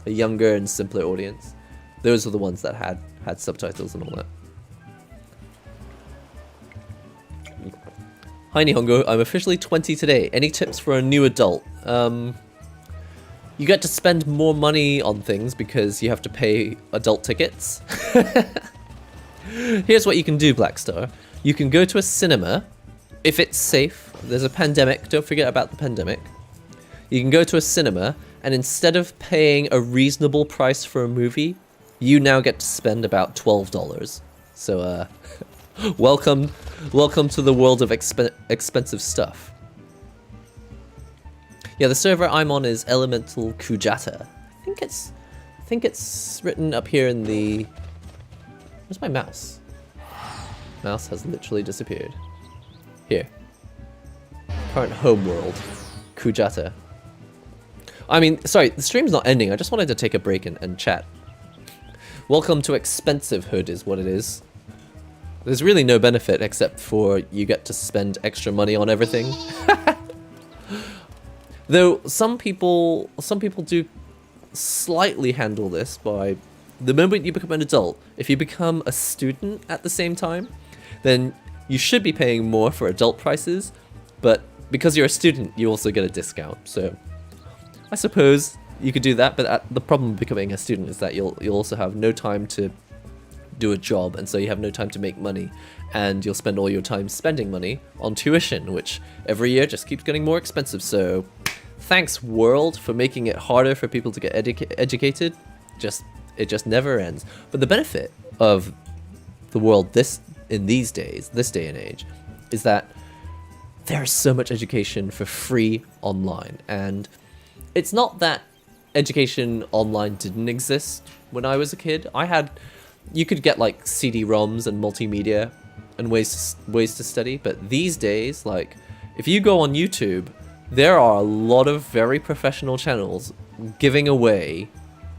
a younger and simpler audience. Those are the ones that had subtitles and all that. Hi Nihongo, I'm officially 20 today. Any tips for a new adult? You get to spend more money on things because you have to pay adult tickets. Here's what you can do, Blackstar. You can go to a cinema, if it's safe. There's a pandemic, don't forget about the pandemic. You can go to a cinema, and instead of paying a reasonable price for a movie, you now get to spend about $12. So, welcome to the world of expensive stuff. Yeah, the server I'm on is Elemental Kujata. I think it's written up here in the... Where's my mouse? Mouse has literally disappeared. Here. Current homeworld. Kujata. I mean, sorry, the stream's not ending. I just wanted to take a break and chat. Welcome to Expensive Hood is what it is. There's really no benefit except for you get to spend extra money on everything. Though some people do slightly handle this by the moment you become an adult. If you become a student at the same time, then you should be paying more for adult prices, but because you're a student, you also get a discount. So I suppose you could do that, but the problem with becoming a student is that you'll also have no time to do a job, and so you have no time to make money, and you'll spend all your time spending money on tuition, which every year just keeps getting more expensive. So thanks world for making it harder for people to get educated. It just never ends. But the benefit of the world this day and age, is that there's so much education for free online. And it's not that education online didn't exist when I was a kid. You could get like CD-ROMs and multimedia and ways to study, but these days, like, if you go on YouTube, there are a lot of very professional channels giving away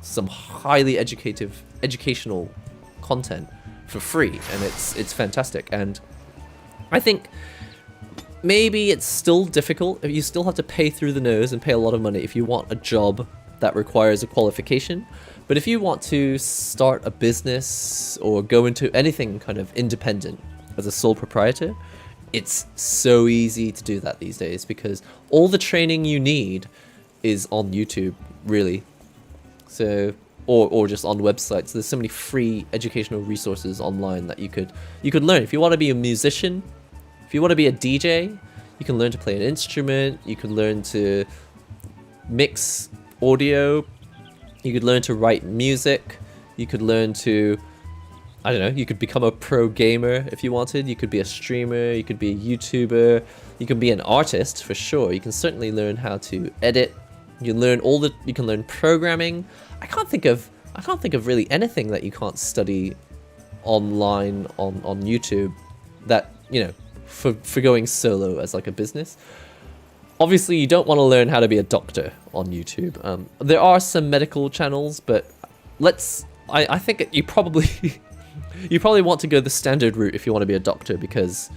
some highly educational content for free, and it's fantastic. And I think maybe it's still difficult. You still have to pay through the nose and pay a lot of money if you want a job that requires a qualification. But if you want to start a business or go into anything kind of independent as a sole proprietor, it's so easy to do that these days because all the training you need is on YouTube, really. So, or just on websites. There's so many free educational resources online that you could learn. If you want to be a musician, if you want to be a DJ, you can learn to play an instrument. You can learn to mix audio. You could learn to write music. You could learn to, I don't know, you could become a pro gamer if you wanted. You could be a streamer. You could be a YouTuber. You can be an artist for sure. You can certainly learn how to edit. You can learn programming. I can't think of really anything that you can't study online on YouTube that, you know, for going solo as like a business. Obviously, you don't want to learn how to be a doctor on YouTube. There are some medical channels, but I think you probably want to go the standard route if you want to be a doctor, because,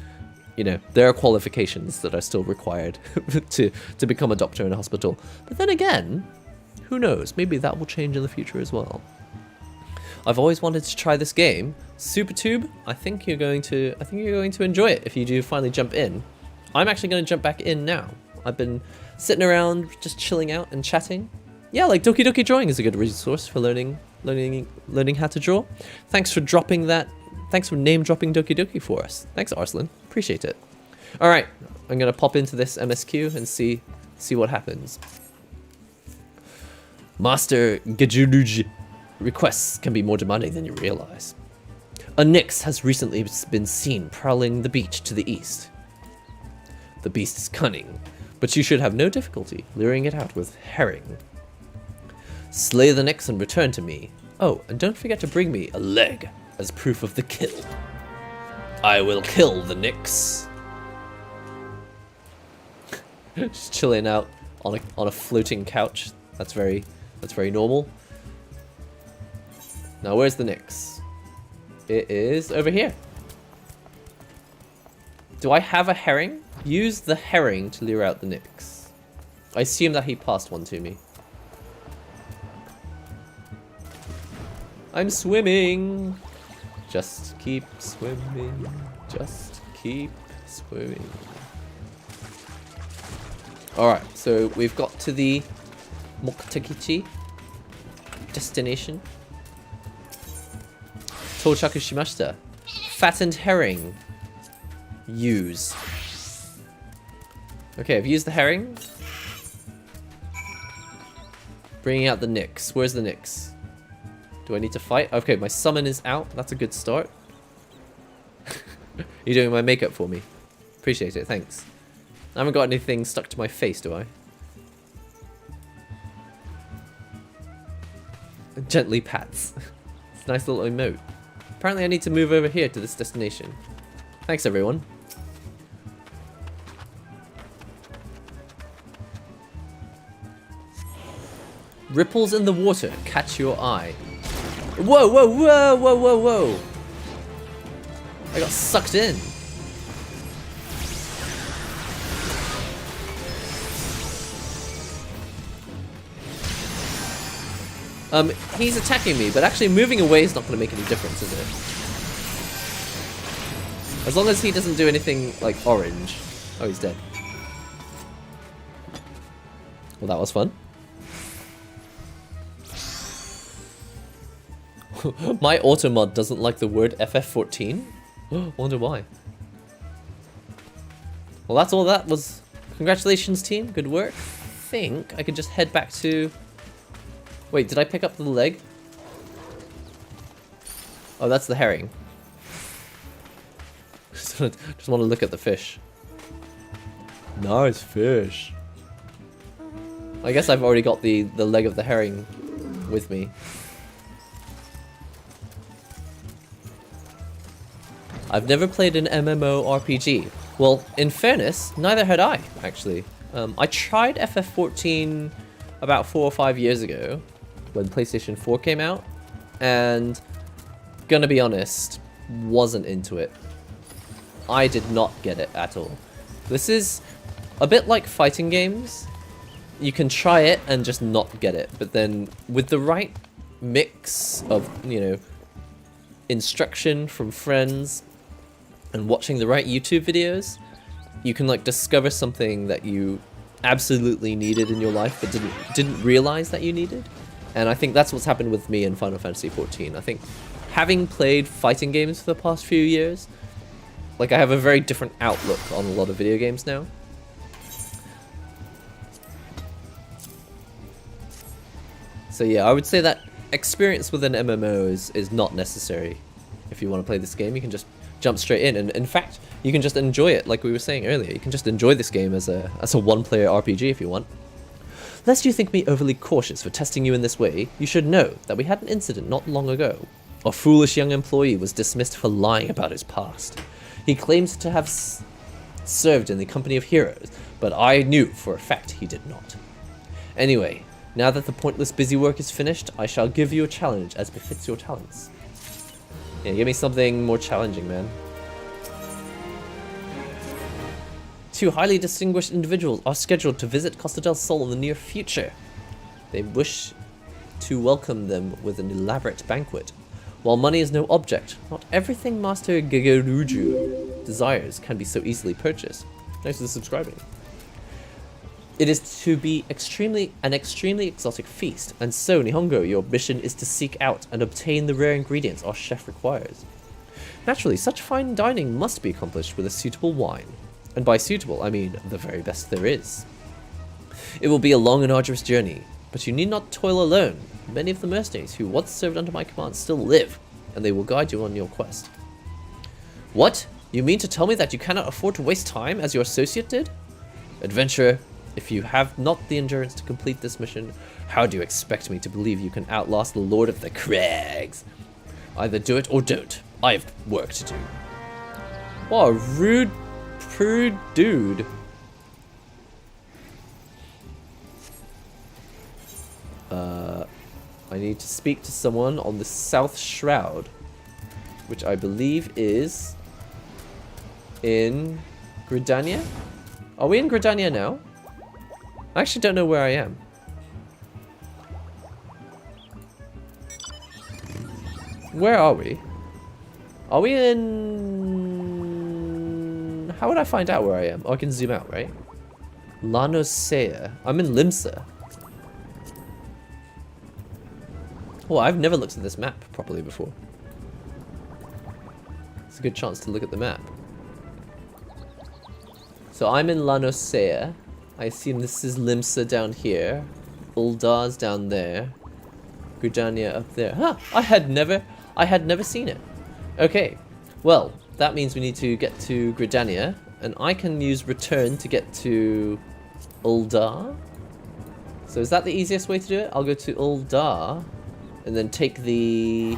you know, there are qualifications that are still required to become a doctor in a hospital. But then again, who knows? Maybe that will change in the future as well. I've always wanted to try this game, SuperTube. I think you're going to enjoy it if you do finally jump in. I'm actually going to jump back in now. I've been sitting around just chilling out and chatting. Yeah, like Doki Doki Drawing is a good resource for learning how to draw. Thanks for dropping that. Thanks for name dropping Doki Doki for us. Thanks, Arslan. Appreciate it. All right, I'm gonna pop into this MSQ and see what happens. Master Gejuruj, requests can be more demanding than you realize. A Nyx has recently been seen prowling the beach to the east. The beast is cunning, but you should have no difficulty luring it out with herring. Slay the Nyx and return to me. Oh, and don't forget to bring me a leg as proof of the kill. I will kill the Nyx. Just chilling out on a floating couch. That's very normal. Now where's the Nyx? It is over here. Do I have a herring? Use the herring to lure out the nix. I assume that he passed one to me. I'm swimming. Just keep swimming. Just keep swimming. Alright, so we've got to the Moktakichi destination. Tochaku shimashita. Fattened herring. Use. Okay, I've used the herring. Bringing out the nix. Where's the nix? Do I need to fight? Okay, my summon is out. That's a good start. You're doing my makeup for me. Appreciate it, thanks. I haven't got anything stuck to my face, do I? Gently pats. It's a nice little emote. Apparently I need to move over here to this destination. Thanks, everyone. Ripples in the water catch your eye. Whoa, whoa, whoa, whoa, whoa, whoa. I got sucked in. He's attacking me, but actually moving away is not going to make any difference, is it? As long as he doesn't do anything like orange. Oh, he's dead. Well, that was fun. My automod doesn't like the word FF14. Wonder why. Well, that's all that was. Congratulations, team. Good work. I think I could just head back to... Wait, did I pick up the leg? Oh, that's the herring. Just want to look at the fish. Nice fish. I guess I've already got the leg of the herring with me. I've never played an MMORPG. Well, in fairness, neither had I, actually. I tried FF14 about 4 or 5 years ago, when PlayStation 4 came out, and gonna be honest, wasn't into it. I did not get it at all. This is a bit like fighting games. You can try it and just not get it, but then with the right mix of, you know, instruction from friends and watching the right YouTube videos, you can like discover something that you absolutely needed in your life but didn't realize that you needed. And I think that's what's happened with me in Final Fantasy XIV. I think having played fighting games for the past few years, like I have a very different outlook on a lot of video games now. So yeah, I would say that experience with an MMO is not necessary. If you want to play this game, you can just jump straight in, and in fact, you can just enjoy it, like we were saying earlier. You can just enjoy this game as a one-player RPG if you want. Lest you think me overly cautious for testing you in this way, you should know that we had an incident not long ago. A foolish young employee was dismissed for lying about his past. He claims to have served in the company of heroes, but I knew for a fact he did not. Anyway, now that the pointless busy work is finished, I shall give you a challenge as befits your talents. Yeah, give me something more challenging, man. 2 highly distinguished individuals are scheduled to visit Costa del Sol in the near future. They wish to welcome them with an elaborate banquet. While money is no object, not everything Master Gegeruju desires can be so easily purchased. Thanks for subscribing. It is to be an extremely exotic feast, and so, Nihongo, your mission is to seek out and obtain the rare ingredients our chef requires. Naturally, such fine dining must be accomplished with a suitable wine. And by suitable, I mean the very best there is. It will be a long and arduous journey, but you need not toil alone. Many of the mercenaries who once served under my command still live, and they will guide you on your quest. What? You mean to tell me that you cannot afford to waste time as your associate did? Adventurer, if you have not the endurance to complete this mission, how do you expect me to believe you can outlast the Lord of the Crags? Either do it or don't. I have work to do. What a rude, prude dude. I need to speak to someone on the South Shroud, which I believe is in Gridania? Are we in Gridania now? I actually don't know where I am. Where are we? Are we in... How would I find out where I am? Oh, I can zoom out, right? Lanosea. I'm in Limsa. Oh, I've never looked at this map properly before. It's a good chance to look at the map. So I'm in Lanosea. I assume this is Limsa down here. Uldar's down there. Gridania up there. Huh! I had never seen it. Okay. Well, that means we need to get to Gridania, and I can use return to get to Uldar. So is that the easiest way to do it? I'll go to Uldar, and then take the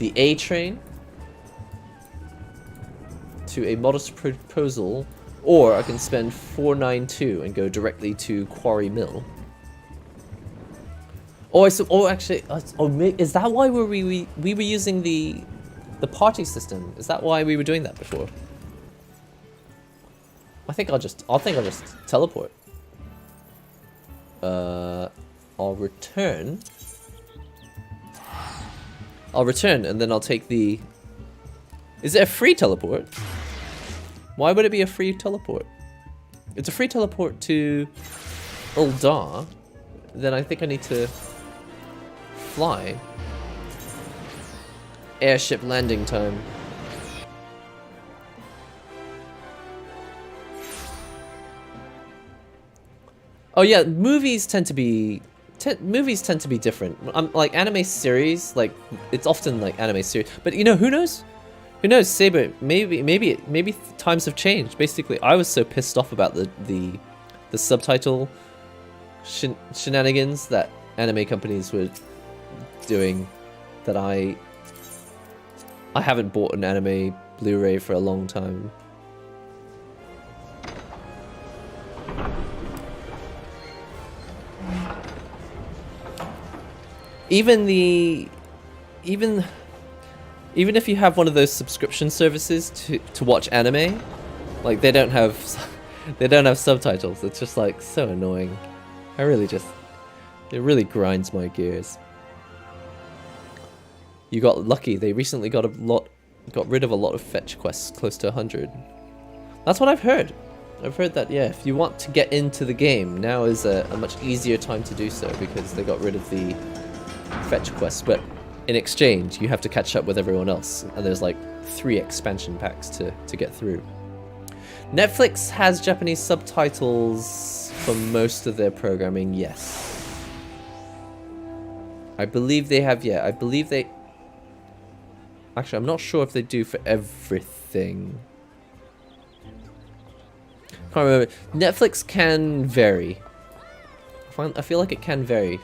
A train to a modest proposal, or I can spend 492 and go directly to Quarry Mill. Oh, is that why we were using the party system? Is that why we were doing that before? I think I'll just teleport. I'll return, and then I'll take the... Is it a free teleport? Why would it be a free teleport? It's a free teleport to Uldar. Then I think I need to fly. Airship landing time. Oh yeah, movies tend to be different. Like anime series, like it's often like anime series. But you know, who knows? Who knows, Saber? Maybe times have changed. Basically, I was so pissed off about the subtitle shenanigans that anime companies were doing that I haven't bought an anime Blu-ray for a long time. Even if you have one of those subscription services to watch anime, like they don't have subtitles. It's just like so annoying. It really grinds my gears. You got lucky. They recently got rid of a lot of fetch quests, close to 100. That's what I've heard. I've heard that, yeah, if you want to get into the game, now is a much easier time to do so because they got rid of the fetch quests. But in exchange, you have to catch up with everyone else, and there's like 3 expansion packs to get through. Netflix has Japanese subtitles for most of their programming, yes. I believe they have, yeah, Actually, I'm not sure if they do for everything. Can't remember. Netflix can vary. I feel like it can vary.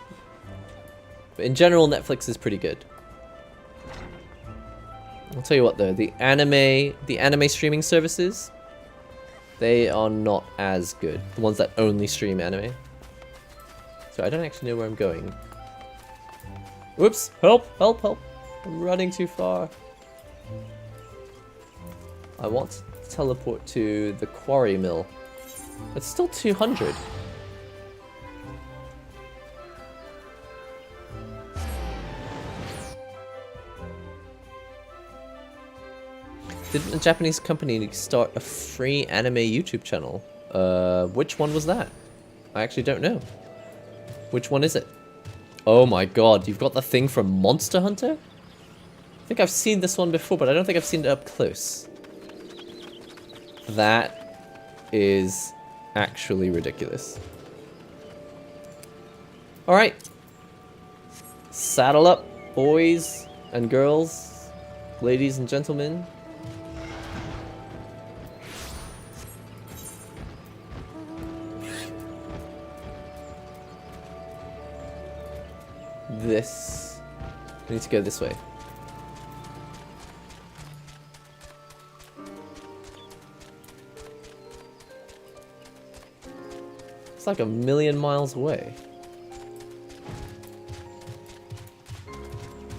But in general, Netflix is pretty good. I'll tell you what though, the anime streaming services, they are not as good. The ones that only stream anime. So I don't actually know where I'm going. Whoops! Help! Help! Help! I'm running too far. I want to teleport to the Quarry Mill. It's still 200. Didn't a Japanese company start a free anime YouTube channel? Which one was that? I actually don't know. Which one is it? Oh my god, you've got the thing from Monster Hunter? I think I've seen this one before, but I don't think I've seen it up close. That is actually ridiculous. Alright. Saddle up, boys and girls, ladies and gentlemen. We need to go this way. It's like a million miles away.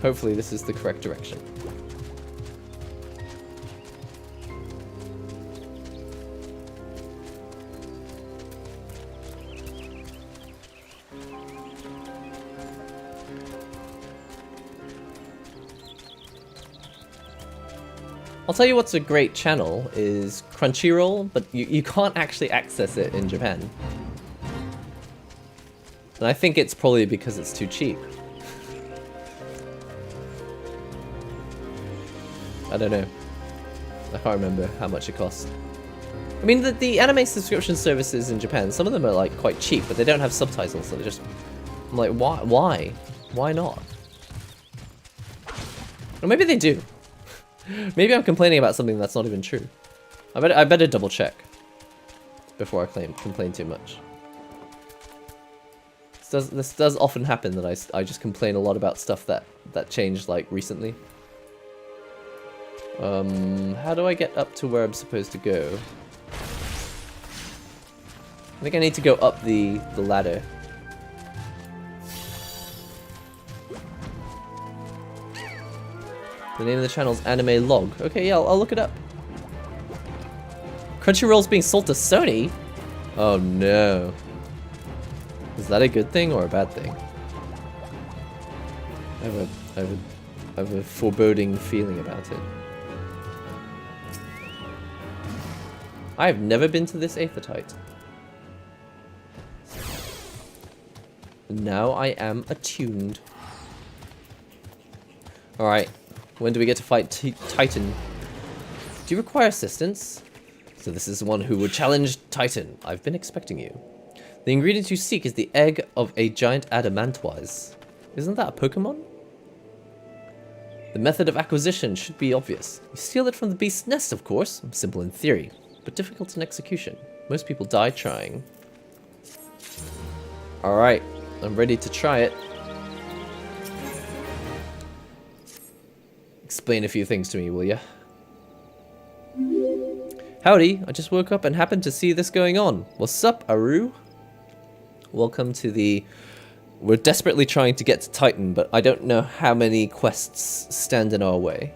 Hopefully this is the correct direction. I'll tell you what's a great channel is Crunchyroll, but you can't actually access it in Japan. And I think it's probably because it's too cheap. I don't know. I can't remember how much it costs. I mean, the anime subscription services in Japan, some of them are like quite cheap, but they don't have subtitles, so they're just... I'm like, why? Why not? Or maybe they do. Maybe I'm complaining about something that's not even true. I better double check before I complain too much. This does often happen that I just complain a lot about stuff that changed like recently. How do I get up to where I'm supposed to go? I think I need to go up the ladder. The name of the channel is Anime Log. Okay, yeah, I'll look it up. Crunchyroll's being sold to Sony? Oh no. Is that a good thing or a bad thing? I have a foreboding feeling about it. I have never been to this Aethertite. Now I am attuned. Alright, when do we get to fight Titan? Do you require assistance? So this is the one who would challenge Titan. I've been expecting you. The ingredient you seek is the egg of a giant adamantoise. Isn't that a Pokemon? The method of acquisition should be obvious. You steal it from the beast's nest, of course. Simple in theory, but difficult in execution. Most people die trying. Alright, I'm ready to try it. Explain a few things to me, will ya? Howdy, I just woke up and happened to see this going on. What's up, Aru? Welcome to the... We're desperately trying to get to Titan, but I don't know how many quests stand in our way.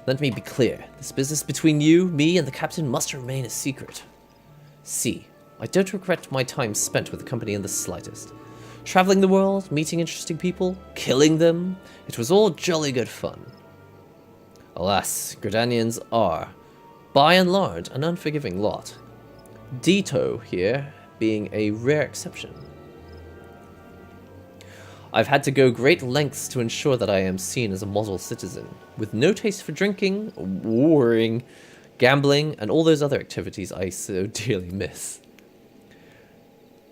Let me be clear. This business between you, me, and the captain must remain a secret. See, I don't regret my time spent with the company in the slightest. Traveling the world, meeting interesting people, killing them, it was all jolly good fun. Alas, Gridanians are, by and large, an unforgiving lot. Dito here being a rare exception. I've had to go great lengths to ensure that I am seen as a model citizen, with no taste for drinking, warring, gambling, and all those other activities I so dearly miss.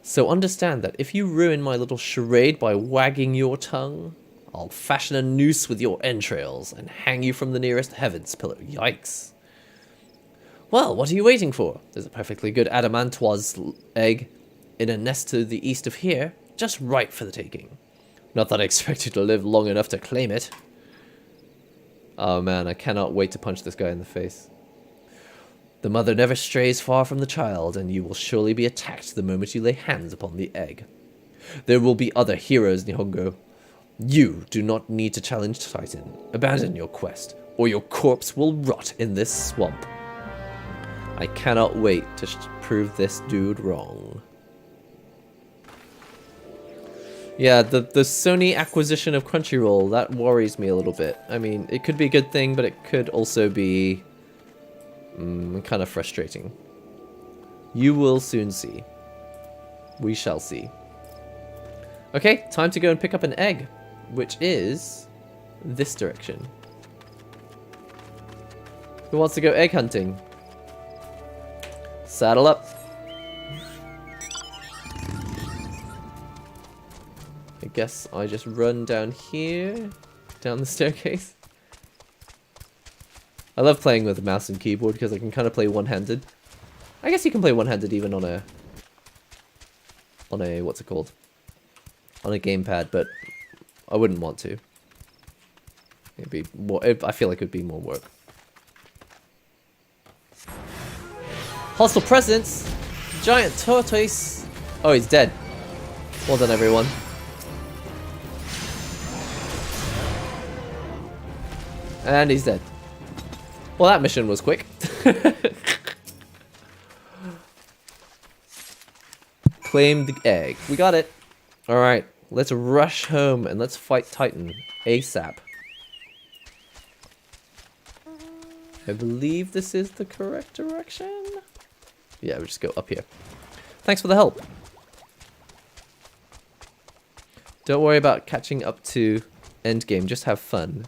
So understand that if you ruin my little charade by wagging your tongue, I'll fashion a noose with your entrails and hang you from the nearest heavens pillar. Yikes. Well, what are you waiting for? There's a perfectly good adamantoise egg in a nest to the east of here, just right for the taking. Not that I expect you to live long enough to claim it. Oh man, I cannot wait to punch this guy in the face. The mother never strays far from the child, and you will surely be attacked the moment you lay hands upon the egg. There will be other heroes, Nihongo. You do not need to challenge Titan. Abandon your quest, or your corpse will rot in this swamp. I cannot wait to prove this dude wrong. Yeah, the Sony acquisition of Crunchyroll, that worries me a little bit. I mean, it could be a good thing, but it could also be kind of frustrating. You will soon see. We shall see. Okay, time to go and pick up an egg, which is this direction. Who wants to go egg hunting? Saddle up. I guess I just run down here, down the staircase. I love playing with a mouse and keyboard because I can kind of play one-handed. I guess you can play one-handed even on a what's it called? On a gamepad, but I wouldn't want to. It'd be more. I feel like it would be more work. Hostile presence! Giant tortoise! Oh, he's dead. Well done, everyone. And he's dead. Well, that mission was quick. Claim the egg. We got it. Alright, let's rush home and let's fight Titan ASAP. I believe this is the correct direction. Yeah, we'll just go up here. Thanks for the help. Don't worry about catching up to endgame, just have fun.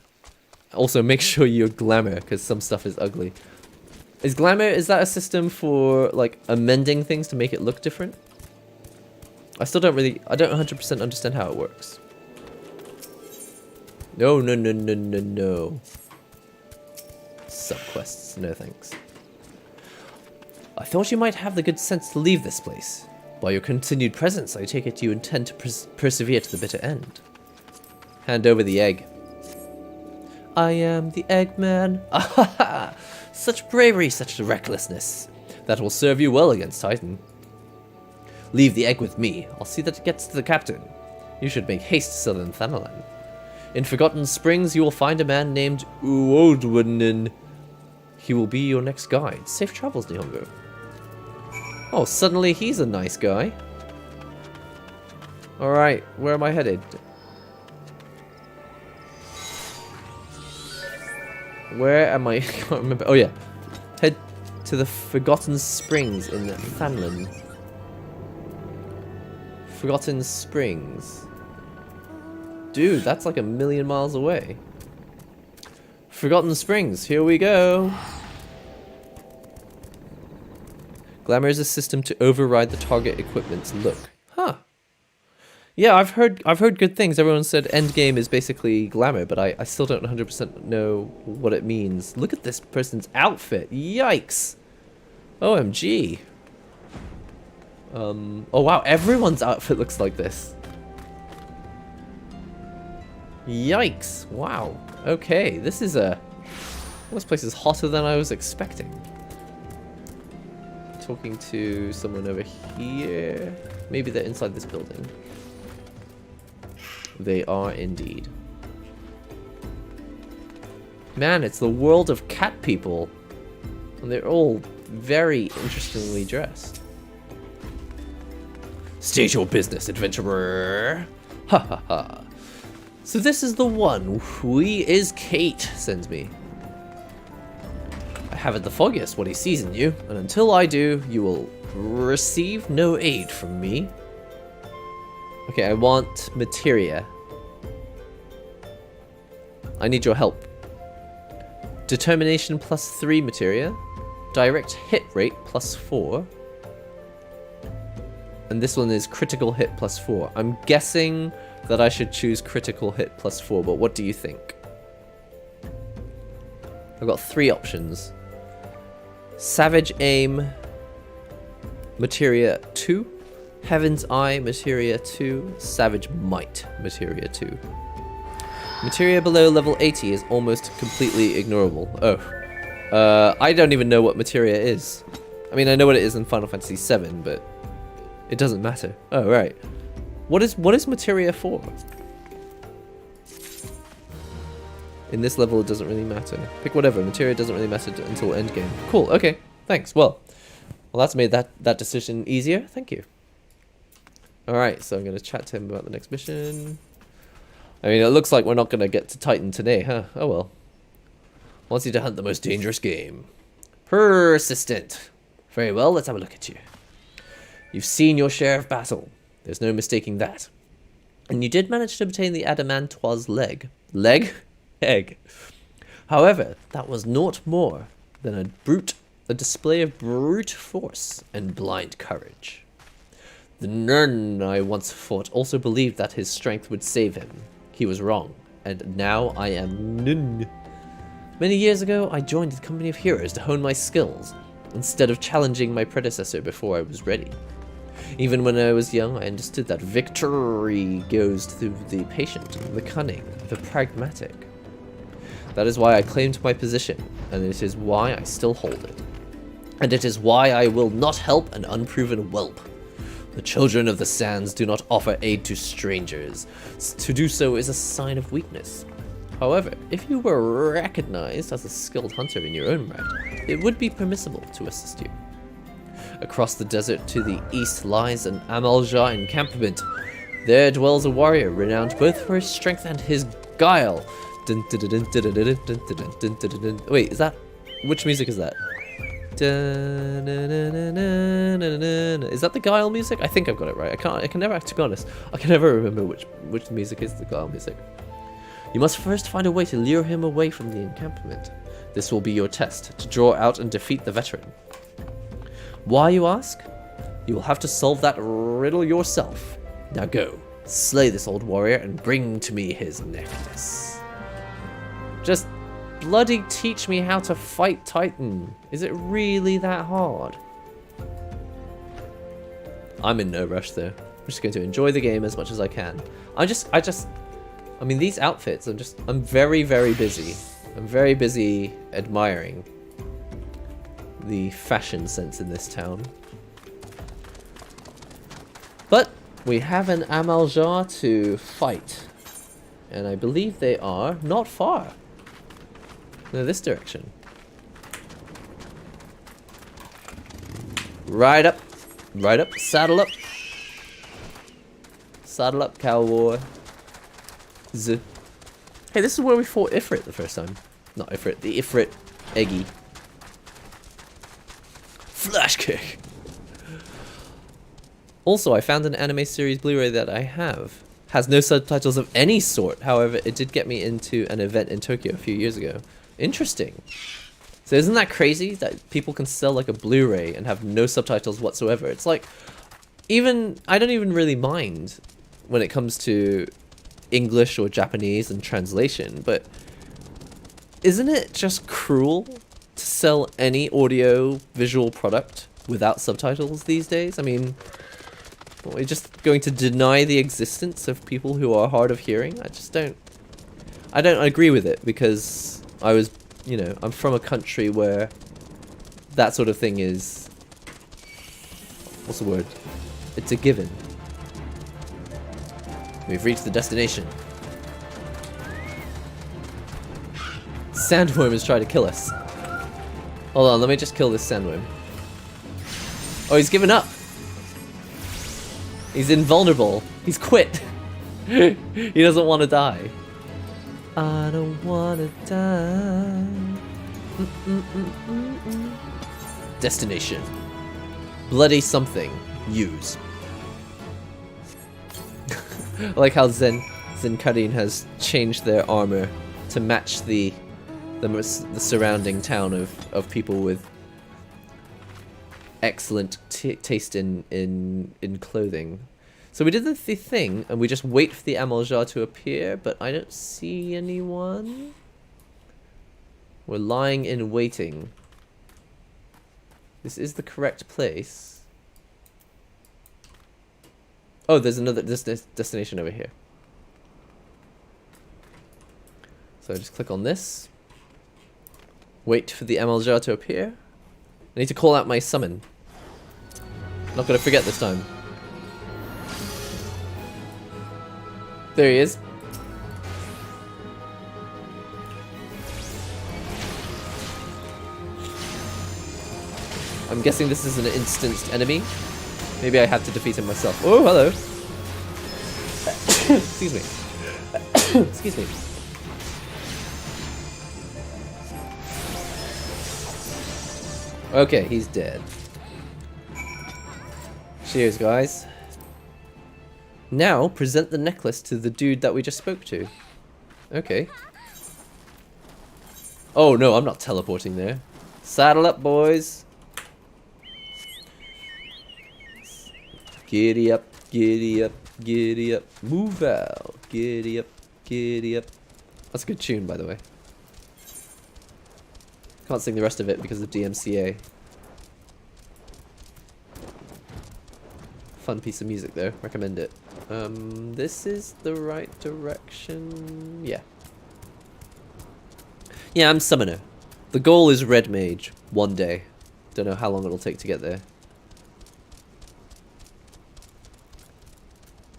Also, make sure you're glamour, because some stuff is ugly. Is glamour, is that a system for, like, amending things to make it look different? I don't 100% understand how it works. No. Subquests, no thanks. I thought you might have the good sense to leave this place. By your continued presence, I take it you intend to persevere to the bitter end. Hand over the egg. I am the Eggman. Ah, such bravery, such recklessness. That will serve you well against Titan. Leave the egg with me. I'll see that it gets to the captain. You should make haste to southern Thanalan. In Forgotten Springs, you will find a man named Uodwanin. He will be your next guide. Safe travels, Nihongo. Oh, suddenly he's a nice guy. Alright, where am I headed? Where am I? I can't remember. Oh yeah. Head to the Forgotten Springs in Thanalan. Forgotten Springs. Dude, that's like 1,000,000 miles away. Forgotten Springs, here we go. Glamour is a system to override the target equipment's look. Huh. Yeah, I've heard good things. Everyone said endgame is basically glamour, but I still don't 100% know what it means. Look at this person's outfit. Yikes. OMG. Oh wow, everyone's outfit looks like this. Yikes. Wow. Okay, this place is hotter than I was expecting. Talking to someone over here. Maybe they're inside this building. They are indeed. Man, it's the world of cat people. And they're all very interestingly dressed. State your business, adventurer. Ha ha ha. So this is the one. We is Kate, sends me. I haven't the foggiest what he sees in you, and until I do, you will receive no aid from me. Okay, I want materia. I need your help. Determination +3 materia. Direct hit rate +4. And this one is critical hit +4. I'm guessing that I should choose critical hit +4, but what do you think? I've got 3 options. Savage Aim, Materia 2, Heaven's Eye, Materia 2, Savage Might, Materia 2. Materia below level 80 is almost completely ignorable. Oh. I don't even know what Materia is. I mean, I know what it is in Final Fantasy VII, but it doesn't matter. Oh, right. What is Materia for? In this level, it doesn't really matter. Pick whatever. Materia doesn't really matter until endgame. Cool. Okay. Thanks. Well, that's made that decision easier. Thank you. All right. So I'm going to chat to him about the next mission. I mean, it looks like we're not going to get to Titan today, huh? Oh well. Wants you to hunt the most dangerous game. Persistent. Very well. Let's have a look at you. You've seen your share of battle. There's no mistaking that. And you did manage to obtain the Adamantoise leg. Leg? Egg. However, that was naught more than a display of brute force and blind courage. The Nern I once fought also believed that his strength would save him. He was wrong, and now I am none. Many years ago, I joined the company of heroes to hone my skills, instead of challenging my predecessor before I was ready. Even when I was young, I understood that victory goes through the patient, the cunning, the pragmatic. That is why I claimed my position, and it is why I still hold it. And it is why I will not help an unproven whelp. The children of the sands do not offer aid to strangers. To do so is a sign of weakness. However, if you were recognized as a skilled hunter in your own right, it would be permissible to assist you. Across the desert to the east lies an Amalja encampment. There dwells a warrior renowned both for his strength and his guile. Wait, is that Which music is that? Is that the Guile music? I think I've got it right. I can never, to be honest, I can never remember which music is the Guile music. You must first find a way to lure him away from the encampment. This will be your test, to draw out and defeat the veteran. Why, you ask? You will have to solve that riddle yourself. Now go, slay this old warrior and bring to me his necklace. Just bloody teach me how to fight Titan. Is it really that hard? I'm in no rush though. I'm just going to enjoy the game as much as I can. I mean, these outfits, I'm very, very busy. I'm very busy admiring the fashion sense in this town. But we have an Amaljar to fight. And I believe they are not far. No, this direction. Ride up, saddle up. Saddle up, cowboy. Z. Hey, this is where we fought Ifrit the first time. Not Ifrit, the Ifrit Eggy. Flash kick. Also, I found an anime series Blu-ray that I have. Has no subtitles of any sort. However, it did get me into an event in Tokyo a few years ago. Interesting. So isn't that crazy that people can sell like a Blu-ray and have no subtitles whatsoever? It's like, I don't even really mind when it comes to English or Japanese and translation, but isn't it just cruel to sell any audio visual product without subtitles these days? I mean, we're just going to deny the existence of people who are hard of hearing? I don't agree with it, because I'm from a country where that sort of thing is, what's the word? It's a given. We've reached the destination. Sandworm is trying to kill us. Hold on, let me just kill this sandworm. Oh, he's given up. He's invulnerable. He's quit. He doesn't want to die. I don't want to die. Destination. Bloody something. Use. I like how Zenkarin has changed their armor to match the surrounding town of people with excellent taste in clothing. So we did the thing, and we just wait for the Amaljar to appear, but I don't see anyone. We're lying in waiting. This is the correct place. Oh, there's another destination over here. So I just click on this. Wait for the Amaljar to appear. I need to call out my summon. Not gonna forget this time. There he is. I'm guessing this is an instanced enemy. Maybe I had to defeat him myself. Oh, hello. Excuse me. Excuse me. Okay, he's dead. Cheers, guys. Now, present the necklace to the dude that we just spoke to. Okay. Oh, no, I'm not teleporting there. Saddle up, boys. Giddy up, giddy up, giddy up. Move out. Giddy up, giddy up. That's a good tune, by the way. Can't sing the rest of it because of DMCA. Fun piece of music though, recommend it. This is the right direction. Yeah. Yeah, I'm summoner. The goal is red mage, one day. Don't know how long it'll take to get there.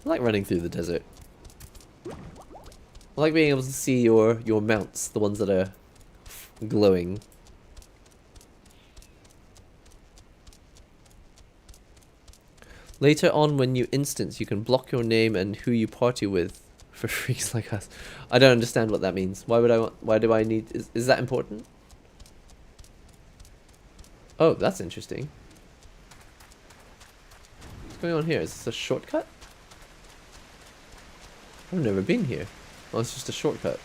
I like running through the desert. I like being able to see your mounts, the ones that are glowing. Later on, when you instance, you can block your name and who you party with for freaks like us. I don't understand what that means. Why would I want? Why do I need? Is that important? Oh, that's interesting. What's going on here? Is this a shortcut? I've never been here. Oh, it's just a shortcut.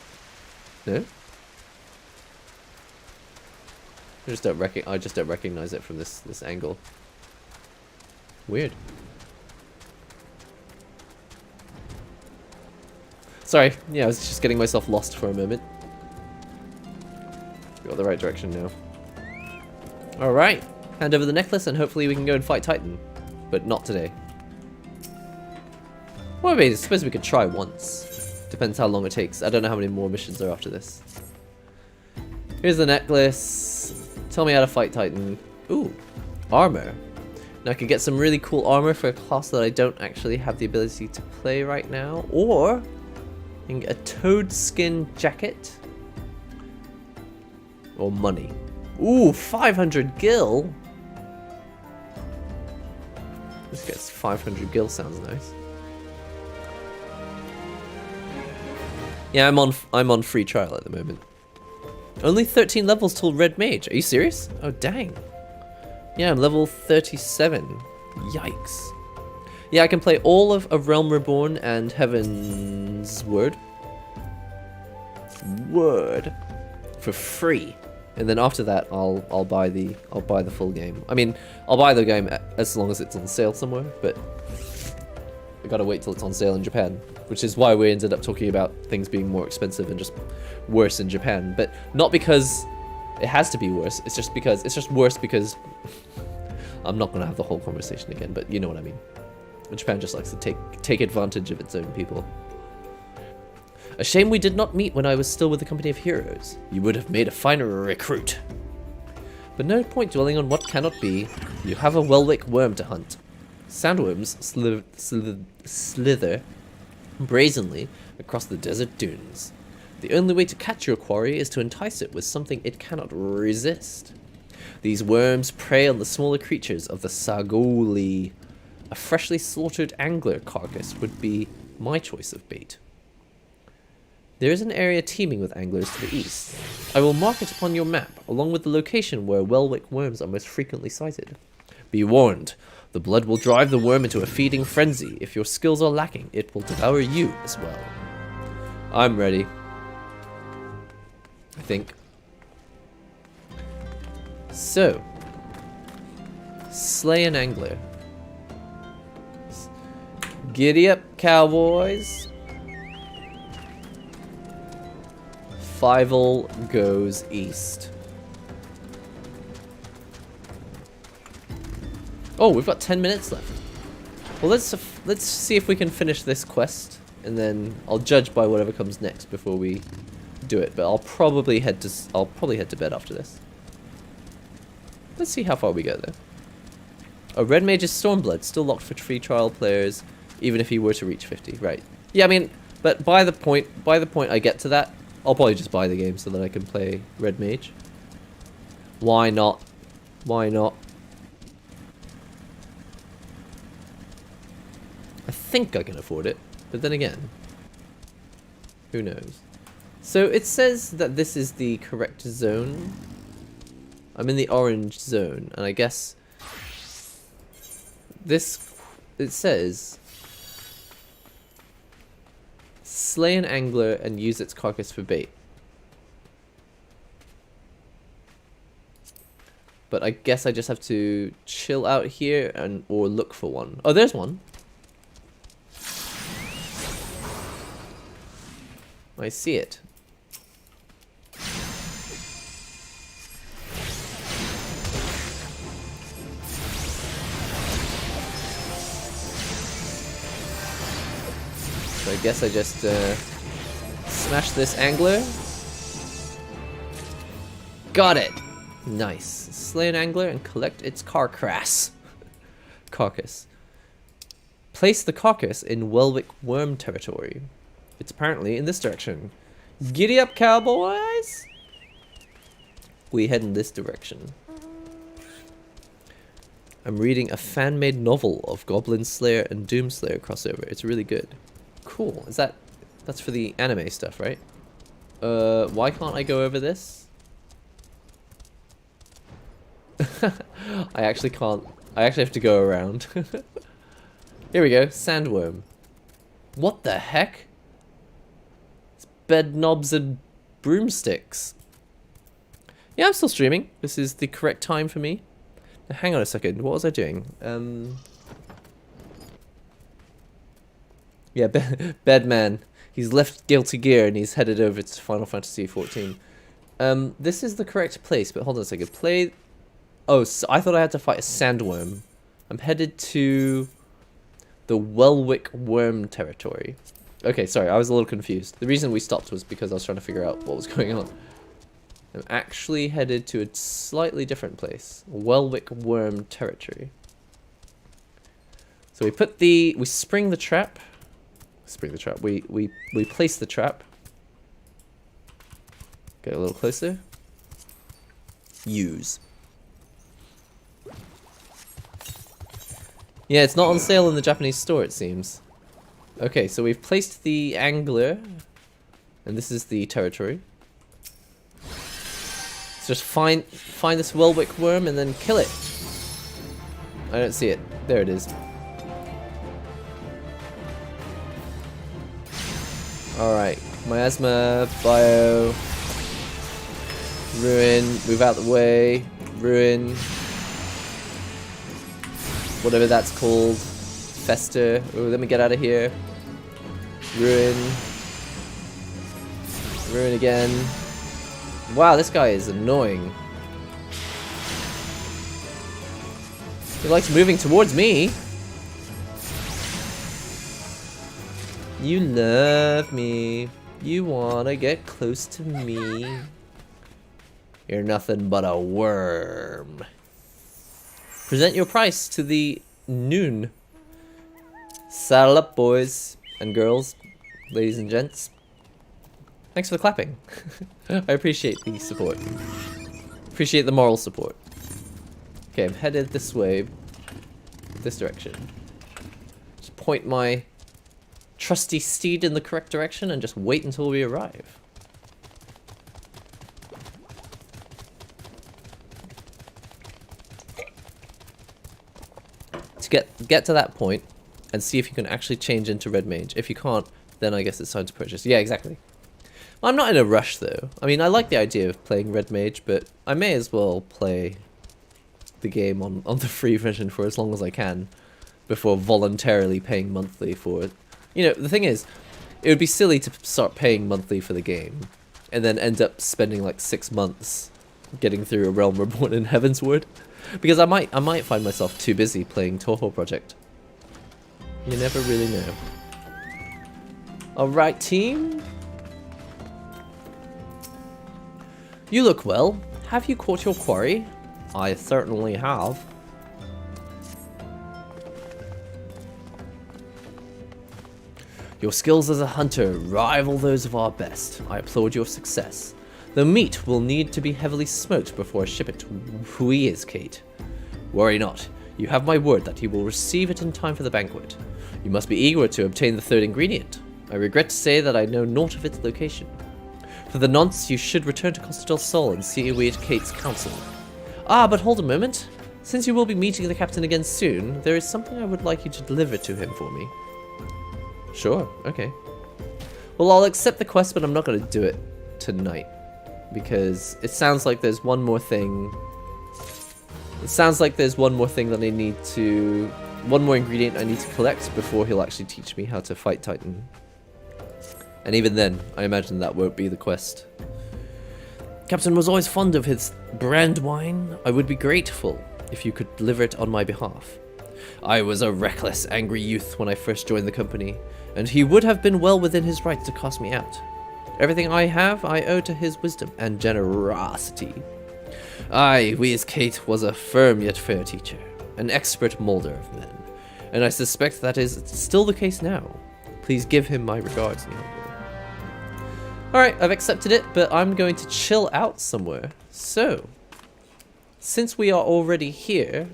No? I just don't recognize it from this angle. Weird. Sorry, yeah, I was just getting myself lost for a moment. Got the right direction now. Alright, hand over the necklace and hopefully we can go and fight Titan. But not today. Well, I suppose we could try once. Depends how long it takes. I don't know how many more missions are after this. Here's the necklace. Tell me how to fight Titan. Ooh, armor. Now I can get some really cool armor for a class that I don't actually have the ability to play right now. Or I can get a toad skin jacket. Or money. Ooh, 500 gil. This gets 500 gil, sounds nice. Yeah, I'm on free trial at the moment. Only 13 levels till Red Mage. Are you serious? Oh dang. Yeah, I'm level 37. Yikes. Yeah, I can play all of A Realm Reborn and Heaven's Word for free. And then after that, I'll buy the full game. I mean, I'll buy the game as long as it's on sale somewhere, but I gotta wait till it's on sale in Japan, which is why we ended up talking about things being more expensive and just worse in Japan. But not because it has to be worse. It's just worse because I'm not gonna have the whole conversation again. But you know what I mean. Japan just likes to take advantage of its own people. A shame we did not meet when I was still with the company of heroes. You would have made a finer recruit. But no point dwelling on what cannot be. You have a Welwick worm to hunt. Sandworms slither brazenly across the desert dunes. The only way to catch your quarry is to entice it with something it cannot resist. These worms prey on the smaller creatures of the Sagoli. A freshly slaughtered angler carcass would be my choice of bait. There is an area teeming with anglers to the east. I will mark it upon your map, along with the location where Welwick worms are most frequently sighted. Be warned, the blood will drive the worm into a feeding frenzy. If your skills are lacking, it will devour you as well. I'm ready. I think. So, slay an angler. Giddy up, cowboys. Fievel goes east. Oh, we've got 10 minutes left. Well, let's see if we can finish this quest, and then I'll judge by whatever comes next before we do it. But I'll probably head to bed after this. Let's see how far we go though. Oh, Red Mage's Stormblood still locked for free trial players, even if he were to reach 50. Right? Yeah, I mean, but by the point I get to that, I'll probably just buy the game so that I can play Red Mage. Why not? Why not? I think I can afford it, but then again, who knows? So it says that this is the correct zone. I'm in the orange zone, and I guess it says slay an angler and use its carcass for bait. But I guess I just have to chill out here or look for one. Oh, there's one. I see it. So I guess I just smash this angler. Got it. Nice. Slay an angler and collect its carcass. Place the carcass in Welwick worm territory. It's apparently in this direction. Giddy up, cowboys! We head in this direction. I'm reading a fan-made novel of Goblin Slayer and Doomslayer crossover. It's really good. Cool. That's for the anime stuff, right? Why can't I go over this? I actually can't. I actually have to go around. Here we go. Sandworm. What the heck? It's bed knobs and broomsticks. Yeah, I'm still streaming. This is the correct time for me. Now, hang on a second. What was I doing? Yeah, Bedman. He's left Guilty Gear and he's headed over to Final Fantasy XIV. This is the correct place, but hold on a second. Play... Oh, so I thought I had to fight a sandworm. I'm headed to the Welwick Worm territory. Okay, sorry, I was a little confused. The reason we stopped was because I was trying to figure out what was going on. I'm actually headed to a slightly different place. Welwick Worm territory. So we spring the trap. We place the trap. Get a little closer. Use. Yeah, it's not on sale in the Japanese store, it seems. Okay, so we've placed the angler, and this is the territory. Let's just find this Welwick worm and then kill it. I don't see it. There it is. Alright, miasma, bio, ruin, move out the way, ruin, whatever that's called, fester. Ooh, let me get out of here. Ruin, ruin again. Wow, this guy is annoying. He likes moving towards me. You love me. You wanna get close to me. You're nothing but a worm. Present your price to the noon. Saddle up, boys and girls, ladies and gents. Thanks for the clapping. I appreciate the support. Appreciate the moral support. Okay, I'm headed this way. This direction. Just point my trusty steed in the correct direction and just wait until we arrive. To get to that point and see if you can actually change into red mage. If you can't, then I guess it's time to purchase. Yeah, exactly. Well, I'm not in a rush though. I mean, I like the idea of playing red mage, but I may as well play the game on the free version for as long as I can before voluntarily paying monthly for it. You know, the thing is, it would be silly to start paying monthly for the game and then end up spending like 6 months getting through A Realm Reborn in Heavensward, because I might find myself too busy playing Toho Project. You never really know. Alright, team. You look well. Have you caught your quarry? I certainly have. Your skills as a hunter rival those of our best. I applaud your success. The meat will need to be heavily smoked before I ship it to who he is, Kate. Worry not. You have my word that he will receive it in time for the banquet. You must be eager to obtain the third ingredient. I regret to say that I know naught of its location. For the nonce, you should return to Costa del Sol and see await Kate's counsel. Ah, but hold a moment. Since you will be meeting the captain again soon, there is something I would like you to deliver to him for me. Sure, okay. Well, I'll accept the quest, but I'm not going to do it tonight. Because it sounds like there's one more thing. It sounds like there's one more thing that I need to... One more ingredient I need to collect before he'll actually teach me how to fight Titan. And even then, I imagine that won't be the quest. Captain was always fond of his brand wine. I would be grateful if you could deliver it on my behalf. I was a reckless, angry youth when I first joined the company, and he would have been well within his right to cast me out. Everything I have, I owe to his wisdom and generosity. Aye, Wees Kate was a firm yet fair teacher, an expert moulder of men, and I suspect that is still the case now. Please give him my regards, Nihongo. Alright, I've accepted it, but I'm going to chill out somewhere. So, since we are already here,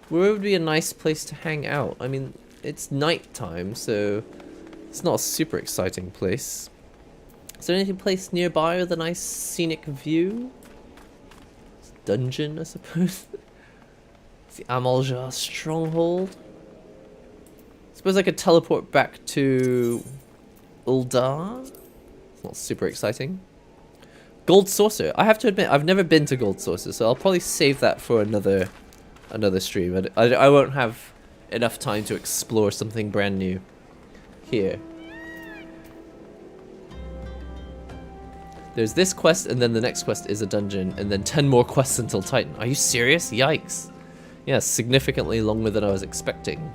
where would be a nice place to hang out? I mean, it's night time, so it's not a super exciting place. Is there any place nearby with a nice scenic view? Dungeon, I suppose. It's the Amalja stronghold. Suppose I could teleport back to Uldar. It's not super exciting. Gold Saucer. I have to admit, I've never been to Gold Saucer, so I'll probably save that for another stream. I won't have enough time to explore something brand new here. There's this quest, and then the next quest is a dungeon, and then 10 more quests until Titan. Are you serious? Yikes. Yeah, significantly longer than I was expecting.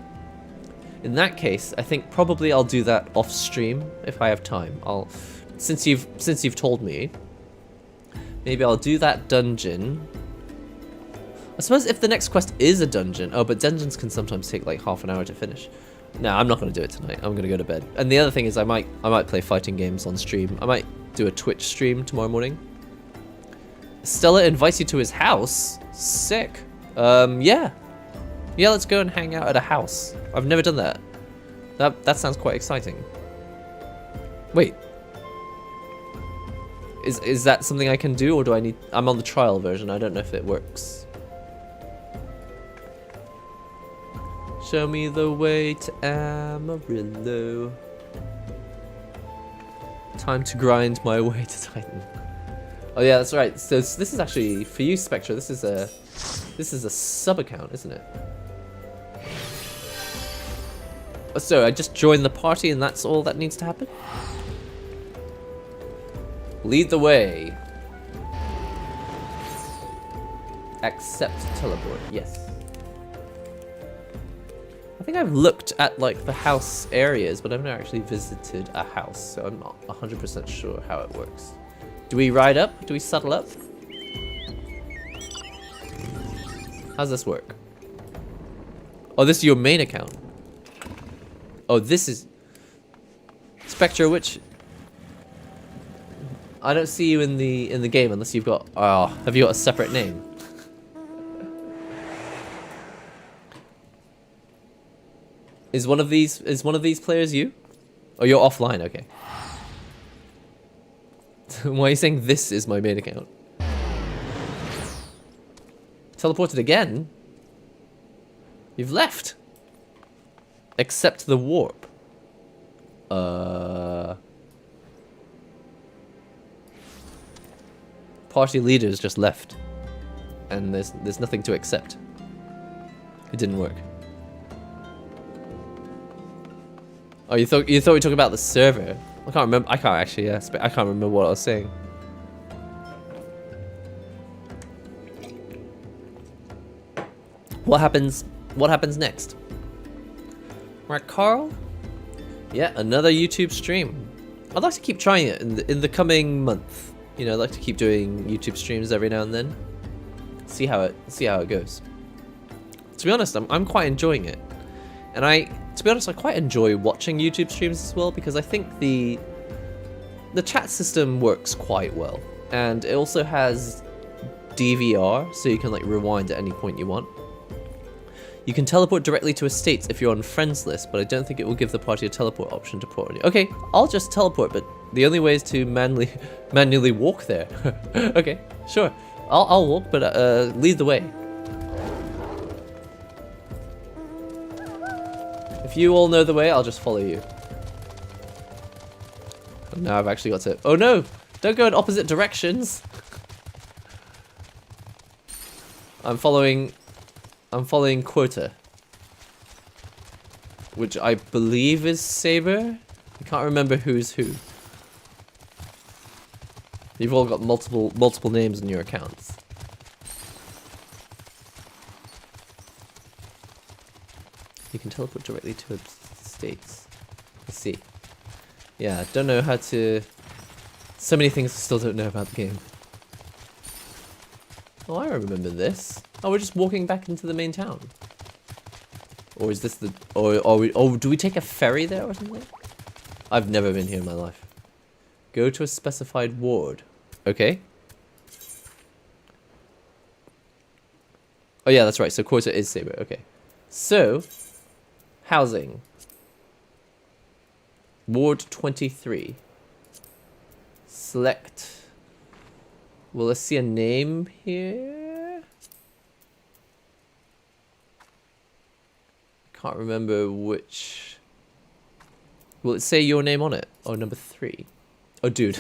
In that case, I think probably I'll do that off stream if I have time. Since you've told me, maybe I'll do that dungeon. I suppose if the next quest is a dungeon, oh, but dungeons can sometimes take like half an hour to finish. No, I'm not going to do it tonight. I'm going to go to bed. And the other thing is I might play fighting games on stream. I might do a Twitch stream tomorrow morning. Stella invites you to his house. Sick. Yeah. Yeah, let's go and hang out at a house. I've never done that. That sounds quite exciting. Wait. Is that something I can do, or do I need... I'm on the trial version. I don't know if it works. Show me the way to Amarillo. Time to grind my way to Titan. Oh yeah, that's right. So this is actually for you, Spectra. This is a sub account, isn't it? So I just joined the party, and that's all that needs to happen. Lead the way. Accept teleport. Yes. I think I've looked at like the house areas, but I've never actually visited a house, so I'm not 100% sure how it works. Do we ride up? Do we settle up? How's this work? Oh, this is your main account. Oh, this is... Spectre, which... I don't see you in the game unless you've got... Oh, have you got a separate name? Is one of these players you? Oh, you're offline, okay. Why are you saying this is my main account? Teleported again? You've left. Accept the warp. Party leaders just left. And there's nothing to accept. It didn't work. Oh, you thought we talked about the server? I can't remember. I can't actually. I can't remember what I was saying. What happens? What happens next? Right, Carl? Yeah, another YouTube stream. I'd like to keep trying it in the coming month. You know, I'd like to keep doing YouTube streams every now and then. See how it goes. To be honest, I'm quite enjoying it, and to be honest, I quite enjoy watching YouTube streams as well, because I think the chat system works quite well, and it also has DVR, so you can like rewind at any point you want. You can teleport directly to estates if you're on friends list, but I don't think it will give the party a teleport option to port on you. Okay, I'll just teleport, but the only way is to manually walk there. Okay, sure. I'll walk, but lead the way. If you all know the way, I'll just follow you. And now I've actually got to... Oh no! Don't go in opposite directions! I'm following Quota. Which I believe is Saber? I can't remember who's who. You've all got multiple names in your accounts. You can teleport directly to estates. I see. Yeah, don't know how to... So many things I still don't know about the game. Oh, I remember this. Oh, we're just walking back into the main town. Or is this the... Oh, do we take a ferry there or something? I've never been here in my life. Go to a specified ward. Okay. Oh yeah, that's right. So Quota is Saber. Okay. So... Housing. Ward 23. Select. Will I see a name here? Can't remember which. Will it say your name on it? Oh, number 3. Oh, dude.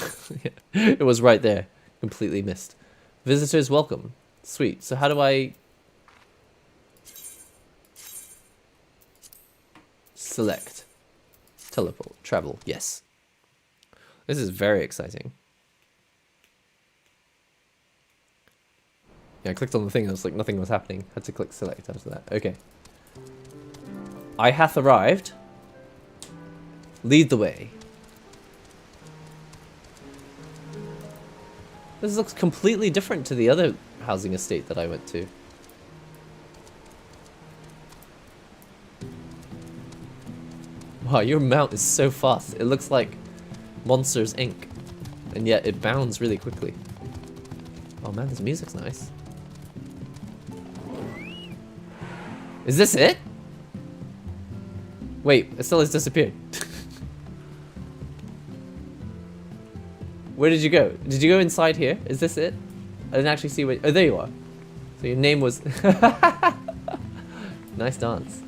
It was right there. Completely missed. Visitors welcome. Sweet. So how do I... Select. Teleport. Travel. Yes. This is very exciting. Yeah, I clicked on the thing and it was like nothing was happening. Had to click select after that. Okay. I hath arrived. Lead the way. This looks completely different to the other housing estate that I went to. Wow, your mount is so fast. It looks like Monsters Inc. And yet it bounds really quickly. Oh man, this music's nice. Is this it? Wait, Estella's disappeared. Where did you go? Did you go inside here? Is this it? I didn't actually see where... Oh, there you are. So your name was... Nice dance.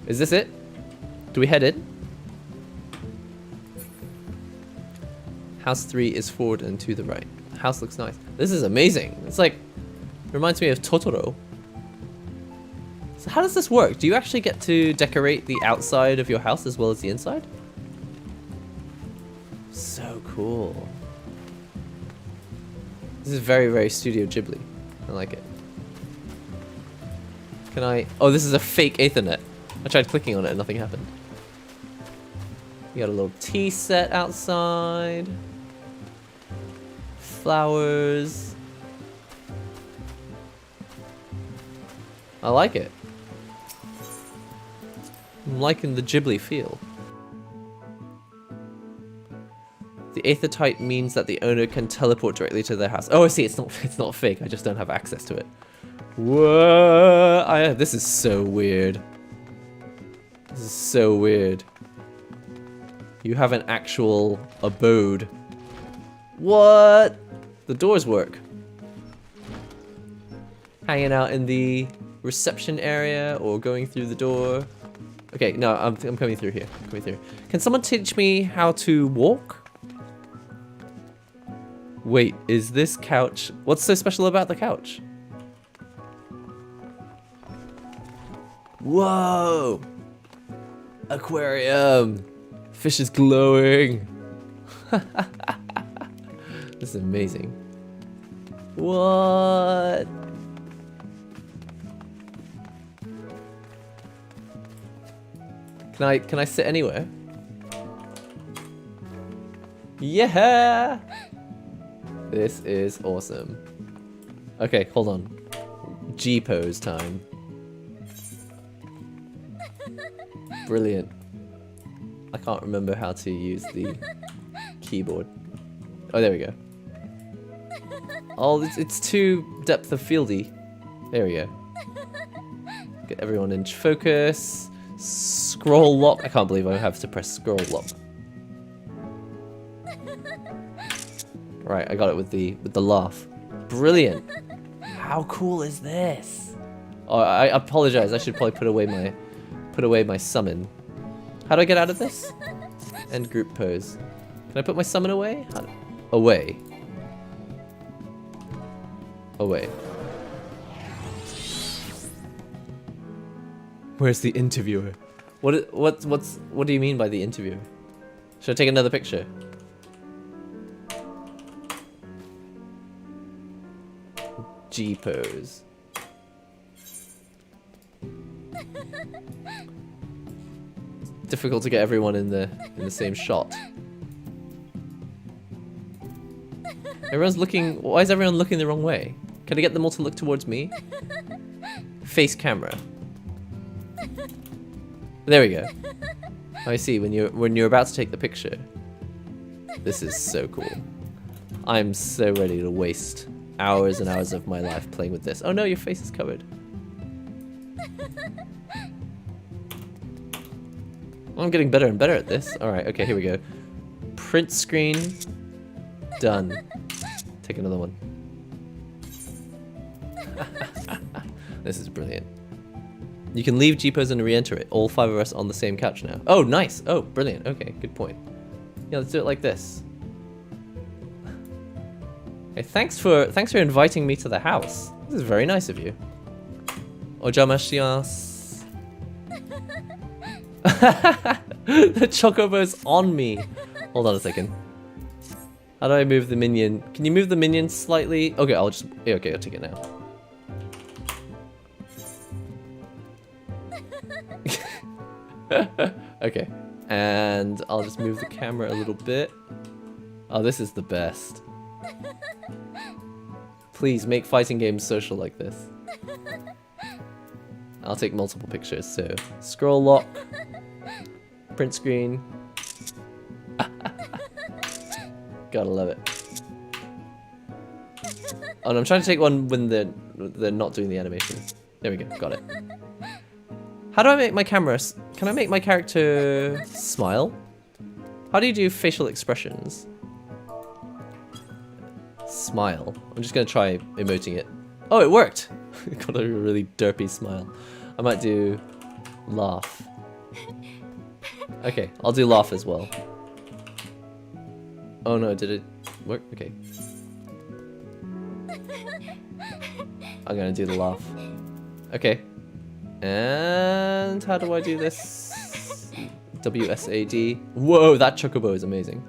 Is this it? Do we head in? House 3 is forward and to the right. House looks nice. This is amazing. It's like... Reminds me of Totoro. So how does this work? Do you actually get to decorate the outside of your house as well as the inside? So cool. This is very, very Studio Ghibli. I like it. Can I... Oh, this is a fake Ethernet. I tried clicking on it and nothing happened. You got a little tea set outside. Flowers. I like it. I'm liking the Ghibli feel. The Aether type means that the owner can teleport directly to their house. Oh, I see. It's not fake. I just don't have access to it. Whoa! This is so weird. This is so weird. You have an actual abode. What? The doors work. Hanging out in the reception area or going through the door. Okay, no, I'm coming through here. Coming through. Can someone teach me how to walk? Wait, is this couch... What's so special about the couch? Whoa! Aquarium! Fish is glowing! This is amazing. What? Can I sit anywhere? Yeah! This is awesome. Okay, hold on. G pose time. Brilliant. I can't remember how to use the keyboard. Oh, there we go. Oh, it's too depth of fieldy. There we go. Get everyone in focus. Scroll lock. I can't believe I have to press scroll lock. Right, I got it with the laugh. Brilliant. How cool is this? Oh, I apologize. I should probably put away my summon. How do I get out of this? End group pose. Can I put my summon away? Away. Away. Where's the interviewer? What do you mean by the interviewer? Should I take another picture? G pose. Difficult to get everyone in the same shot. Everyone's looking. Why is everyone looking the wrong way? Can I get them all to look towards me? Face camera. There we go. I see. When you're about to take the picture. This is so cool. I'm so ready to waste hours and hours of my life playing with this. Oh no, your face is covered. I'm getting better and better at this. Alright, okay, here we go. Print screen. Done. Take another one. This is brilliant. You can leave G-pose and re-enter it. All 5 of us on the same couch now. Oh, nice. Oh, brilliant. Okay, good point. Yeah, let's do it like this. Hey, thanks for inviting me to the house. This is very nice of you. Ojamashimasu. The chocobo's on me. Hold on a second. How do I move the minion? Can you move the minion slightly? Okay, I'll take it now. Okay, and I'll just move the camera a little bit. Oh, this is the best. Please make fighting games social like this. I'll take multiple pictures, so scroll lock, print screen. Gotta love it. Oh, and I'm trying to take one when they're not doing the animation. There we go, got it. How do I make my camera? Can I make my character smile? How do you do facial expressions? Smile. I'm just gonna try emoting it. Oh, it worked! Got a really derpy smile. I might do laugh. Okay, I'll do laugh as well. Oh no, did it work? Okay. I'm gonna do the laugh. Okay. And how do I do this? WSAD. Whoa, that chocobo is amazing.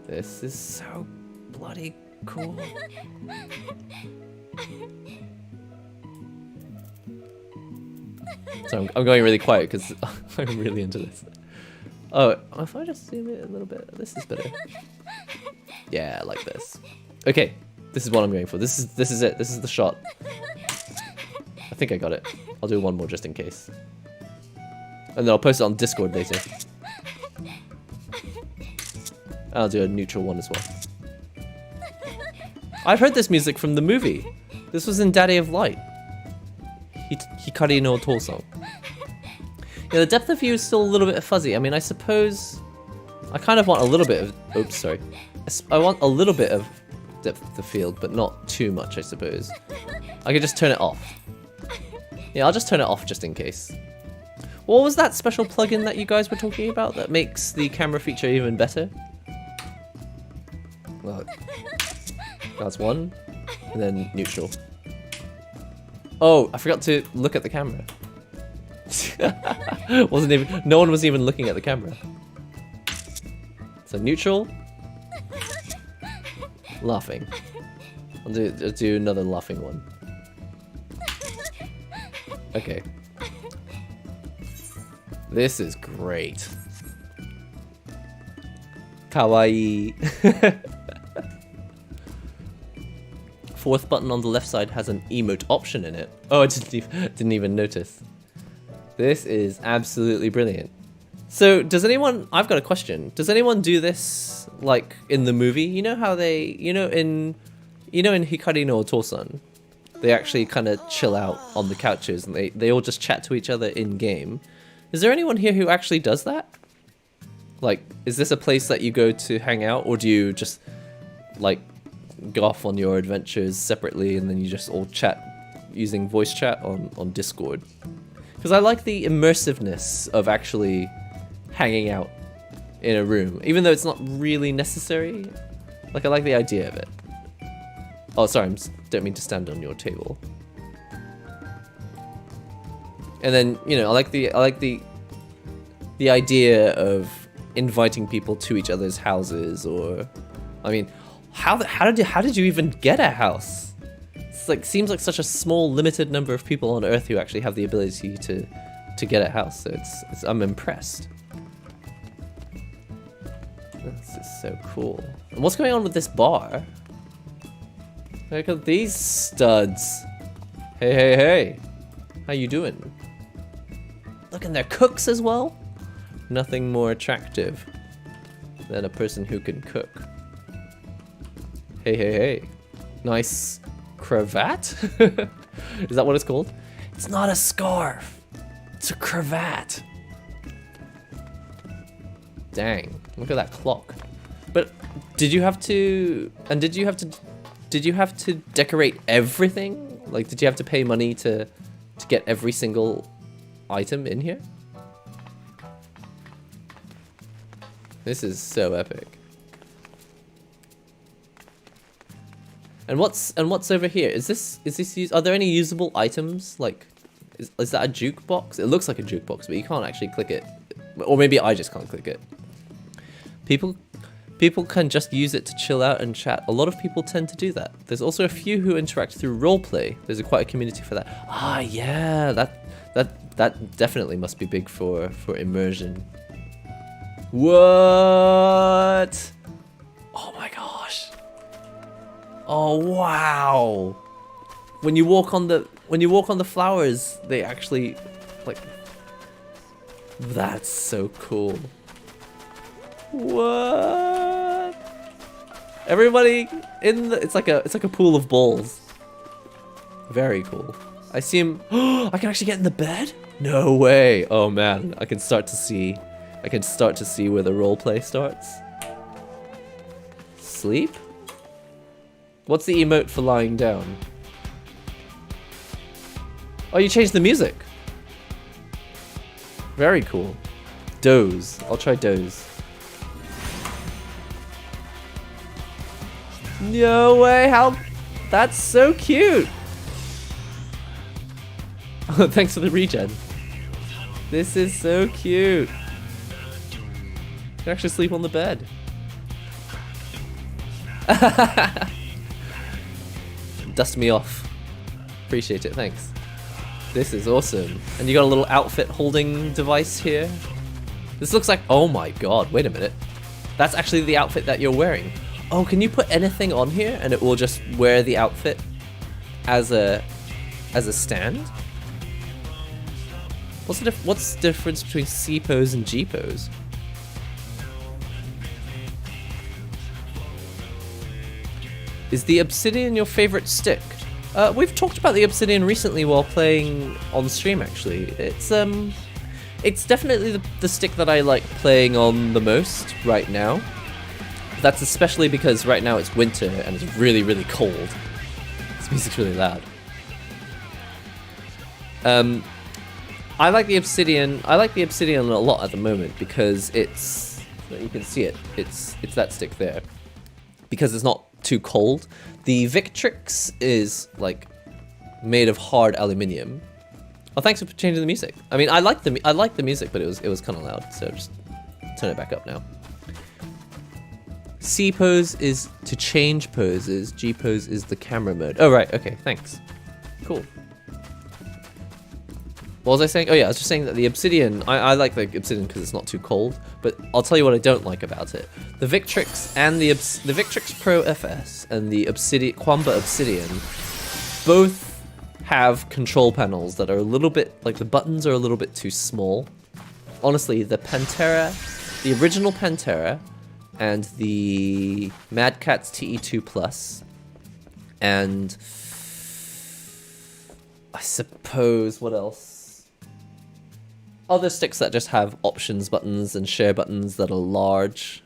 This is so bloody cool. So I'm going really quiet because I'm really into this. Oh, if I just zoom it a little bit, this is better. Yeah, like this. Okay, this is what I'm going for. This is it. This is the shot. I think I got it. I'll do one more just in case. And then I'll post it on Discord later. I'll do a neutral one as well. I've heard this music from the movie. This was in Daddy of Light. Hikari no Tousou. Yeah, the depth of view is still a little bit fuzzy. I mean, I suppose I kind of want a little bit of... Oops, sorry. I want a little bit of depth of field, but not too much, I suppose. I could just turn it off. Yeah, I'll just turn it off just in case. What was that special plugin that you guys were talking about that makes the camera feature even better? Well, that's one, and then neutral. Oh, I forgot to look at the camera. No one was even looking at the camera. So neutral, laughing. I'll do another laughing one. Okay. This is great. Kawaii. Fourth button on the left side has an emote option in it. Oh, I didn't even notice. This is absolutely brilliant. So, does anyone... I've got a question. Does anyone do this, like, in the movie? You know how they... in Hikari no Otosan, they actually kind of chill out on the couches and they all just chat to each other in-game. Is there anyone here who actually does that? Like, is this a place that you go to hang out, or do you just, like, go off on your adventures separately and then you just all chat using voice chat on Discord? Because I like the immersiveness of actually hanging out in a room, even though it's not really necessary. Like, I like the idea of it. Oh, sorry, don't mean to stand on your table. And then, I like the idea of inviting people to each other's houses, or, I mean, how did you even get a house? It's like, seems like such a small, limited number of people on Earth who actually have the ability to get a house. So I'm impressed. This is so cool. And what's going on with this bar? Look at these studs. Hey. How you doing? Look, and they're cooks as well? Nothing more attractive than a person who can cook. Hey. Nice cravat? Is that what it's called? It's not a scarf. It's a cravat. Dang, look at that clock. But did you have to did you have to decorate everything? Like, did you have to pay money to get every single item in here? This is so epic. And what's over here? Is this are there any usable items? Like, is that a jukebox? It looks like a jukebox, but you can't actually click it. Or maybe I just can't click it. People can just use it to chill out and chat. A lot of people tend to do that. There's also a few who interact through roleplay. There's quite a community for that. Ah, yeah, that definitely must be big for immersion. What? Oh my gosh. Oh wow. When you walk on the flowers, they actually like. That's so cool. What? Everybody in the it's like a pool of balls. Very cool. I assume I can actually get in the bed? No way. Oh man, I can start to see where the roleplay starts. Sleep? What's the emote for lying down? Oh, you changed the music. Very cool. Doze. I'll try doze. No way, how... That's so cute! Thanks for the regen. This is so cute. You can actually sleep on the bed. Dust me off. Appreciate it, thanks. This is awesome. And you got a little outfit holding device here. This looks like... Oh my god, wait a minute. That's actually the outfit that you're wearing. Oh, can you put anything on here and it will just wear the outfit as a stand? What's the difference between C pose and G pose? Is the obsidian your favorite stick? We've talked about the obsidian recently while playing on stream. Actually, it's definitely the stick that I like playing on the most right now. That's especially because right now it's winter and it's really, really cold. This music's really loud. I like the obsidian. I like the obsidian a lot at the moment because it's... You can see it. It's that stick there. Because it's not too cold. The Victrix is like made of hard aluminium. Oh, thanks for changing the music. I mean, I like the music, but it was kind of loud, so just turn it back up now. C pose is to change poses. G pose is the camera mode. Oh right, okay, thanks. Cool. What was I saying? Oh yeah, I was just saying that the obsidian, I like the obsidian because it's not too cold, but I'll tell you what I don't like about it. The Victrix and the Victrix Pro FS and the Quamba Obsidian both have control panels that are a little bit, like the buttons are a little bit too small. Honestly, the Pantera, the original Pantera, and the Mad Catz TE2 Plus, and I suppose, what else? Other sticks that just have options buttons and share buttons that are large,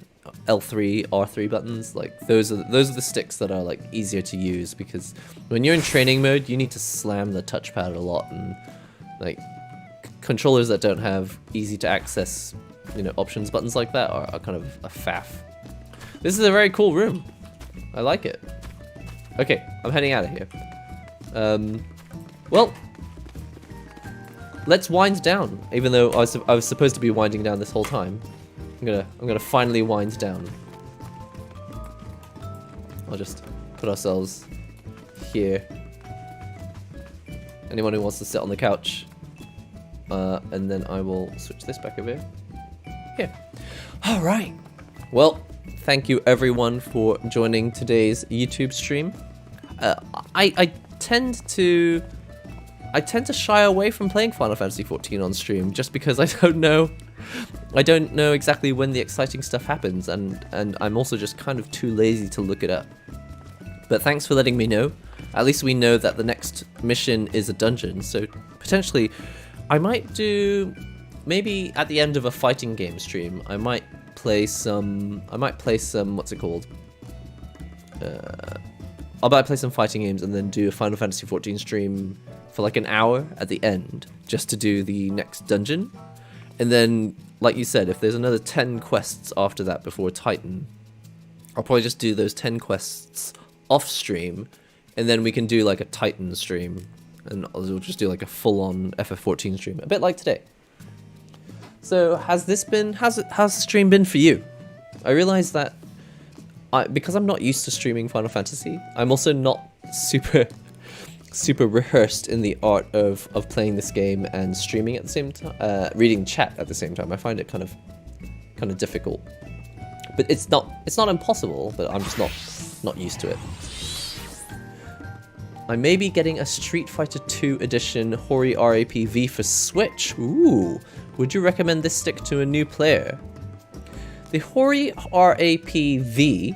L3, R3 buttons, like those are the sticks that are like easier to use, because when you're in training mode, you need to slam the touchpad a lot, and like controllers that don't have easy to access, you know, options buttons like that are kind of a faff. This is a very cool room. I like it. Okay, I'm heading out of here. Well, let's wind down. Even though I was supposed to be winding down this whole time, I'm gonna finally wind down. I'll just put ourselves here. Anyone who wants to sit on the couch, and then I will switch this back over here. All right. Well, thank you everyone for joining today's YouTube stream. I tend to shy away from playing Final Fantasy XIV on stream just because I don't know exactly when the exciting stuff happens, and I'm also just kind of too lazy to look it up. But thanks for letting me know. At least we know that the next mission is a dungeon, so potentially I might do, maybe at the end of a fighting game stream, I might play some, what's it called? play some fighting games and then do a Final Fantasy XIV stream for like an hour at the end, just to do the next dungeon. And then, like you said, if there's another 10 quests after that before Titan, I'll probably just do those 10 quests off stream, and then we can do like a Titan stream, and we'll just do like a full-on FF14 stream, a bit like today. So how's the stream been for you? I realize that because I'm not used to streaming Final Fantasy, I'm also not super rehearsed in the art of playing this game and streaming at the same time, reading chat at the same time. I find it kind of difficult. But it's not impossible, but I'm just not used to it. I may be getting a Street Fighter 2 edition Hori RAPV for Switch. Ooh, would you recommend this stick to a new player? The Hori RAPV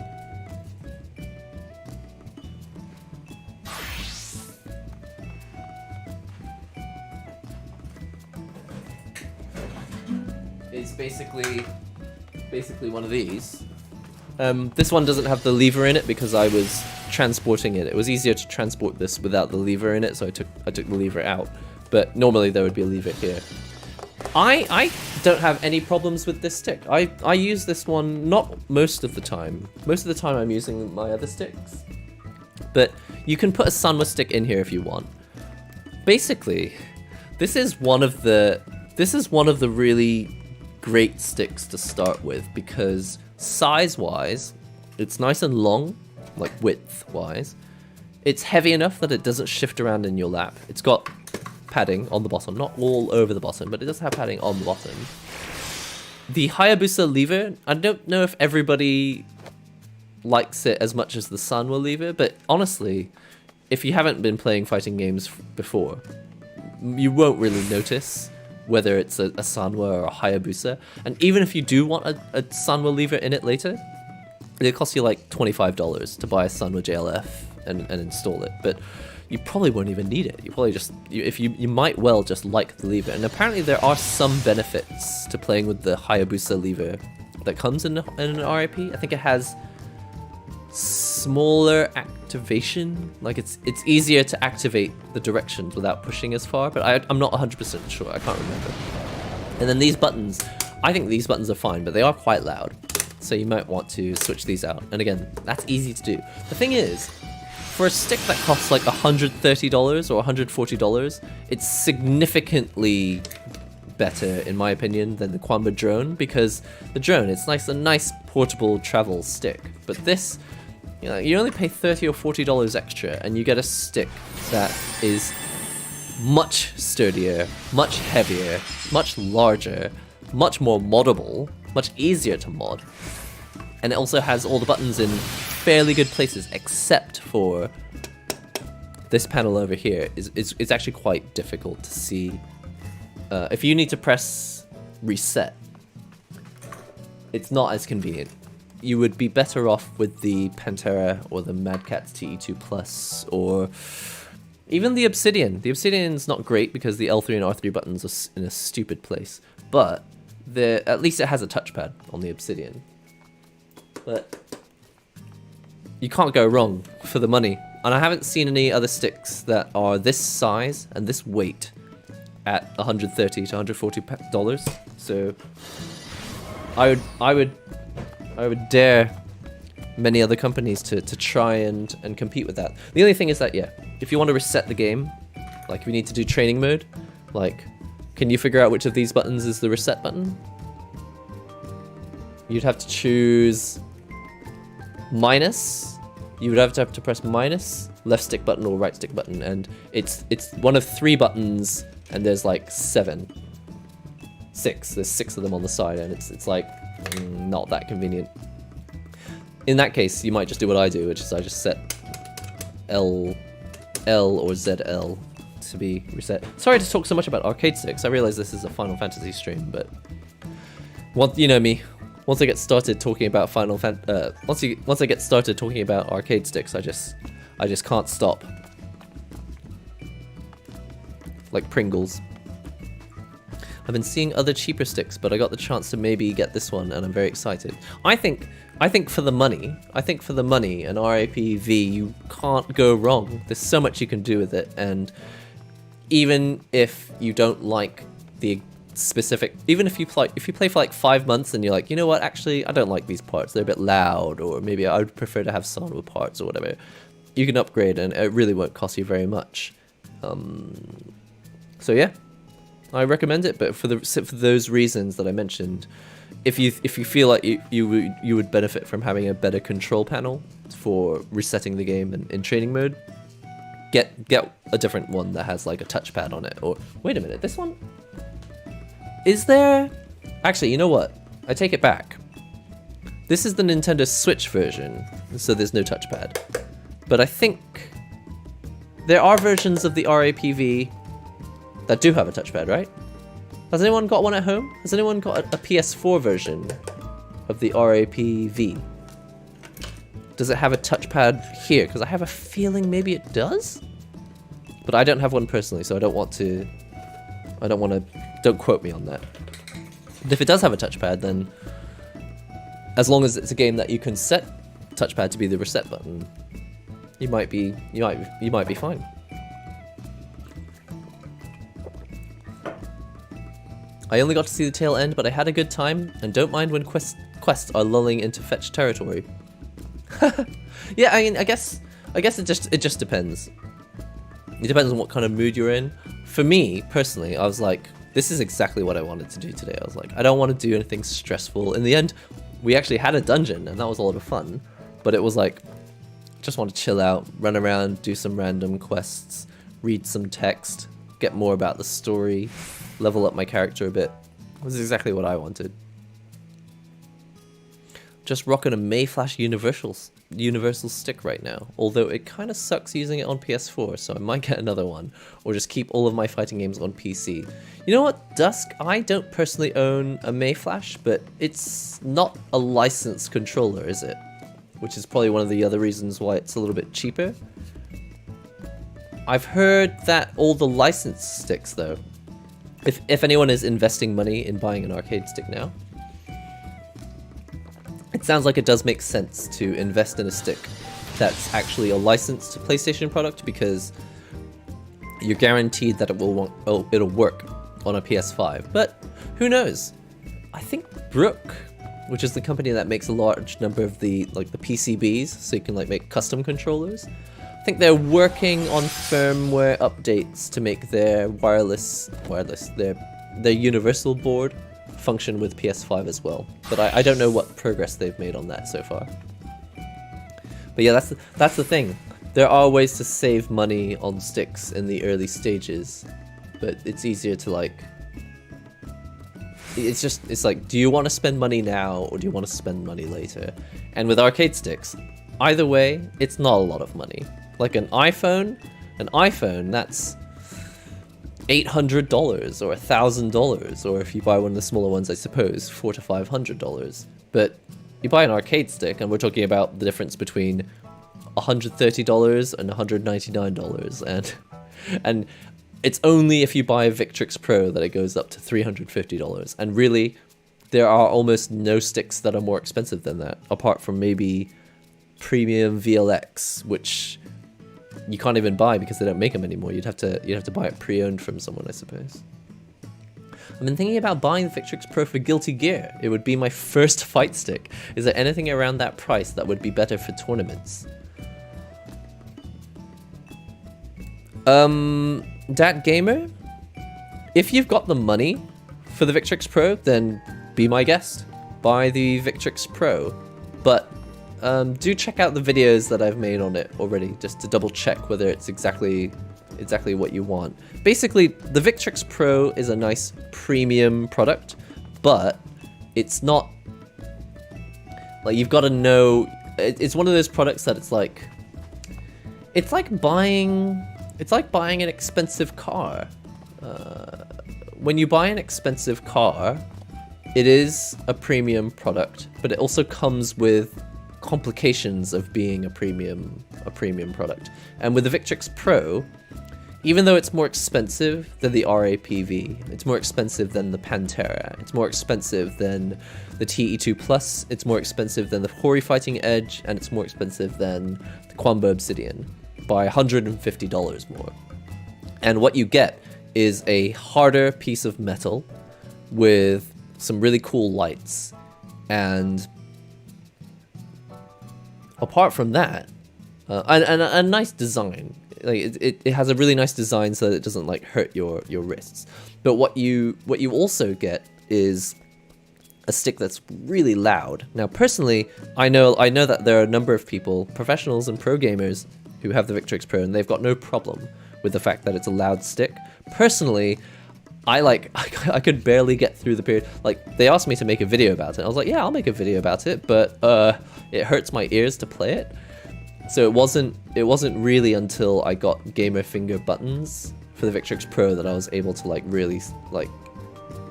is basically one of these. This one doesn't have the lever in it because I was transporting it. It was easier to transport this without the lever in it, so I took the lever out. But normally there would be a lever here. I don't have any problems with this stick. I use this one not most of the time. Most of the time I'm using my other sticks. But you can put a Sanwa stick in here if you want. Basically, this is one of the really great sticks to start with because size-wise, it's nice and long, like width-wise. It's heavy enough that it doesn't shift around in your lap. It's got padding on the bottom, not all over the bottom, but it does have padding on the bottom. The Hayabusa lever, I don't know if everybody likes it as much as the Sanwa lever, but honestly, if you haven't been playing fighting games before, you won't really notice whether it's a Sanwa or a Hayabusa. And even if you do want a Sanwa lever in it later, it costs you like $25 to buy a Sanwa JLF and install it. But you probably won't even need it. You probably just, you might well just like the lever. And apparently there are some benefits to playing with the Hayabusa lever that comes in an RIP. I think it has smaller activation, like it's easier to activate the directions without pushing as far, but I'm not 100% sure, I can't remember. And then these buttons, I think these buttons are fine, but they are quite loud, so you might want to switch these out. And again, that's easy to do. The thing is, for a stick that costs like $130 or $140, it's significantly better, in my opinion, than the Quamba drone, because the drone, it's a nice portable travel stick, but this, you know, you only pay $30 or $40 extra and you get a stick that is much sturdier, much heavier, much larger, much more moddable, much easier to mod, and it also has all the buttons in fairly good places, except for this panel over here. It's actually quite difficult to see. If you need to press reset, it's not as convenient. You would be better off with the Pantera or the Mad Catz TE2 Plus, or even the Obsidian. The Obsidian's not great because the L3 and R3 buttons are in a stupid place, but at least it has a touchpad on the Obsidian. But you can't go wrong for the money. And I haven't seen any other sticks that are this size and this weight at $130 to $140. So I would dare many other companies to try and compete with that. The only thing is that, yeah, if you want to reset the game, like if you need to do training mode, like, can you figure out which of these buttons is the reset button? You'd have to choose minus. You would have to press minus, left stick button or right stick button, and it's one of 3 buttons, and there's like 6. There's 6 of them on the side, and it's like not that convenient. In that case, you might just do what I do, which is I just set L or ZL to be reset. Sorry to talk so much about arcade sticks. I realize this is a Final Fantasy stream, but you know me. Once I get started talking about once I get started talking about arcade sticks, I just can't stop. Like Pringles. I've been seeing other cheaper sticks, but I got the chance to maybe get this one, and I'm very excited. I think for the money, an RAPV, you can't go wrong. There's so much you can do with it, and even if you don't like the specific, even if you play for like 5 months and you're like, you know what, actually I don't like these parts, they're a bit loud, or maybe I would prefer to have solo parts or whatever, you can upgrade and it really won't cost you very much. So yeah, I recommend it, but for those reasons that I mentioned, if you feel like you would benefit from having a better control panel for resetting the game in training mode, get a different one that has like a touchpad on it. Or wait a minute, this one, is there? Actually, you know what? I take it back. This is the Nintendo Switch version, so there's no touchpad. But I think there are versions of the RAPV that do have a touchpad, right? Has anyone got one at home? Has anyone got a PS4 version of the RAPV? Does it have a touchpad here? Because I have a feeling maybe it does? But I don't have one personally, so don't quote me on that. But if it does have a touchpad, then as long as it's a game that you can set touchpad to be the reset button, you might be fine. I only got to see the tail end, but I had a good time and don't mind when quests are lulling into fetch territory. Yeah, I mean, I guess it just depends. It depends on what kind of mood you're in. For me personally, I was like, this is exactly what I wanted to do today. I was like, I don't want to do anything stressful. In the end, we actually had a dungeon and that was a lot of fun, but it was like, just want to chill out, run around, do some random quests, read some text, get more about the story, level up my character a bit. It was exactly what I wanted. Just rocking a Mayflash universal stick right now, although it kind of sucks using it on PS4, so I might get another one, or just keep all of my fighting games on PC. You know what, Dusk? I don't personally own a Mayflash, but it's not a licensed controller, is it? Which is probably one of the other reasons why it's a little bit cheaper. I've heard that all the licensed sticks, though, if anyone is investing money in buying an arcade stick now, it sounds like it does make sense to invest in a stick that's actually a licensed PlayStation product, because you're guaranteed that it'll work on a PS5. But who knows? I think Brook, which is the company that makes a large number of the PCBs, so you can like make custom controllers, I think they're working on firmware updates to make their their universal board function with PS5 as well. But I don't know what progress they've made on that so far. But yeah, that's the thing. There are ways to save money on sticks in the early stages, but it's easier to like, it's like, do you want to spend money now or do you want to spend money later? And with arcade sticks, either way, it's not a lot of money. Like an iPhone, that's $800 or $1,000, or if you buy one of the smaller ones, I suppose $400 to $500. But you buy an arcade stick, and we're talking about the difference between $130 and $199, and it's only if you buy a Victrix Pro that it goes up to $350. And really, there are almost no sticks that are more expensive than that, apart from maybe Premium VLX, which you can't even buy because they don't make them anymore. You'd have to buy it pre-owned from someone, I suppose. I've been thinking about buying the Victrix Pro for Guilty Gear. It would be my first fight stick. Is there anything around that price that would be better for tournaments? Dat Gamer, if you've got the money for the Victrix Pro, then be my guest. Buy the Victrix Pro. But do check out the videos that I've made on it already, just to double check whether it's exactly what you want. Basically, the Victrix Pro is a nice premium product, but it's not like, you've got to know, it's one of those products that it's like buying an expensive car. When you buy an expensive car, it is a premium product, but it also comes with complications of being a premium product. And with the Victrix Pro, even though it's more expensive than the RAPV, it's more expensive than the Pantera, it's more expensive than the TE2 Plus, it's more expensive than the Hori Fighting Edge, and it's more expensive than the Quamba Obsidian by $150 more. And what you get is a harder piece of metal with some really cool lights. And apart from that, and a nice design. Like it has a really nice design so that it doesn't like hurt your wrists. But what you also get is a stick that's really loud. Now personally, I know that there are a number of people, professionals and pro gamers, who have the Victrix Pro, and they've got no problem with the fact that it's a loud stick. Personally, I could barely get through the period. Like, they asked me to make a video about it. I was like, yeah, I'll make a video about it, but it hurts my ears to play it. So it wasn't really until I got gamer finger buttons for the Victrix Pro that I was able to like really like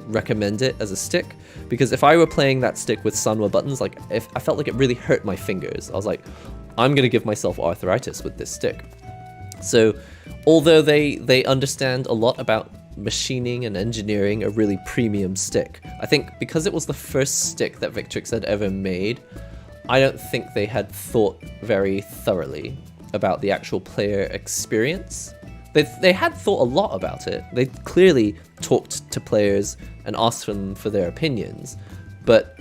recommend it as a stick. Because if I were playing that stick with Sanwa buttons, like if I felt like it really hurt my fingers, I was like, I'm gonna give myself arthritis with this stick. So although they understand a lot about machining and engineering a really premium stick, I think because it was the first stick that Victrix had ever made, I don't think they had thought very thoroughly about the actual player experience. They had thought a lot about it. They clearly talked to players and asked them for their opinions, but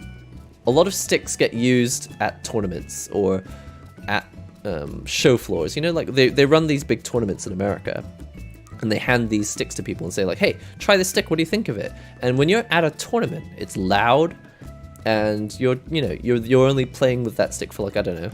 a lot of sticks get used at tournaments or at show floors. You know, like they run these big tournaments in America, and they hand these sticks to people and say like, hey, try this stick, what do you think of it? And when you're at a tournament, it's loud, and you're only playing with that stick for like, I don't know,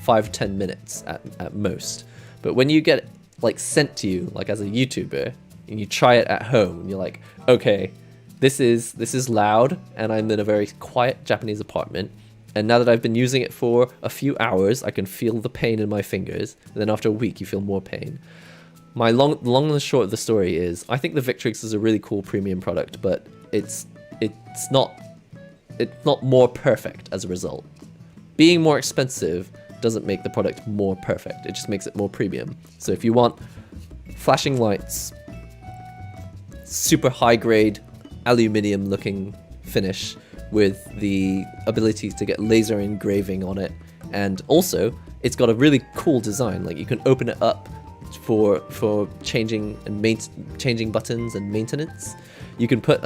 5-10 minutes at most. But when you get like sent to you like as a YouTuber and you try it at home, and you're like, okay, this is loud, and I'm in a very quiet Japanese apartment, and now that I've been using it for a few hours, I can feel the pain in my fingers, and then after a week you feel more pain. My long and the short of the story is, I think the Victrix is a really cool premium product, but it's not more perfect as a result. Being more expensive doesn't make the product more perfect, it just makes it more premium. So if you want flashing lights, super high grade aluminium looking finish with the ability to get laser engraving on it, and also it's got a really cool design, like you can open it up for changing buttons and maintenance. You can put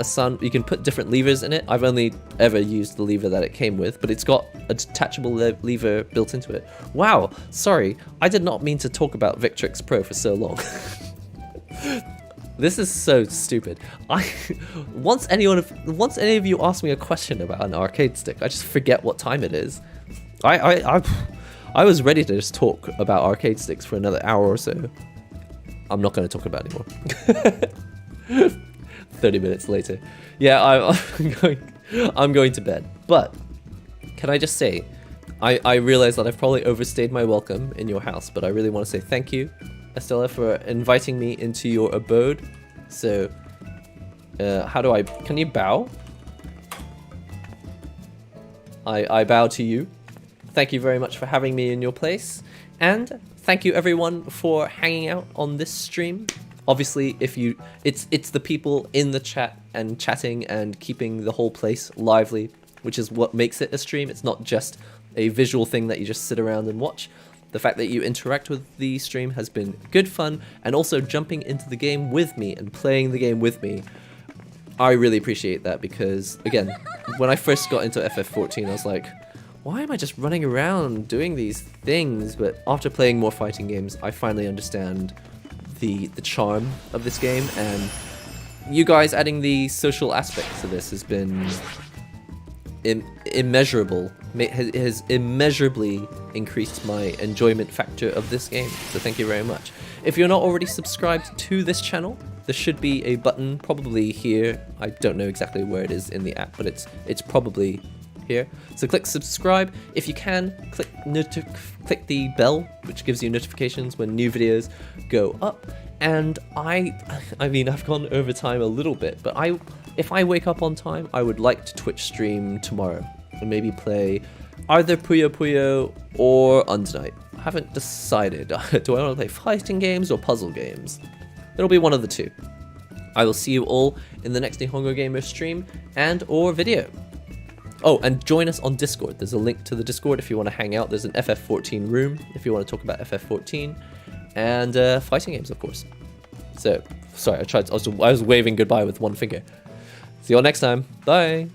different levers in it. I've only ever used the lever that it came with, but it's got a detachable lever built into it. Wow, sorry, I did not mean to talk about Victrix Pro for so long. This is so stupid. Once any of you ask me a question about an arcade stick, I just forget what time it is. I was ready to just talk about arcade sticks for another hour or so. I'm not going to talk about it anymore. 30 minutes later. Yeah, I'm going to bed. But can I just say, I realize that I've probably overstayed my welcome in your house, but I really want to say thank you, Estella, for inviting me into your abode. So, can you bow? I bow to you. Thank you very much for having me in your place, and thank you everyone for hanging out on this stream. Obviously, it's the people in the chat and chatting and keeping the whole place lively, which is what makes it a stream. It's not just a visual thing that you just sit around and watch. The fact that you interact with the stream has been good fun, and also jumping into the game with me and playing the game with me. I really appreciate that, because again, when I first got into FF14, I was like, why am I just running around doing these things? But after playing more fighting games, I finally understand the charm of this game, and you guys adding the social aspect to this has been immeasurable. It has immeasurably increased my enjoyment factor of this game, so thank you very much. If you're not already subscribed to this channel, there should be a button probably here. I don't know exactly where it is in the app, but it's probably here. So click subscribe. If you can, click the bell, which gives you notifications when new videos go up. And I mean, I've gone over time a little bit, but if I wake up on time, I would like to Twitch stream tomorrow and maybe play either Puyo Puyo or Under Night. I haven't decided. Do I want to play fighting games or puzzle games? It'll be one of the two. I will see you all in the next NihongoGamer stream and or video. Oh, and join us on Discord. There's a link to the Discord if you want to hang out. There's an FF14 room if you want to talk about FF14. And fighting games, of course. So, sorry, I was waving goodbye with one finger. See you all next time. Bye.